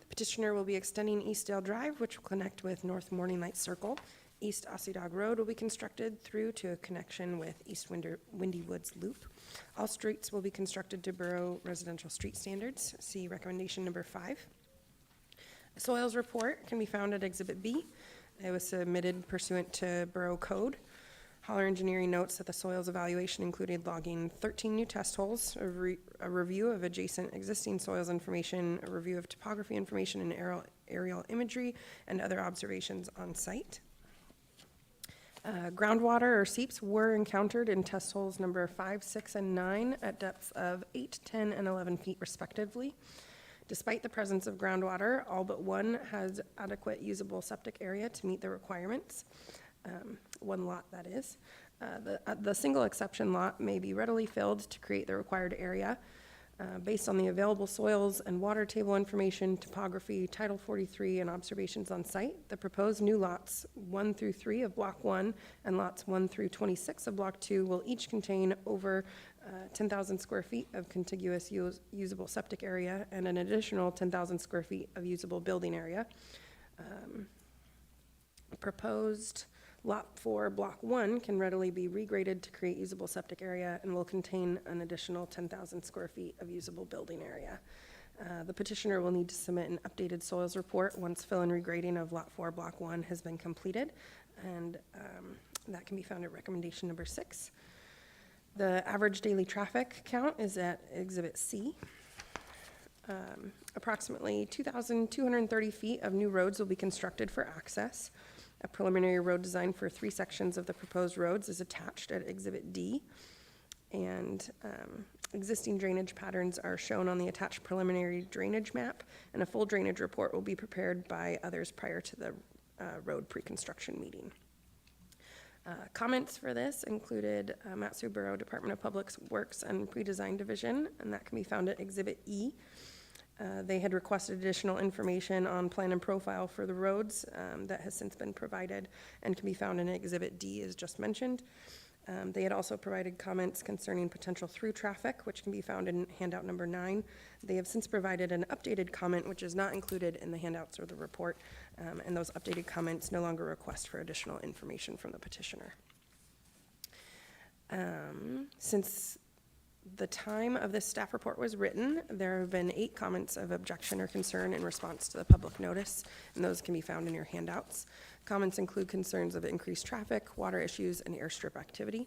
The petitioner will be extending Eastdale Drive, which will connect with North Morning Light Circle. East Aussie Dog Road will be constructed through to a connection with East Windy Woods Loop. All streets will be constructed to borough residential street standards. See recommendation number 5. A soils report can be found at Exhibit B. It was submitted pursuant to Borough Code. Holler Engineering notes that the soils evaluation included logging 13 new test holes, a review of adjacent existing soils information, a review of topography information and aerial imagery, and other observations on site. Groundwater or seeps were encountered in test holes number 5, 6, and 9 at depths of 8, 10, and 11 feet respectively. Despite the presence of groundwater, all but one has adequate usable septic area to meet the requirements. One lot, that is. The single exception lot may be readily filled to create the required area. Based on the available soils and water table information, topography, Title 43, and observations on site, the proposed new lots 1 through 3 of Block 1 and lots 1 through 26 of Block 2 will each contain over 10,000 square feet of contiguous usable septic area and an additional 10,000 square feet of usable building area. Proposed Lot 4, Block 1 can readily be regraded to create usable septic area and will contain an additional 10,000 square feet of usable building area. The petitioner will need to submit an updated soils report once fill and regrading of Lot 4, Block 1 has been completed, and that can be found at recommendation number 6. The average daily traffic count is at Exhibit C. Approximately 2,230 feet of new roads will be constructed for access. A preliminary road design for 3 sections of the proposed roads is attached at Exhibit D. And existing drainage patterns are shown on the attached preliminary drainage map, and a full drainage report will be prepared by others prior to the road pre-construction meeting. Comments for this included Matsu Borough Department of Public Works and Pre-Design Division, and that can be found at Exhibit E. They had requested additional information on plan and profile for the roads that has since been provided and can be found in Exhibit D, as just mentioned. They had also provided comments concerning potential through traffic, which can be found in handout number 9. They have since provided an updated comment, which is not included in the handouts or the report, and those updated comments no longer request for additional information from the petitioner. Since the time of this staff report was written, there have been 8 comments of objection or concern in response to the public notice, and those can be found in your handouts. Comments include concerns of increased traffic, water issues, and airstrip activity.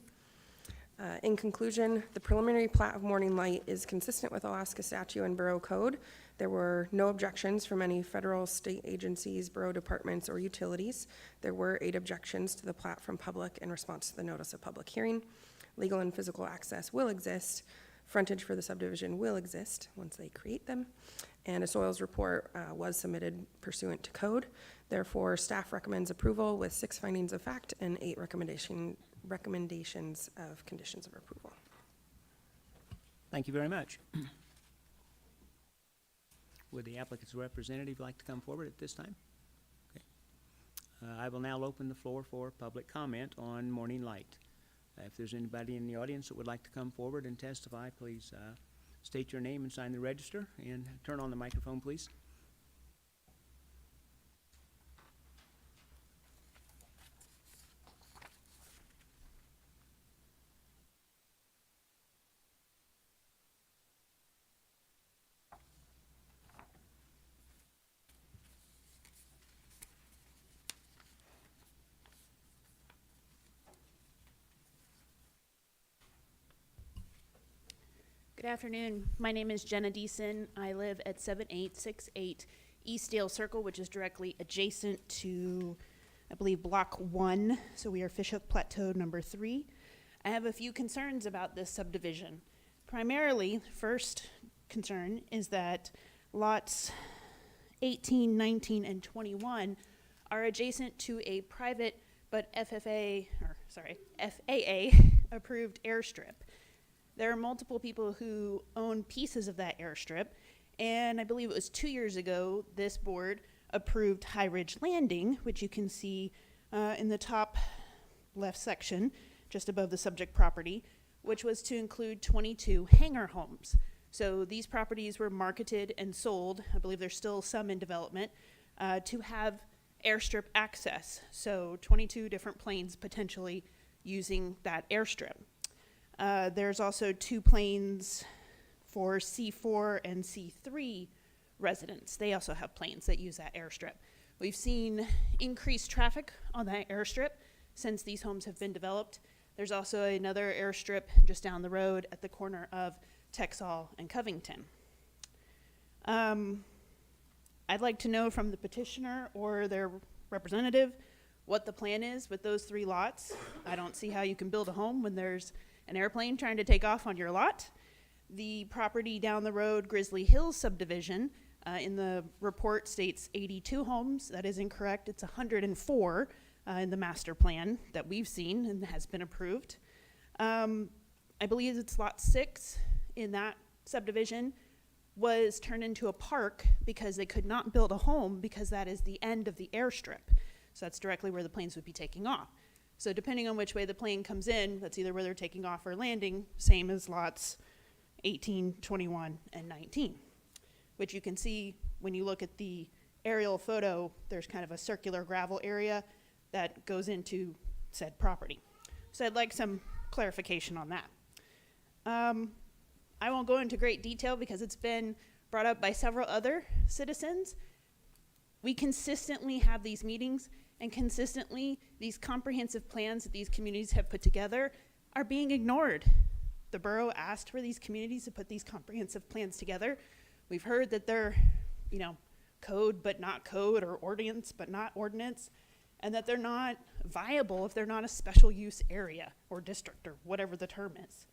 In conclusion, the preliminary plat of Morning Light is consistent with Alaska statute and borough code. There were no objections from any federal, state agencies, borough departments, or utilities. There were 8 objections to the plat from public in response to the notice of public hearing. Legal and physical access will exist. Frontage for the subdivision will exist once they create them. And a soils report was submitted pursuant to code. Therefore, staff recommends approval with 6 findings of fact and 8 recommendations of conditions of approval. Thank you very much. Would the applicant's representative like to come forward at this time? Okay. I will now open the floor for public comment on Morning Light. If there's anybody in the audience that would like to come forward and testify, please state your name and sign the register, and turn on the microphone, please. Good afternoon. My name is Jenna Deason. I live at 7868 East Dale Circle, which is directly adjacent to, I believe, Block 1. So we are Fishhook Plateau number 3. I have a few concerns about this subdivision. Primarily, the first concern is that lots 18, 19, and 21 are adjacent to a private but FAA approved airstrip. There are multiple people who own pieces of that airstrip, and I believe it was 2 years ago this board approved High Ridge Landing, which you can see in the top left section, just above the subject property, which was to include 22 hangar homes. So these properties were marketed and sold, I believe there's still some in development, to have airstrip access. So 22 different planes potentially using that airstrip. There's also 2 planes for C4 and C3 residents. They also have planes that use that airstrip. We've seen increased traffic on that airstrip since these homes have been developed. There's also another airstrip just down the road at the corner of Texall and Covington. I'd like to know from the petitioner or their representative what the plan is with those 3 lots. I don't see how you can build a home when there's an airplane trying to take off on your lot. The property down the road, Grizzly Hills subdivision, in the report states 82 homes. That is incorrect. It's 104 in the master plan that we've seen and has been approved. I believe it's lot 6 in that subdivision was turned into a park because they could not build a home because that is the end of the airstrip. So that's directly where the planes would be taking off. So depending on which way the plane comes in, that's either where they're taking off or landing, same as lots 18, 21, and 19, which you can see when you look at the aerial photo, there's kind of a circular gravel area that goes into said property. So I'd like some clarification on that. I won't go into great detail because it's been brought up by several other citizens. We consistently have these meetings, and consistently these comprehensive plans that these communities have put together are being ignored. The borough asked for these communities to put these comprehensive plans together. We've heard that they're, code but not code, or ordinance but not ordinance, and that they're not viable if they're not a special use area or district or whatever the term is.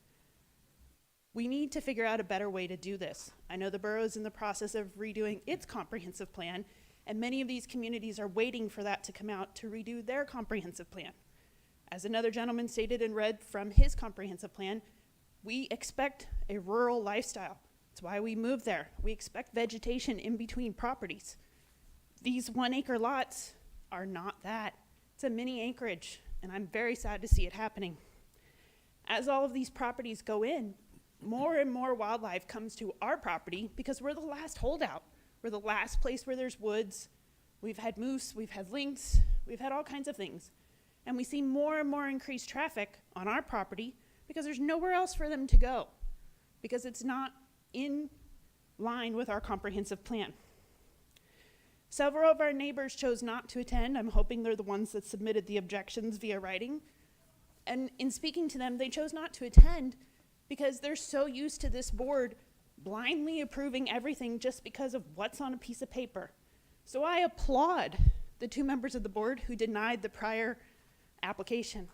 We need to figure out a better way to do this. I know the borough is in the process of redoing its comprehensive plan, and many of these communities are waiting for that to come out to redo their comprehensive plan. As another gentleman stated and read from his comprehensive plan, we expect a rural lifestyle. That's why we moved there. We expect vegetation in between properties. These 1 acre lots are not that. It's a mini acreage, and I'm very sad to see it happening. As all of these properties go in, more and more wildlife comes to our property because we're the last holdout. We're the last place where there's woods. We've had moose, we've had lynx, we've had all kinds of things. And we see more and more increased traffic on our property because there's nowhere else for them to go, because it's not in line with our comprehensive plan. Several of our neighbors chose not to attend. I'm hoping they're the ones that submitted the objections via writing. And in speaking to them, they chose not to attend because they're so used to this board blindly approving everything just because of what's on a piece of paper. So I applaud the 2 members of the board who denied the prior application.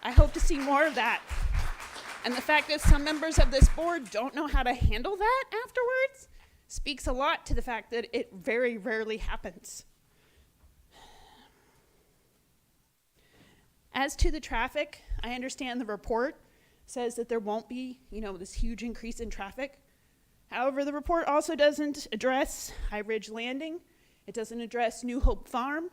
I hope to see more of that. And the fact that some members of this board don't know how to handle that afterwards speaks a lot to the fact that it very rarely happens. As to the traffic, I understand the report says that there won't be, this huge increase in traffic. However, the report also doesn't address High Ridge Landing. It doesn't address New Hope Farm.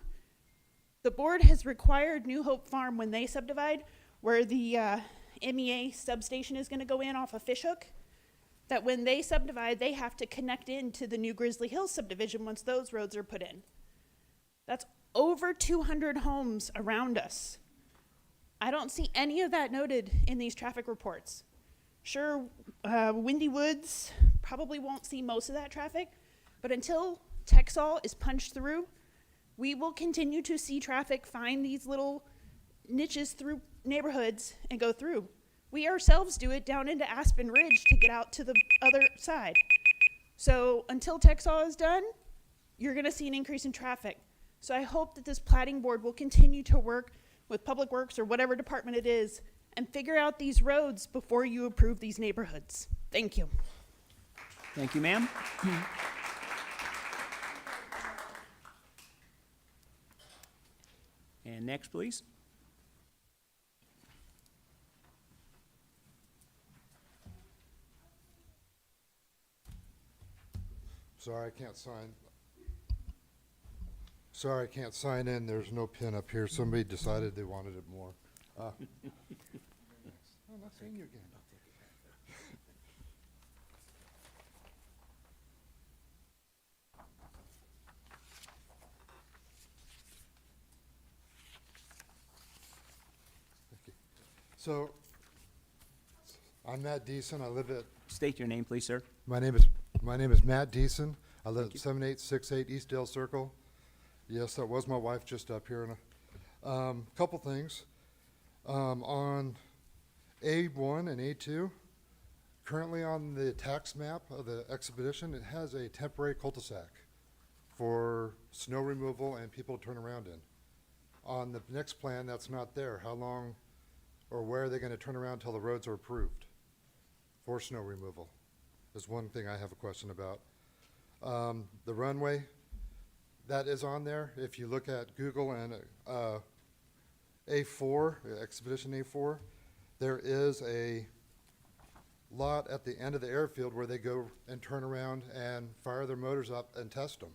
The board has required New Hope Farm, when they subdivide, where the MEA substation is going to go in off of Fishhook, that when they subdivide, they have to connect into the new Grizzly Hills subdivision once those roads are put in. That's over 200 homes around us. I don't see any of that noted in these traffic reports. Sure, Windy Woods probably won't see most of that traffic, but until Texall is punched through, we will continue to see traffic find these little niches through neighborhoods and go through. We ourselves do it down into Aspen Ridge to get out to the other side. So until Texall is done, you're gonna see an increase in traffic. So I hope that this platting board will continue to work with Public Works or whatever department it is and figure out these roads before you approve these neighborhoods. Thank you. Thank you, ma'am. And next, please. Sorry, I can't sign. Sorry, I can't sign in. There's no pin up here. Somebody decided they wanted it more. I'm not seeing you again. So, I'm Matt Deason. I live at. State your name, please, sir. My name is Matt Deason. I live at 7868 East Dale Circle. Yes, that was my wife just up here. And couple things. On A1 and A2, currently on the tax map of the expedition, it has a temporary cul-de-sac for snow removal and people to turn around in. On the next plan, that's not there. How long or where are they going to turn around until the roads are approved for snow removal? Is one thing I have a question about. The runway, that is on there. If you look at Google and A4, Expedition A4, there is a lot at the end of the airfield where they go and turn around and fire their motors up and test them,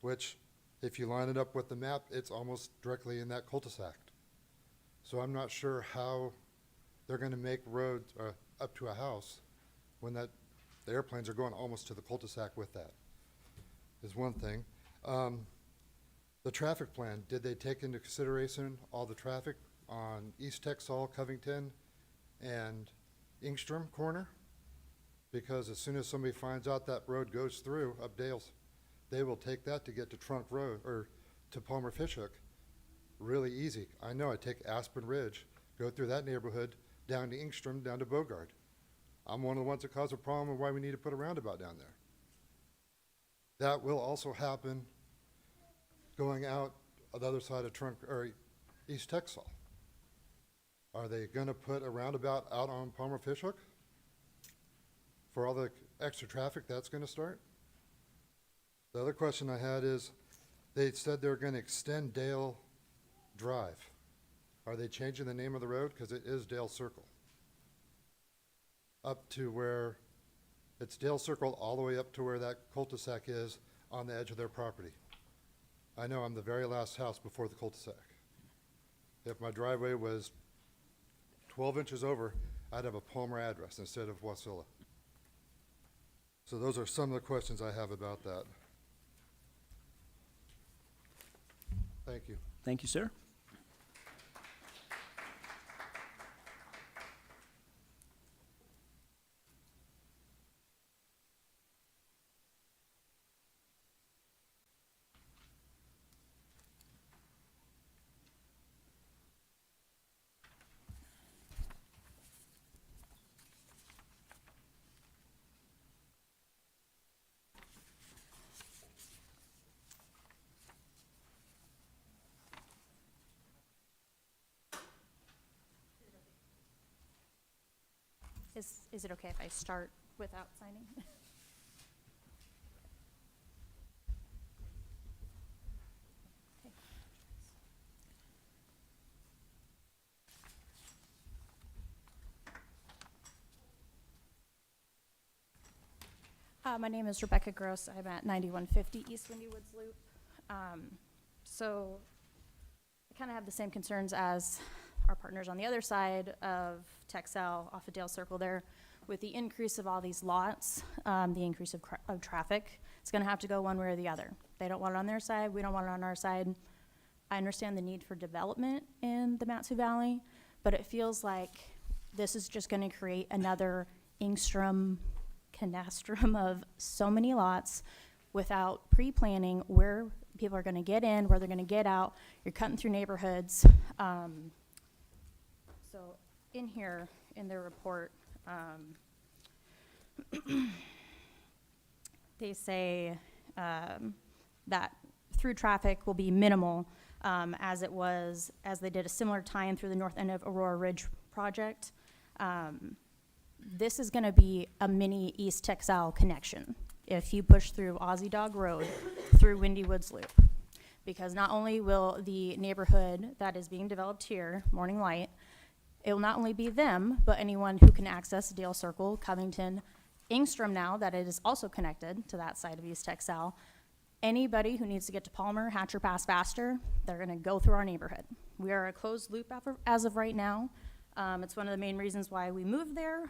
which if you line it up with the map, it's almost directly in that cul-de-sac. So I'm not sure how they're going to make roads up to a house when the airplanes are going almost to the cul-de-sac with that, is one thing. The traffic plan, did they take into consideration all the traffic on East Texall, Covington, and Ingstrom corner? Because as soon as somebody finds out that road goes through up Dales, they will take that to get to Trunk Road or to Palmer Fishhook really easy. I know I take Aspen Ridge, go through that neighborhood, down to Ingstrom, down to Bogard. I'm one of the ones that caused a problem of why we need to put a roundabout down there. That will also happen going out the other side of East Texel? Are they gonna put a roundabout out on Palmer Fishhook? For all the extra traffic that's gonna start? The other question I had is, they said they were gonna extend Dale Drive. Are they changing the name of the road? Because it is Dale Circle. Up to where, it's Dale Circle all the way up to where that cul-de-sac is on the edge of their property. I know I'm the very last house before the cul-de-sac. If my driveway was 12 inches over, I'd have a Palmer address instead of Wasilla. So those are some of the questions I have about that. Thank you. Thank you, sir. Is it okay if I start without signing? Okay. My name is Rebecca Gross. I'm at 9150 East Windy Woods Loop. So I kind of have the same concerns as our partners on the other side of Texel off of Dale Circle there. With the increase of all these lots, the increase of traffic, it's gonna have to go one way or the other. They don't want it on their side, we don't want it on our side. I understand the need for development in the Matsu Valley, but it feels like this is just gonna create another Ingstrom canastrum of so many lots without pre-planning where people are gonna get in, where they're gonna get out. You're cutting through neighborhoods. So in here, in their report, they say that through traffic will be minimal, as they did a similar tie-in through the north end of Aurora Ridge project. This is gonna be a mini East Texel connection if you push through Aussie Dog Road through Windy Woods Loop. Because not only will the neighborhood that is being developed here, Morning Light, it will not only be them, but anyone who can access Dale Circle, Covington, Ingstrom now that it is also connected to that side of East Texel. Anybody who needs to get to Palmer, Hatcher Pass faster, they're gonna go through our neighborhood. We are a closed loop as of right now. It's one of the main reasons why we moved there.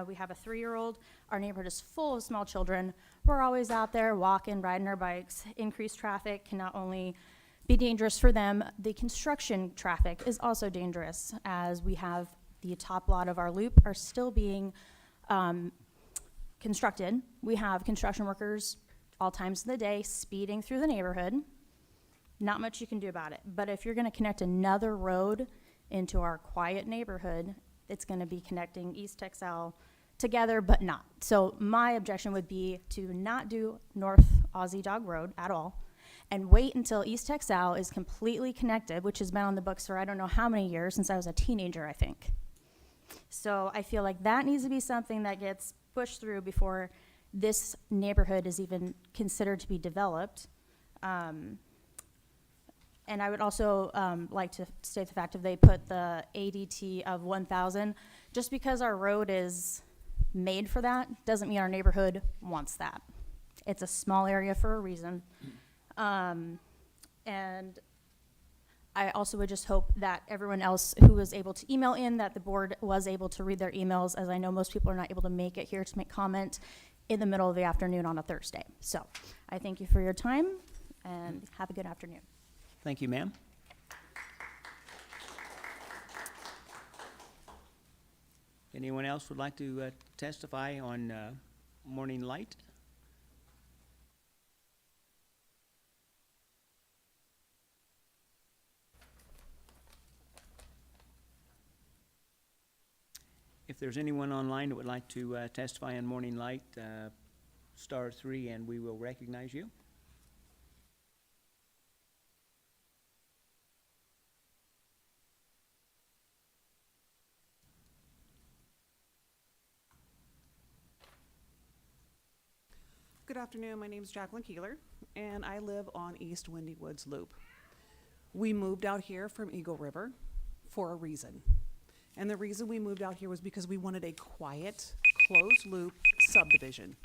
We have a 3-year-old. Our neighborhood is full of small children. We're always out there walking, riding our bikes. Increased traffic can not only be dangerous for them, the construction traffic is also dangerous, as we have the top lot of our loop are still being constructed. We have construction workers all times of the day speeding through the neighborhood. Not much you can do about it. But if you're gonna connect another road into our quiet neighborhood, it's gonna be connecting East Texel together, but not. So my objection would be to not do North Aussie Dog Road at all, and wait until East Texel is completely connected, which has been on the books for I don't know how many years, since I was a teenager, I think. So I feel like that needs to be something that gets pushed through before this neighborhood is even considered to be developed. And I would also like to state the fact if they put the ADT of 1,000, just because our road is made for that, doesn't mean our neighborhood wants that. It's a small area for a reason. And I also would just hope that everyone else who was able to email in, that the board was able to read their emails, as I know most people are not able to make it here to make comment in the middle of the afternoon on a Thursday. So I thank you for your time, and have a good afternoon. Thank you, ma'am. Anyone else would like to testify on Morning Light? If there's anyone online that would like to testify on Morning Light, *3, and we will recognize you. Good afternoon, my name is Jacqueline Keeler, and I live on East Windy Woods Loop. We moved out here from Eagle River for a reason. And the reason we moved out here was because we wanted a quiet, closed loop subdivision.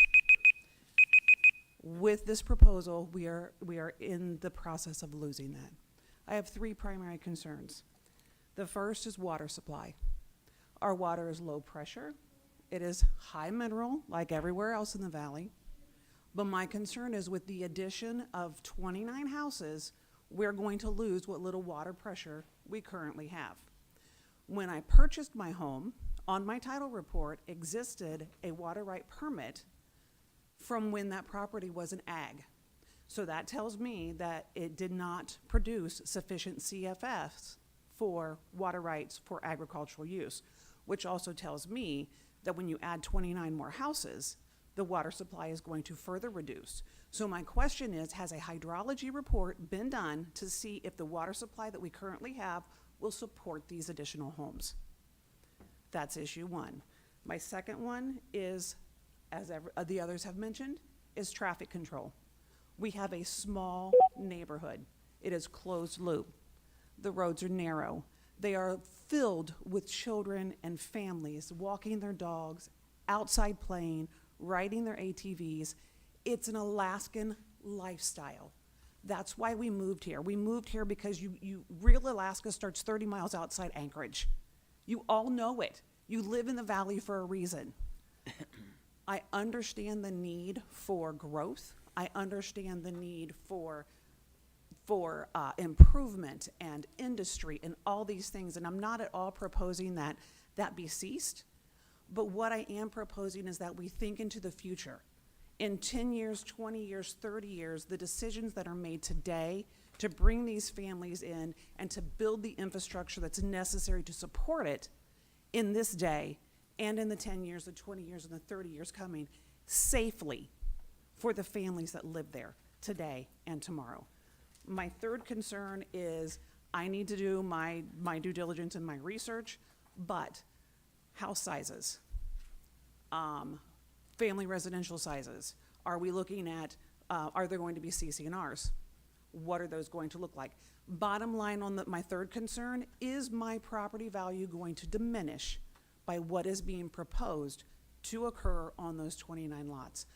With this proposal, we are in the process of losing that. I have three primary concerns. The first is water supply. Our water is low pressure. It is high mineral, like everywhere else in the valley. But my concern is with the addition of 29 houses, we're going to lose what little water pressure we currently have. When I purchased my home, on my title report existed a water right permit from when that property was an ag. So that tells me that it did not produce sufficient CFS for water rights for agricultural use, which also tells me that when you add 29 more houses, the water supply is going to further reduce. So my question is, has a hydrology report been done to see if the water supply that we currently have will support these additional homes? That's issue one. My second one is, as the others have mentioned, is traffic control. We have a small neighborhood. It is closed loop. The roads are narrow. They are filled with children and families walking their dogs, outside playing, riding their ATVs. It's an Alaskan lifestyle. That's why we moved here. We moved here because real Alaska starts 30 miles outside Anchorage. You all know it. You live in the valley for a reason. I understand the need for growth. I understand the need for improvement and industry and all these things, and I'm not at all proposing that be ceased. But what I am proposing is that we think into the future. In 10 years, 20 years, 30 years, the decisions that are made today to bring these families in and to build the infrastructure that's necessary to support it in this day and in the 10 years, the 20 years, and the 30 years coming, safely for the families that live there today and tomorrow. My third concern is I need to do my due diligence and my research, but house sizes, family residential sizes. Are we looking at, are there going to be CC&Rs? What are those going to look like? Bottom line on my third concern, is my property value going to diminish by what is being proposed to occur on those 29 lots?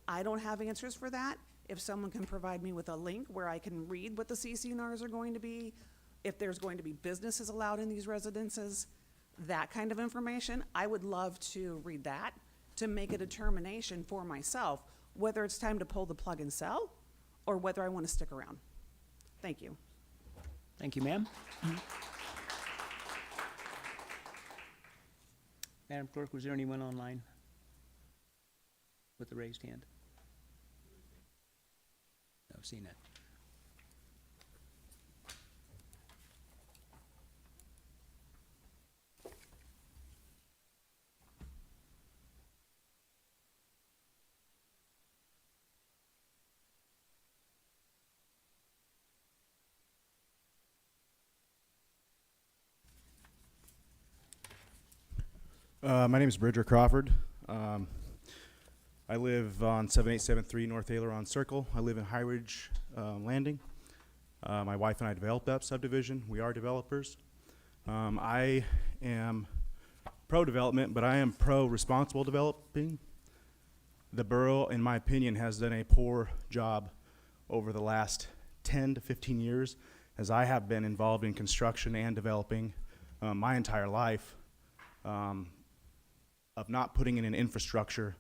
I don't have answers for that. If someone can provide me with a link where I can read what the CC&Rs are going to be, if there's going to be businesses allowed in these residences, that kind of information, I would love to read that to make a determination for myself whether it's time to pull the plug and sell or whether I want to stick around. Thank you. Thank you, ma'am. Madam Clerk, was there anyone online with a raised hand? No, I've seen that. My name is Bridger Crawford. I live on 7873 North Aileron Circle. I live in High Ridge Landing. My wife and I developed that subdivision. We are developers. I am pro-development, but I am pro-responsible developing. The borough, in my opinion, has done a poor job over the last 10 to 15 years, as I have been involved in construction and developing my entire life, of not putting in an infrastructure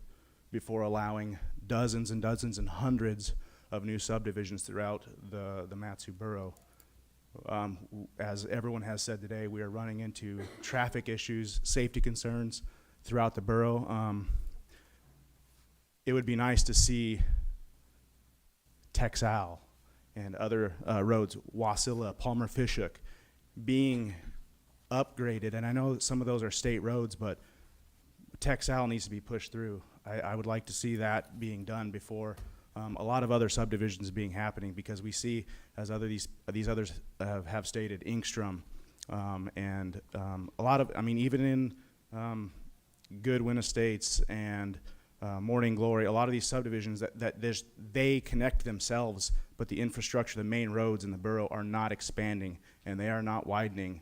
before allowing dozens and dozens and hundreds of new subdivisions throughout the Matsu Borough. As everyone has said today, we are running into traffic issues, safety concerns throughout the borough. It would be nice to see Texal and other roads, Wasilla, Palmer Fishhook, being upgraded. And I know that some of those are state roads, but Texal needs to be pushed through. I would like to see that being done before a lot of other subdivisions being happening, because we see, as these others have stated, Inkstrom, and a lot of, I mean, even in Goodwin Estates and Morning Glory, a lot of these subdivisions they connect themselves, but the infrastructure, the main roads in the borough are not expanding and they are not widening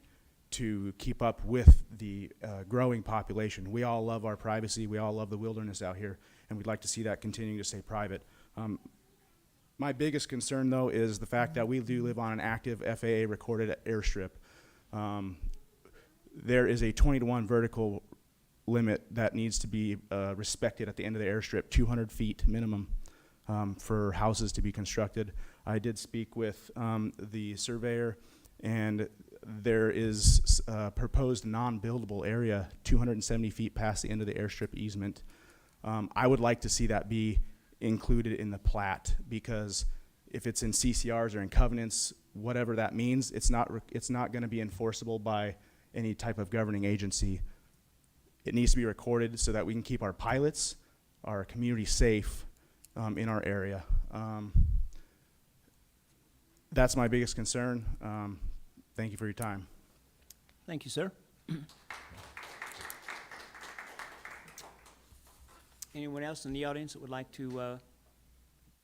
to keep up with the growing population. We all love our privacy, we all love the wilderness out here, and we'd like to see that continuing to stay private. My biggest concern, though, is the fact that we do live on an active FAA recorded airstrip. There is a 20-to-1 vertical limit that needs to be respected at the end of the airstrip, 200 feet minimum for houses to be constructed. I did speak with the surveyor, and there is a proposed non-buildable area 270 feet past the end of the airstrip easement. I would like to see that be included in the plat, because if it's in CCRs or in covenants, whatever that means, it's not going to be enforceable by any type of governing agency. It needs to be recorded so that we can keep our pilots, our community safe in our area. That's my biggest concern. Thank you for your time. Thank you, sir. Anyone else in the audience that would like to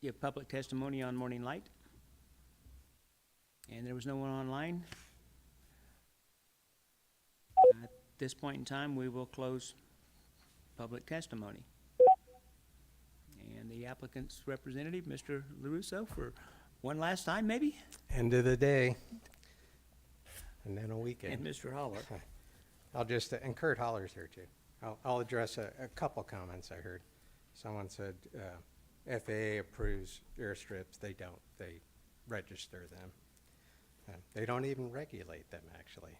give public testimony on Morning Light? And there was no one online. At this point in time, we will close public testimony. And the applicant's representative, Mr. LaRusso, for one last time, maybe? End of the day, and then a weekend. And Mr. Holler. I'll just, and Kurt Holler's here too. I'll address a couple comments I heard. Someone said FAA approves airstrips. They don't. They register them. They don't even regulate them, actually.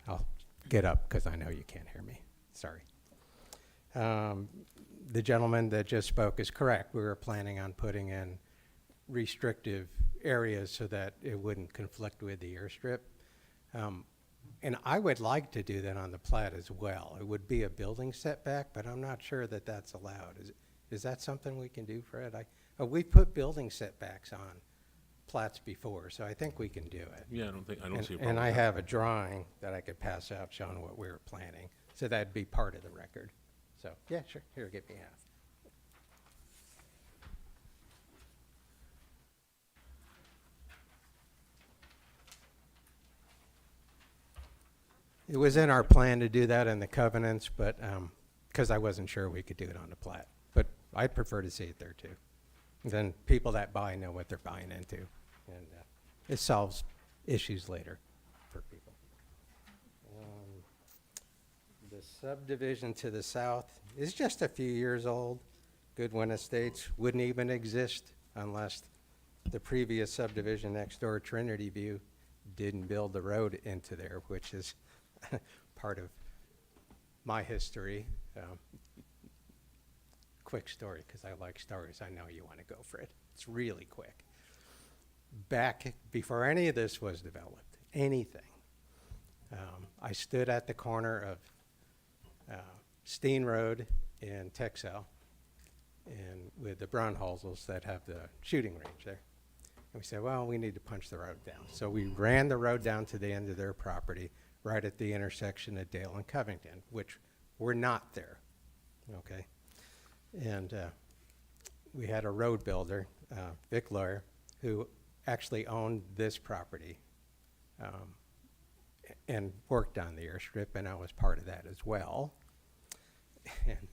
I'll get up because I know you can't hear me. Sorry. The gentleman that just spoke is correct. We were planning on putting in restrictive areas so that it wouldn't conflict with the airstrip. And I would like to do that on the plat as well. It would be a building setback, but I'm not sure that that's allowed. Is that something we can do, Fred? We put building setbacks on plats before, so I think we can do it. Yeah, I don't see a problem. And I have a drawing that I could pass out showing what we were planning, so that'd be part of the record. So, yeah, sure. Here, give me half. It was in our plan to do that in the covenants, but because I wasn't sure we could do it on the plat. But I'd prefer to see it there too. Then people that buy know what they're buying into, and it solves issues later for people. The subdivision to the south is just a few years old. Goodwin Estates wouldn't even exist unless the previous subdivision next door, Trinity View, didn't build the road into there, which is part of my history. Quick story, because I like stories. I know you want to go for it. It's really quick. Back before any of this was developed, anything, I stood at the corner of Steen Road and Texel, and with the Braunhölzels that have the shooting range there. And we said, well, we need to punch the road down. So we ran the road down to the end of their property, right at the intersection of Dale and Covington, which we're not there, okay? And we had a road builder, Vic Lawyer, who actually owned this property and worked on the airstrip, and I was part of that as well. And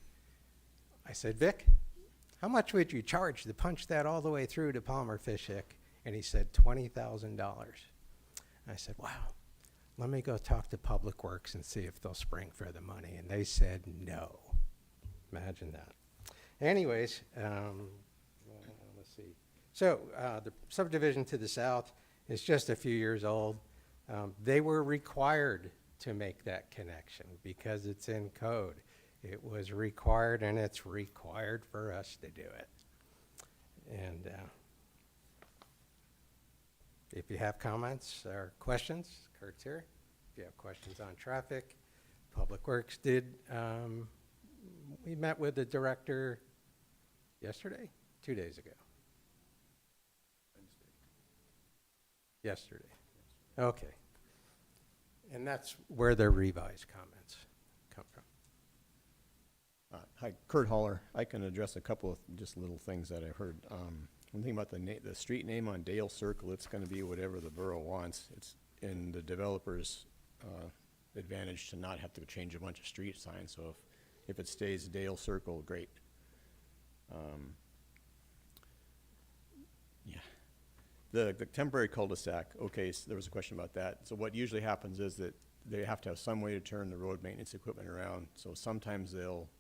I said, Vic, how much would you charge to punch that all the way through to Palmer Fishhook? And he said, $20,000. I said, wow. Let me go talk to Public Works and see if they'll spring for the money. And they said no. Imagine that. Anyways, let's see. So the subdivision to the south is just a few years old. They were required to make that connection because it's in code. It was required, and it's required for us to do it. And if you have comments or questions, Kurt's here. If you have questions on traffic, Public Works did. We met with the director yesterday, 2 days ago. Yesterday. Okay. And that's where their revised comments come from. Hi, Kurt Holler. I can address a couple of just little things that I've heard. One thing about the street name on Dale Circle, it's gonna be whatever the borough wants. It's in the developer's advantage to not have to change a bunch of street signs, so if it stays Dale Circle, great. Yeah. The temporary cul-de-sac, okay, so there was a question about that. So what usually happens is that they have to have some way to turn the road maintenance equipment around, so sometimes they'll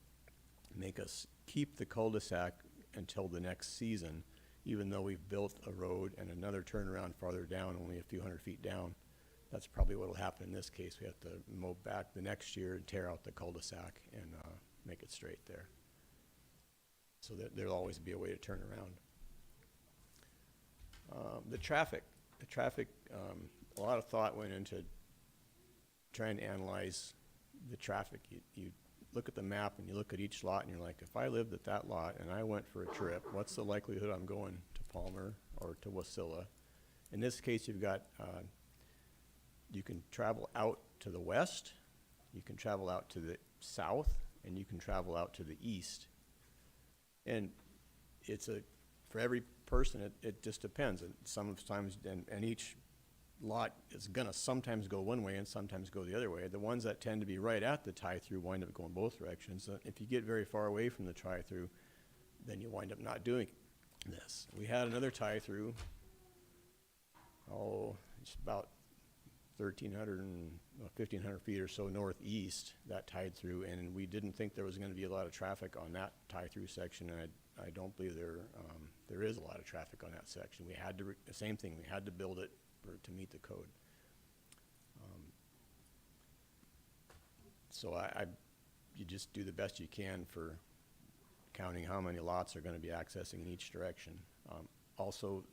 make us keep the cul-de-sac until the next season, even though we've built a road and another turnaround farther down, only a few hundred feet down. That's probably what will happen in this case. We have to mow back the next year and tear out the cul-de-sac and make it straight there. So that there'll always be a way to turn around. The traffic, a lot of thought went into trying to analyze the traffic. You look at the map and you look at each lot and you're like, if I lived at that lot and I went for a trip, what's the likelihood I'm going to Palmer or to Wasilla? In this case, you've got, you can travel out to the west, you can travel out to the south, and you can travel out to the east. And it's for every person, it just depends. And sometimes, and each lot is gonna sometimes go one way and sometimes go the other way. The ones that tend to be right at the tie-through wind up going both directions. If you get very far away from the tie-through, then you wind up not doing this. We had another tie-through, it's about 1,500 feet or so northeast that tied through, and we didn't think there was going to be a lot of traffic on that tie-through section, and I don't believe there is a lot of traffic on that section. We had to, the same thing, we had to build it to meet the code. So you just do the best you can for counting how many lots are going to be accessing in each direction. Also,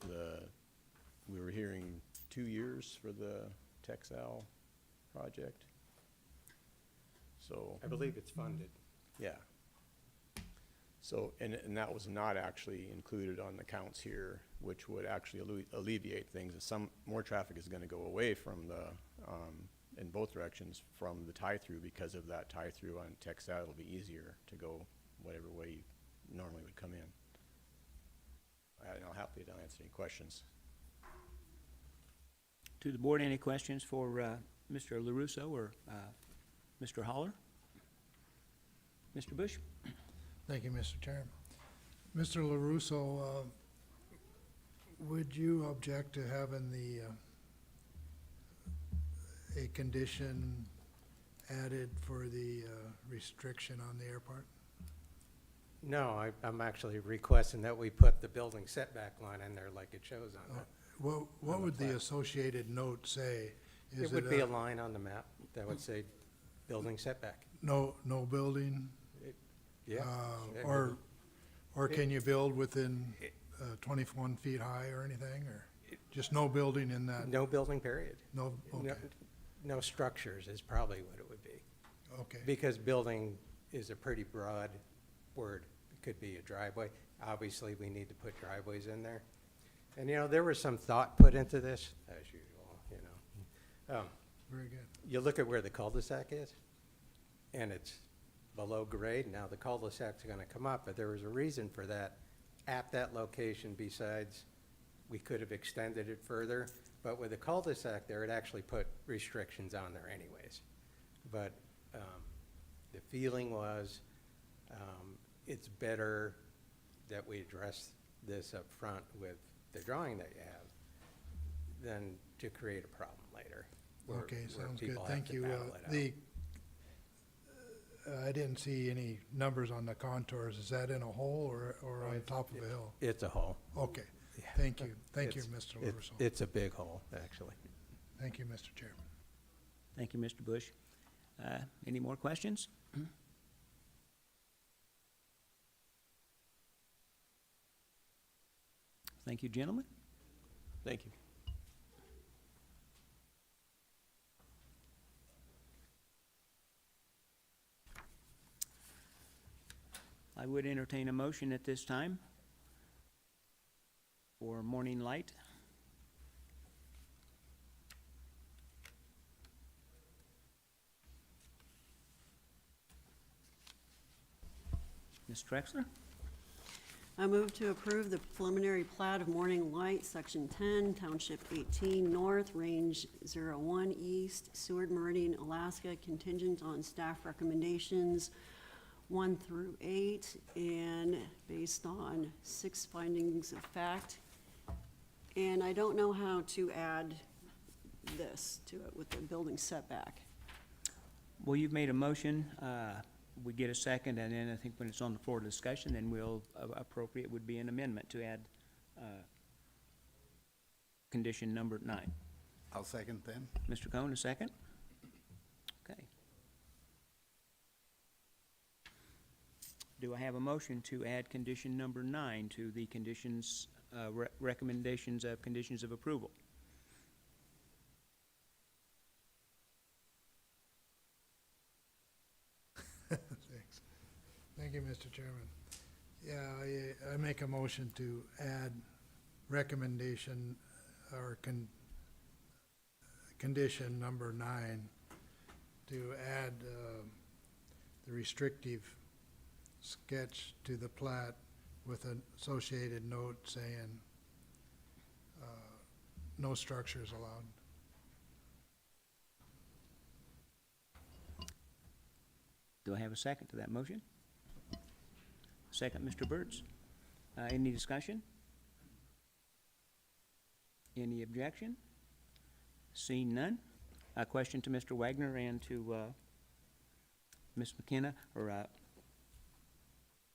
we were hearing 2 years for the Texal project. So I believe it's funded. yeah. So, and that was not actually included on the counts here, which would actually alleviate things. Some more traffic is going to go away from in both directions from the tie-through because of that tie-through on Texal. It'll be easier to go whatever way you normally would come in. And I'll happily answer any questions. To the board, any questions for Mr. LaRusso or Mr. Holler? Mr. Bush? Thank you, Mr. Chairman. Mr. LaRusso, would you object to having a condition added for the restriction on the airport? No, I'm actually requesting that we put the building setback line in there like it shows on that. What would the associated note say? It would be a line on the map that would say building setback. No building? Yeah. Or can you build within 21 feet high or anything, or just no building in that? No building, period. No, okay, No structures is probably what it would be. okay. Because building is a pretty broad word. It could be a driveway. Obviously, we need to put driveways in there. And, there was some thought put into this, as usual, Very good. You look at where the cul-de-sac is, and it's below grade. Now, the cul-de-sac's gonna come up, but there was a reason for that at that location. Besides, we could have extended it further, but with the cul-de-sac there, it actually put restrictions on there anyways. But the feeling was it's better that we address this up front with the drawing that you have than to create a problem later. Okay, sounds good, people have thank to you. battle it out. I didn't see any numbers on the contours. Is that in a hole or on top of a hill? It's a hole. Okay, Yeah. thank you, It's- Mr. LaRusso. It's a big hole, actually. Thank you, Mr. Chairman. Thank you, Mr. Bush. Any more questions? Thank you, gentlemen. Thank you. I would entertain a motion at this time for morning light. Ms. Trexler? I move to approve the preliminary plat of Morning Light, Section 10, Township 18 North, Range 01 East, Seward Meridian, Alaska, contingent on staff recommendations 1 through 8, and based on 6 findings of fact. And I don't know how to add this to it with the building setback. Well, you've made a motion. We get a second, and then I think when it's on the floor discussion, then we'll, appropriate would be an amendment to add condition number 9. I'll second then. Mr. Cohen, a second? Okay. Do I have a motion to add condition number 9 to the conditions, recommendations of conditions of approval? Thanks. Thank you, Mr. Chairman. Yeah, I make a motion to add recommendation or condition number 9 to add the restrictive sketch to the plat with an associated note saying no structures allowed. Do I have a second to that motion? Second, Mr. Burt's. Any discussion? Any objection? Seeing none. A question to Mr. Wagner and to Ms. McKenna, or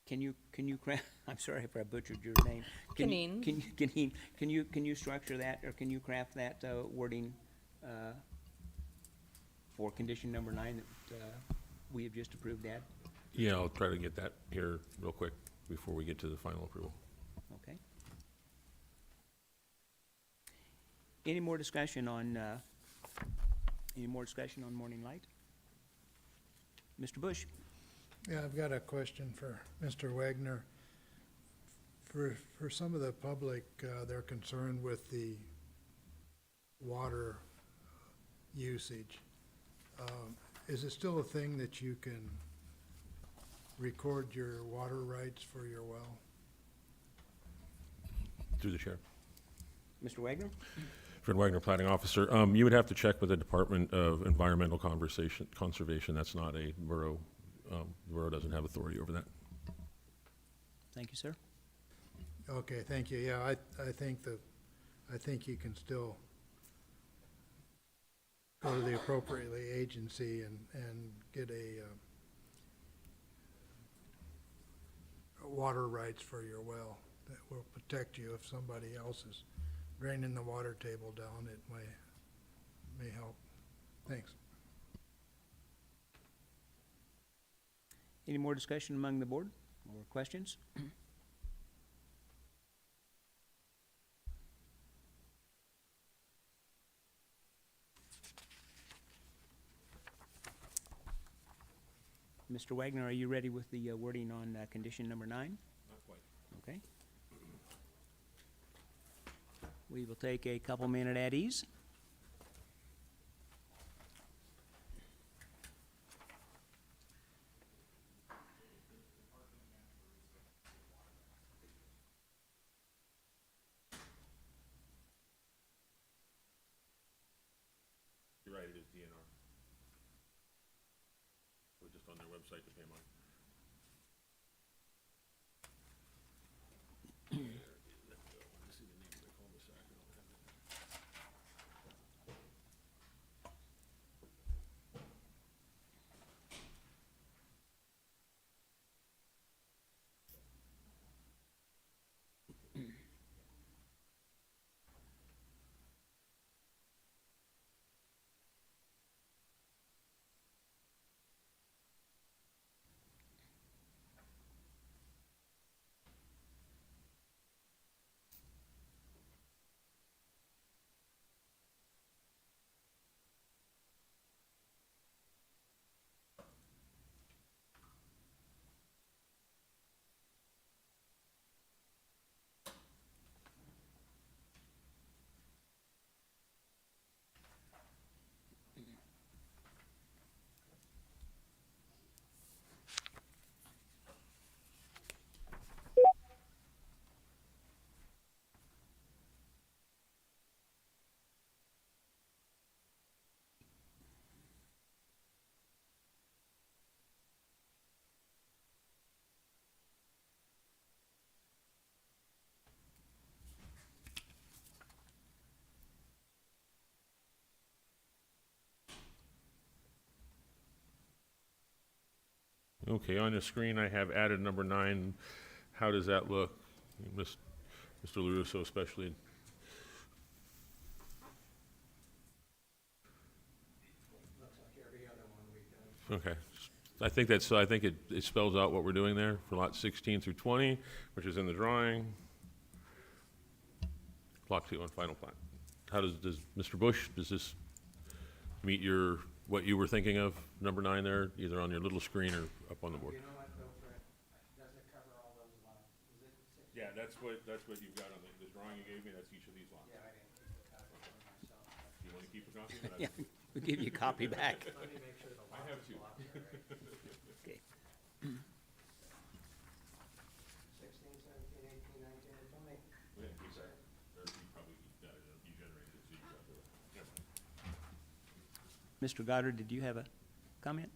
can you craft, I'm sorry if I butchered your name. Can you structure that, or can you craft that wording for condition number 9 that we have just approved, Dad? Yeah, I'll try to get that here real quick before we get to the final approval. Okay. Any more discussion on Morning Light? Mr. Bush? Yeah, I've got a question for Mr. Wagner. For some of the public, they're concerned with the water usage. Is it still a thing that you can record your water rights for your well? Through the chair. Mr. Wagner? Fred Wagner, Platting Officer. You would have to check with the Department of Environmental Conservation. That's not a borough. The borough doesn't have authority over that. Thank you, sir. Okay, thank you. Yeah, I think you can still go to the appropriately agency and get a water rights for your well that will protect you if somebody else is draining the water table down. It may help. Thanks. Any more discussion among the board or questions? Mr. Wagner, are you ready with the wording on condition number 9? Not quite. Okay. We will take a couple minute at ease. You're right, it is DNR. We're just on their website to pay money. Okay, on the screen, I have added number 9. How does that look? Mr. LaRusso especially. Okay. I think it spells out what we're doing there for lots 16 through 20, which is in the drawing. Block 2 on final plat. How does Mr. Bush, does this meet what you were thinking of, number 9 there, either on your little screen or up on the board? Yeah, that's what you've got on the drawing you gave me, that's each of these lots. Yeah, I didn't keep a copy for myself. You want to keep a copy? Yeah, we'll give you a copy back. Let me make sure the lots. I have two. Okay. 16, 17, 18, 19, and 20. Yeah, keep that. Or you probably got it, you generated it, so you got it. Never mind. Mr. Goddard, did you have a comment?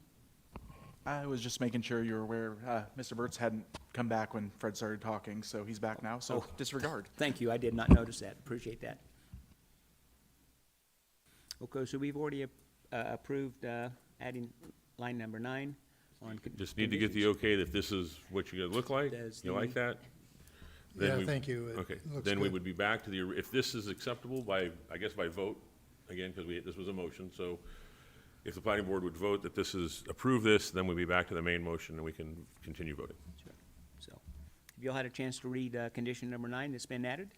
I was just making sure you were aware, Mr. Burt's hadn't come back when Fred started talking, so he's back now, so disregard. Thank you, I did not notice that, appreciate that. Okay, so we've already approved adding line number 9 on Just need to get the okay that this is what you're gonna look like. Does You like that? Yeah, Then we- thank you. It Okay, looks then we good. would be back to if this is acceptable by, I guess by vote, again, because this was a motion, so if the planning board would vote that approve this, then we'd be back to the main motion and we can continue voting. Sure. So, have you all had a chance to read condition number 9 that's been added?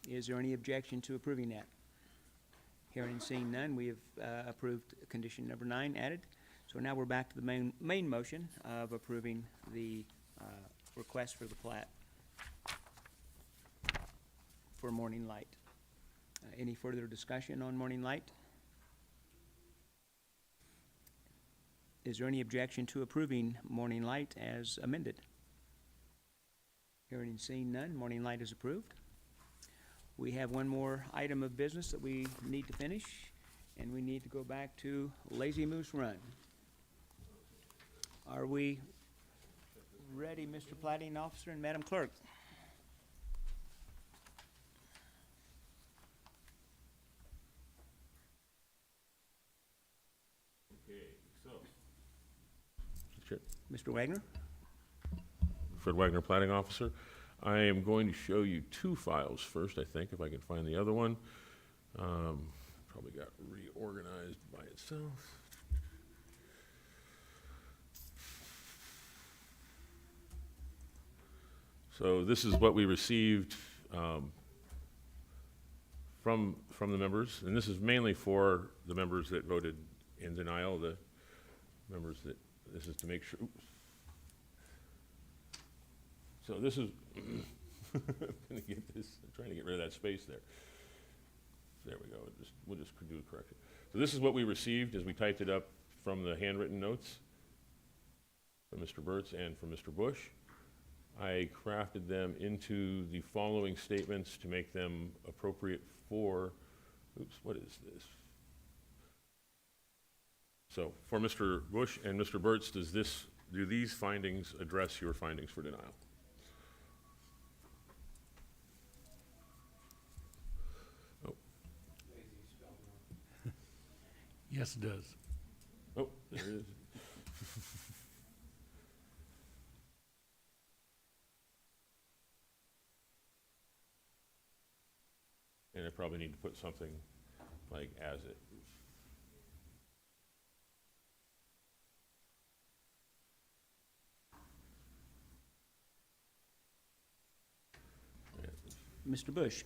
Is there any objection to approving that? Hearing and seeing none, we have approved condition number 9 added. So now we're back to the main motion of approving the request for the plat for Morning Light. Any further discussion on Morning Light? Is there any objection to approving Morning Light as amended? Hearing and seeing none, Morning Light is approved. We have one more item of business that we need to finish, and we need to go back to Lazy Moose Run. Are we ready, Mr. Platting Officer and Madam Clerk? Okay, so. Mr. Wagner? Fred Wagner, Planning Officer. I am going to show you 2 files first, I think, if I can find the other one. Probably got reorganized by itself. So this is what we received from the members, and this is mainly for the members that voted in denial, the members that, this is to make sure, oops. So this is, I'm gonna get this, I'm trying to get rid of that space there. There we go, we'll just do it correctly. So this is what we received as we typed it up from the handwritten notes from Mr. Burt's and from Mr. Bush. I crafted them into the following statements to make them appropriate for, oops, what is this? So for Mr. Bush and Mr. Burt's, do these findings address your findings for denial? Yes, it does. Oh, there it is. And I probably need to put something like as it. Mr. Bush?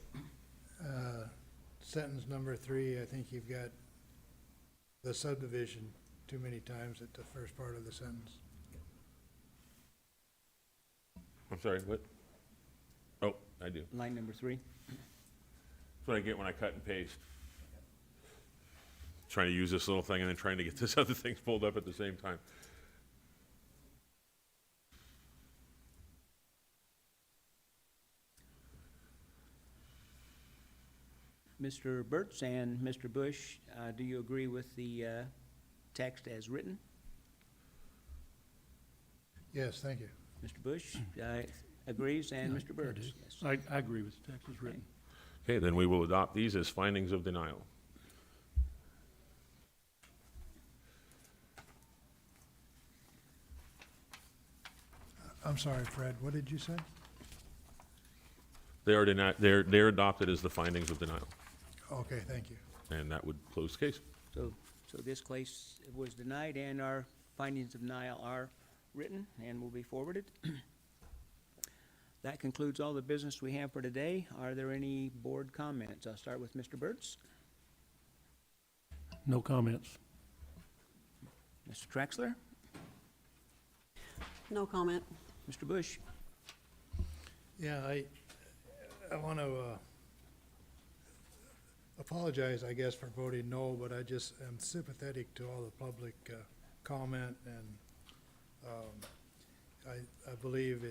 Sentence number 3, I think you've got the subdivision too many times at the first part of the sentence. I'm sorry, what? Oh, I do. Line number 3? That's what I get when I cut and paste. Trying to use this little thing and then trying to get this other thing pulled up at the same time. Mr. Burt's and Mr. Bush, do you agree with the text as written? Yes, thank you. Mr. Bush agrees, and Yeah, Mr. Burt's? I do. Yes. I agree with the text as written. Okay, then we will adopt these as findings of denial. I'm sorry, Fred, what did you say? They are denied, they're adopted as the findings of denial, Okay, thank you. and that would close the case. So this case was denied and our findings of denial are written and will be forwarded. That concludes all the business we have for today. Are there any board comments? I'll start with Mr. Burtz. No comments. Mr. Traxler? No comment. Mr. Bush? Yeah, I want to apologize, I guess, for voting no, but I just am sympathetic to all the public comment, and I believe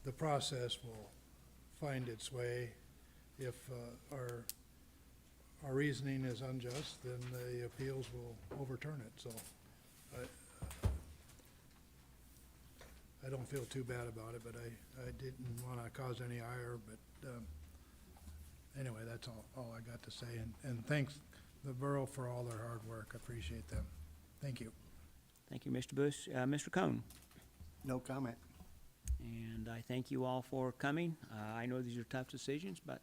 the process will find its way. If our reasoning is unjust, then the appeals will overturn it, so I don't feel too bad about it, but I didn't want to cause any ire, but anyway, that's all I got to say. And thanks the borough for all their hard work. I appreciate them. Thank you. Thank you, Mr. Bush. Mr. Cohn? No comment. And I thank you all for coming. I know these are tough decisions, but